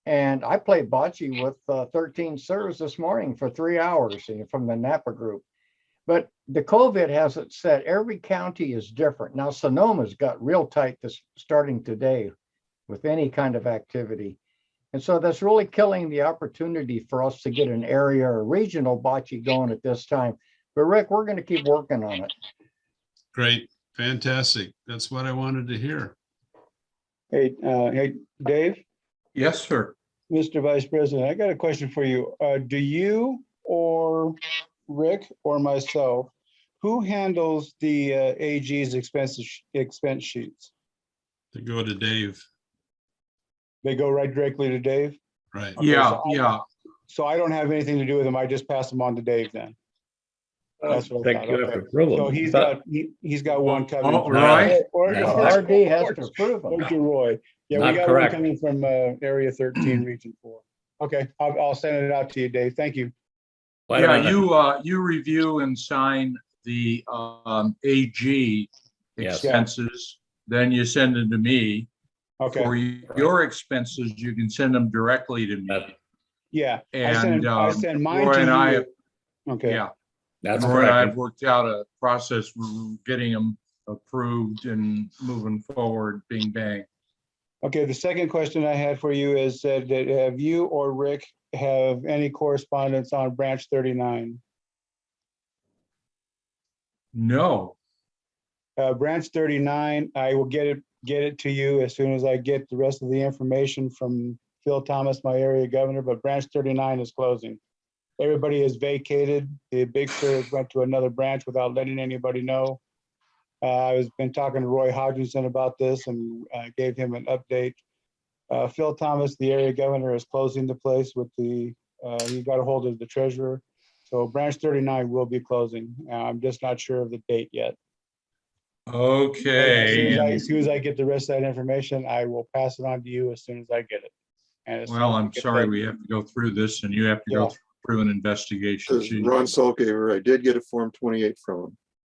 And I played bocce with 13 serves this morning for 3 hours from the Napa group. But the COVID has it set, every county is different. Now Sonoma's got real tight this starting today with any kind of activity. And so that's really killing the opportunity for us to get an area or regional bocce going at this time. But Rick, we're going to keep working on it. Great, fantastic. That's what I wanted to hear. Hey, Dave, Yes, sir. Mr. Vice President, I got a question for you. Do you or Rick or myself, who handles the AG's expense sheets? To go to Dave, They go right directly to Dave? right? Okay, Yeah, so yeah. So I don't have anything to do with them. I just pass them on to Dave then. That's what I Think thought. you have Okay. to approve So them. he's got one coming. Oh, from- Roy? RD has to approve them. Thank you, Roy. Yeah, we Not got correct. one coming from Area 13, Region 4. Okay, I'll send it out to you, Dave. Thank you. Wait a Yeah, minute. you review and sign the AG Yes. expenses, then you send them to me. Okay, For your expenses, you can send them directly to me. That- yeah. I And send mine Roy to and I, you. Okay, yeah, That's Roy and I have correct. worked out a process for getting them approved and moving forward, bing bang. okay. The second question I had for you is that have you or Rick have any correspondence on Branch 39? No, Branch 39, I will get it to you as soon as I get the rest of the information from Phil Thomas, my area governor, but Branch 39 is closing. Everybody has vacated. The big sir went to another branch without letting anybody know. I've been talking to Roy Hodgson about this and gave him an update. Phil Thomas, the area governor, is closing the place with he got a hold of the treasurer. So Branch 39 will be closing. I'm just not sure of the date yet. okay. As soon as I get the rest of that information, I will pass it on to you as soon as I get it. And as soon Well, as we I'm get sorry that- we have to go through this and you have to go Yeah. through an investigation. Says Gee. Ron Salkaver, I did get a Form 28 from him.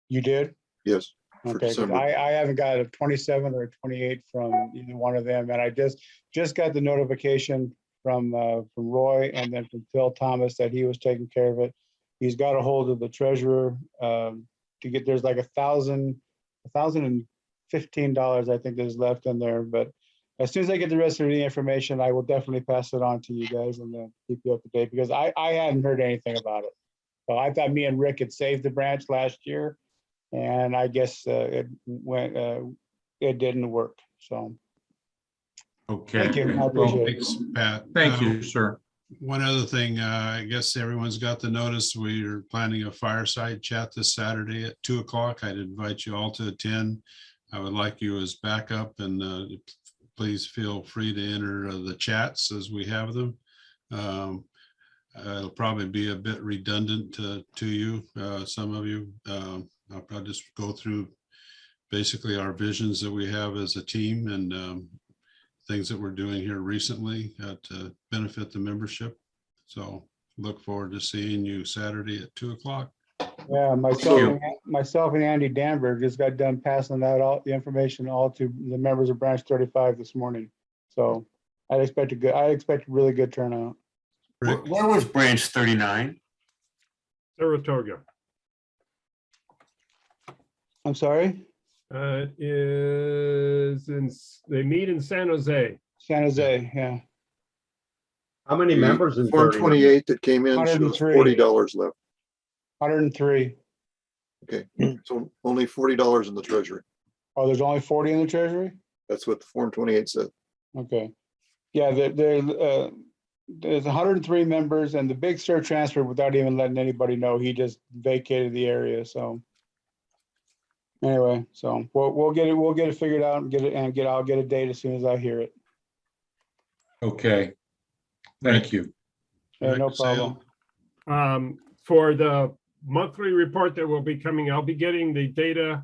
You did? Yes, for Okay, 'cause December. I haven't got a 27 or a 28 from either one of them, and I just got the notification from Roy and then from Phil Thomas that he was taking care of it. He's got a hold of the treasurer to get, there's like $1,015, I think there's left in there, but as soon as I get the rest of the information, I will definitely pass it on to you guys and then keep you up to date, because I hadn't heard anything about it. So I thought me and Rick had saved the branch last year, and I guess it didn't work, so. Okay. Thank you, I Well, appreciate it. Thanks, Pat. thank you, sir. One other thing, I guess everyone's got the notice. We're planning a fireside chat this Saturday at 2:00. I'd invite you all to attend. I would like you as backup, and please feel free to enter the chats as we have them. It'll probably be a bit redundant to you, some of you. I'll probably just go through basically our visions that we have as a team and things that we're doing here recently to benefit the membership. So look forward to seeing you Saturday at 2:00. Yeah, myself and Andy Danberg just got done passing out all the information all to the members of Branch 35 this morning. So I expect a really good turnout. Where was Branch 39? Saratoga. I'm sorry? It is they meet in San Jose. San Jose, yeah. How many members in Form 39? 28 that came in shows 103. $40 left. 103. Okay, so only $40 in the treasury. Oh, there's only 40 in the treasury? That's what the Form 28 said. Okay. Yeah, there's 103 members, and the big sir transferred without even letting anybody know. He just vacated the area, so. Anyway, so we'll get it figured out and I'll get a date as soon as I hear it. Okay. Thank you. Yeah, no Rick, Sale? problem. For the monthly report that will be coming, I'll be getting the data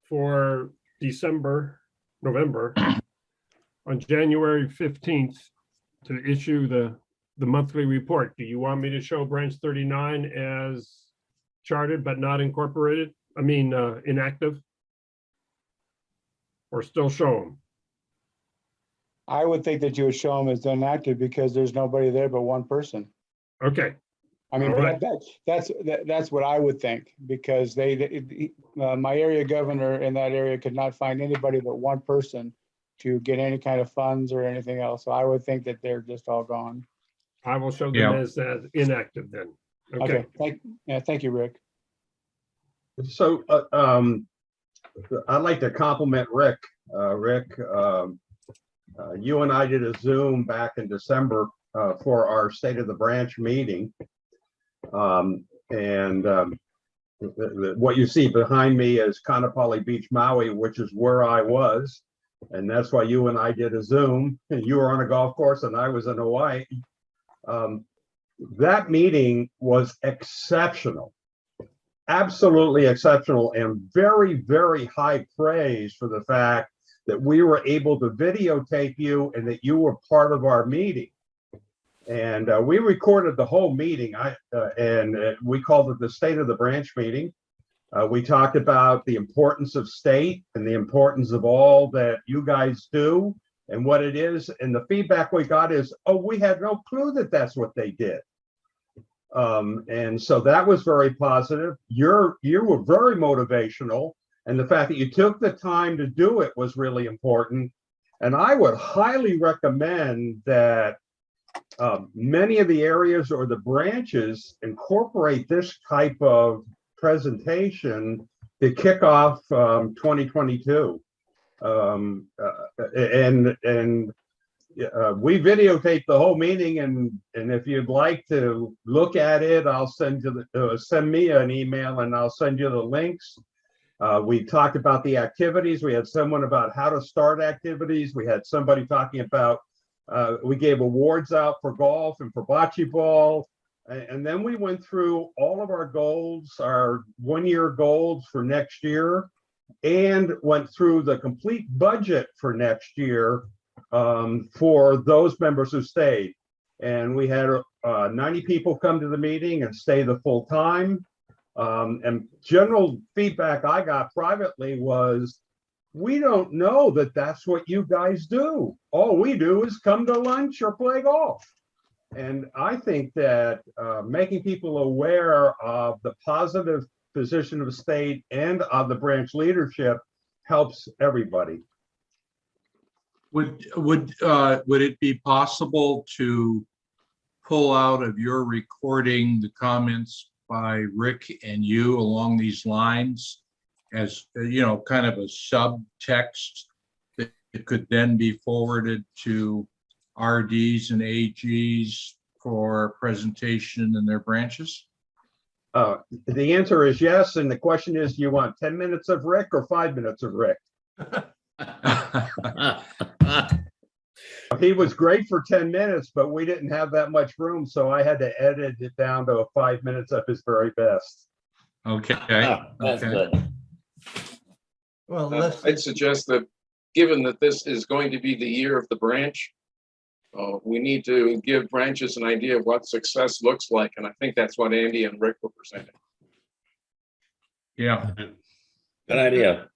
for November on January 15th to issue the monthly report. Do you want me to show Branch 39 as chartered but not incorporated? I mean, inactive? Or still show them? I would think that you would show them as inactive because there's nobody there but one person. Okay, I mean, All right. that's what I would think, because my area governor in that area could not find anybody but one person to get any kind of funds or anything else. So I would think that they're just all gone. I will show them Yeah. as inactive then. Okay. Thank you, Rick. So, I'd like to compliment Rick. Rick, you and I did a Zoom back in December for our State of the Branch meeting. What you see behind me is Kaanapali Beach, Maui, which is where I was. And that's why you and I did a Zoom. And you were on a golf course and I was in Hawaii. That meeting was exceptional. Absolutely exceptional, and very, very high praise for the fact that we were able to videotape you and that you were part of our meeting. And we recorded the whole meeting, and we called it the State of the Branch meeting. We talked about the importance of state and the importance of all that you guys do and what it is. And the feedback we got is, oh, we had no clue that that's what they did. And so that was very positive. You were very motivational, and the fact that you took the time to do it was really important. And I would highly recommend that many of the areas or the branches incorporate this type of presentation to kick off 2022. We videotaped the whole meeting, and if you'd like to look at it, I'll send me an email and I'll send you the links. We talked about the activities. We had someone about how to start activities. We had somebody talking about, we gave awards out for golf and for bocce ball. And then we went through all of our goals, our one-year goals for next year, and went through the complete budget for next year for those members who stayed. And we had 90 people come to the meeting and stay the full time. And general feedback I got privately was, we don't know that that's what you guys do. All we do is come to lunch or play golf. And I think that making people aware of the positive position of state and of the branch leadership helps everybody. Would it be possible to pull out of your recording the comments by Rick and you along these lines as, you know, kind of a subtext that it could then be forwarded to RDs and AGs for presentation in their branches? The answer is yes. And the question is, do you want 10 minutes of Rick or 5 minutes of Rick? He was great for 10 minutes, but we didn't have that much room. So I had to edit it down to 5 minutes of his very best. Okay. That's good. Well, I'd suggest that, given that this is going to be the year of the branch, we need to give branches an idea of what success looks like. And I think that's what Andy and Rick were presenting. Yeah. Good idea.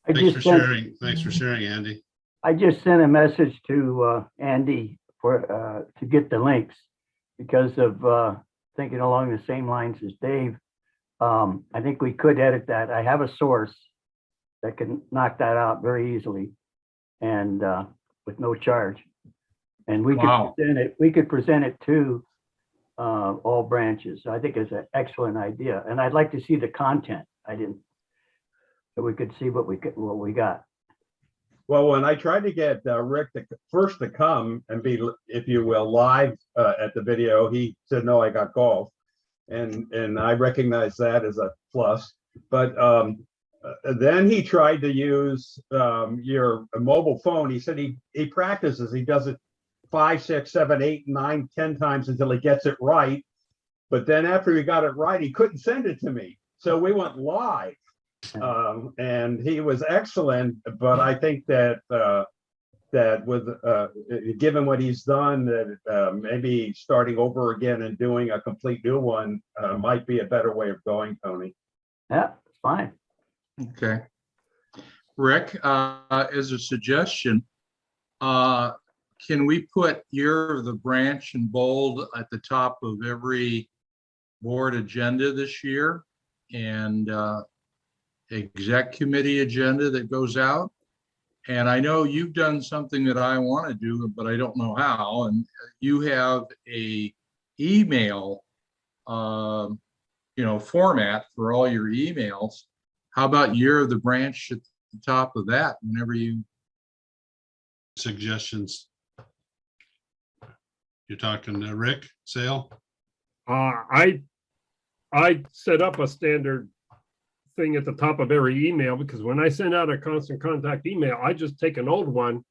Thanks for sharing, Andy. I just sent a message to Andy for to get the links because of thinking along the same lines as Dave. I think we could edit that. I have a source that can knock that out very easily and with no charge. And we could present it. We could present it to all branches. So I think it's an excellent idea. And I'd like to see the content. So we could see what we got. Well, when I tried to get Rick first to come and be, if you will, live at the video, he said, no, I got golf. And I recognize that as a plus. But then he tried to use your mobile phone. He said he practices. He does it 5, 6, 7, 8, 9, 10 times until he gets it right. But then after he got it right, he couldn't send it to me. So we went live. And he was excellent, but I think that that with given what he's done, that maybe starting over again and doing a complete new one might be a better way of going, Tony. Yeah, it's fine. Okay. Rick, as a suggestion, can we put year of the branch in bold at the top of every board agenda this year and exec committee agenda that goes out. And I know you've done something that I want to do, but I don't know how. And you have a email, format for all your emails. How about year of the branch at the top of that whenever you Suggestions? You're talking to Rick Sale? I set up a standard thing at the top of every email, because when I send out a constant contact email, I just take an old one,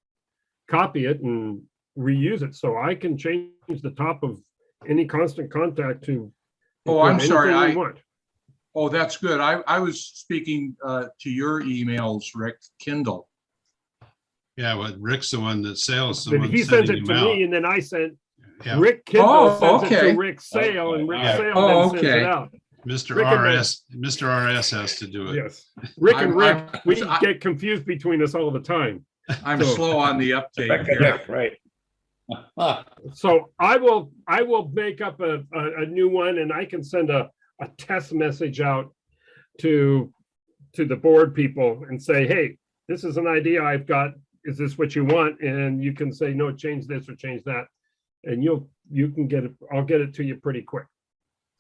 copy it and reuse it. So I can change the top of any constant contact to. Oh, I'm sorry. anything we want. Oh, that's good. I was speaking to your emails, Rick Kindle. Yeah, but Rick's the one that Sale's the But one he sends sending it them to out. me, and then I send Yeah. Rick Kindle Oh, sends it okay. to Rick Sale, and Rick Yeah. Sale Oh, then sends okay. it out. Mr. Rick and Mr. RS has to do it. Yes, Rick and Rick, I'm- we get confused between us all the time. I'm So- slow on the uptake here. Right. So I will make up a new one, and I can send a test message out to the board people and say, hey, this is an idea I've got. Is this what you want? And you can say, no, change this or change that. And you can get it. I'll get it to you pretty quick.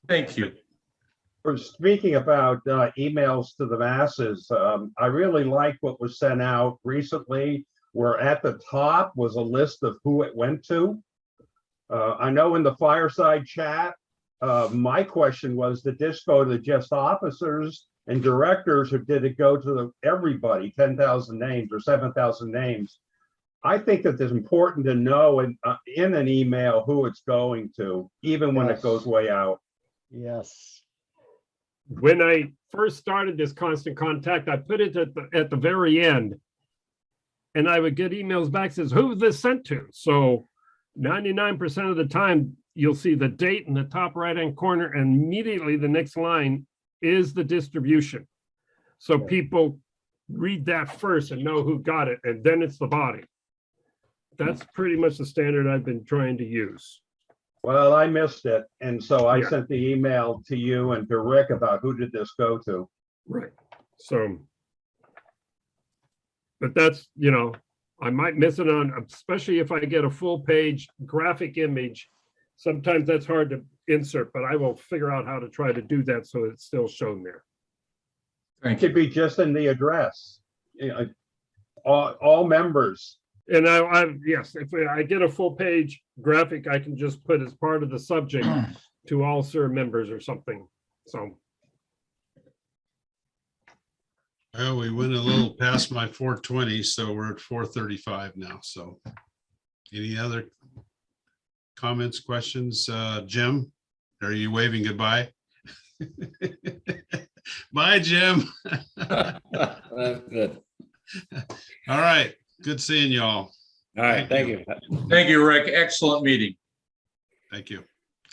Thank you. For speaking about emails to the masses, I really liked what was sent out recently, where at the top was a list of who it went to. I know in the fireside chat, my question was, did this go to just officers and directors, or did it go to everybody, 10,000 names or 7,000 names? I think that it's important to know in an email who it's going to, even when it goes way out. Yes. When I first started this constant contact, I put it at the very end, and I would get emails back says, who was this sent to? So 99% of the time, you'll see the date in the top right-hand corner, and immediately the next line is the distribution. So people read that first and know who got it, and then it's the body. That's pretty much the standard I've been trying to use. Well, I missed it, and so I Yeah. sent the email to you and to Rick about who did this go to. Right. So, but that's, I might miss it on, especially if I get a full page graphic image. Sometimes that's hard to insert, but I will figure out how to try to do that so it's still shown there. It could be just in the address. All members. And yes, if I get a full page graphic, I can just put as part of the subject to all SIR members or something. So. Well, we went a little past my 4:20, so we're at 4:35 now. So any other comments, questions? Jim, are you waving goodbye? Bye, Jim. Good. All right. Good seeing y'all. All right. Thank you. Thank you, Rick. Excellent meeting. Thank you.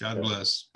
God bless.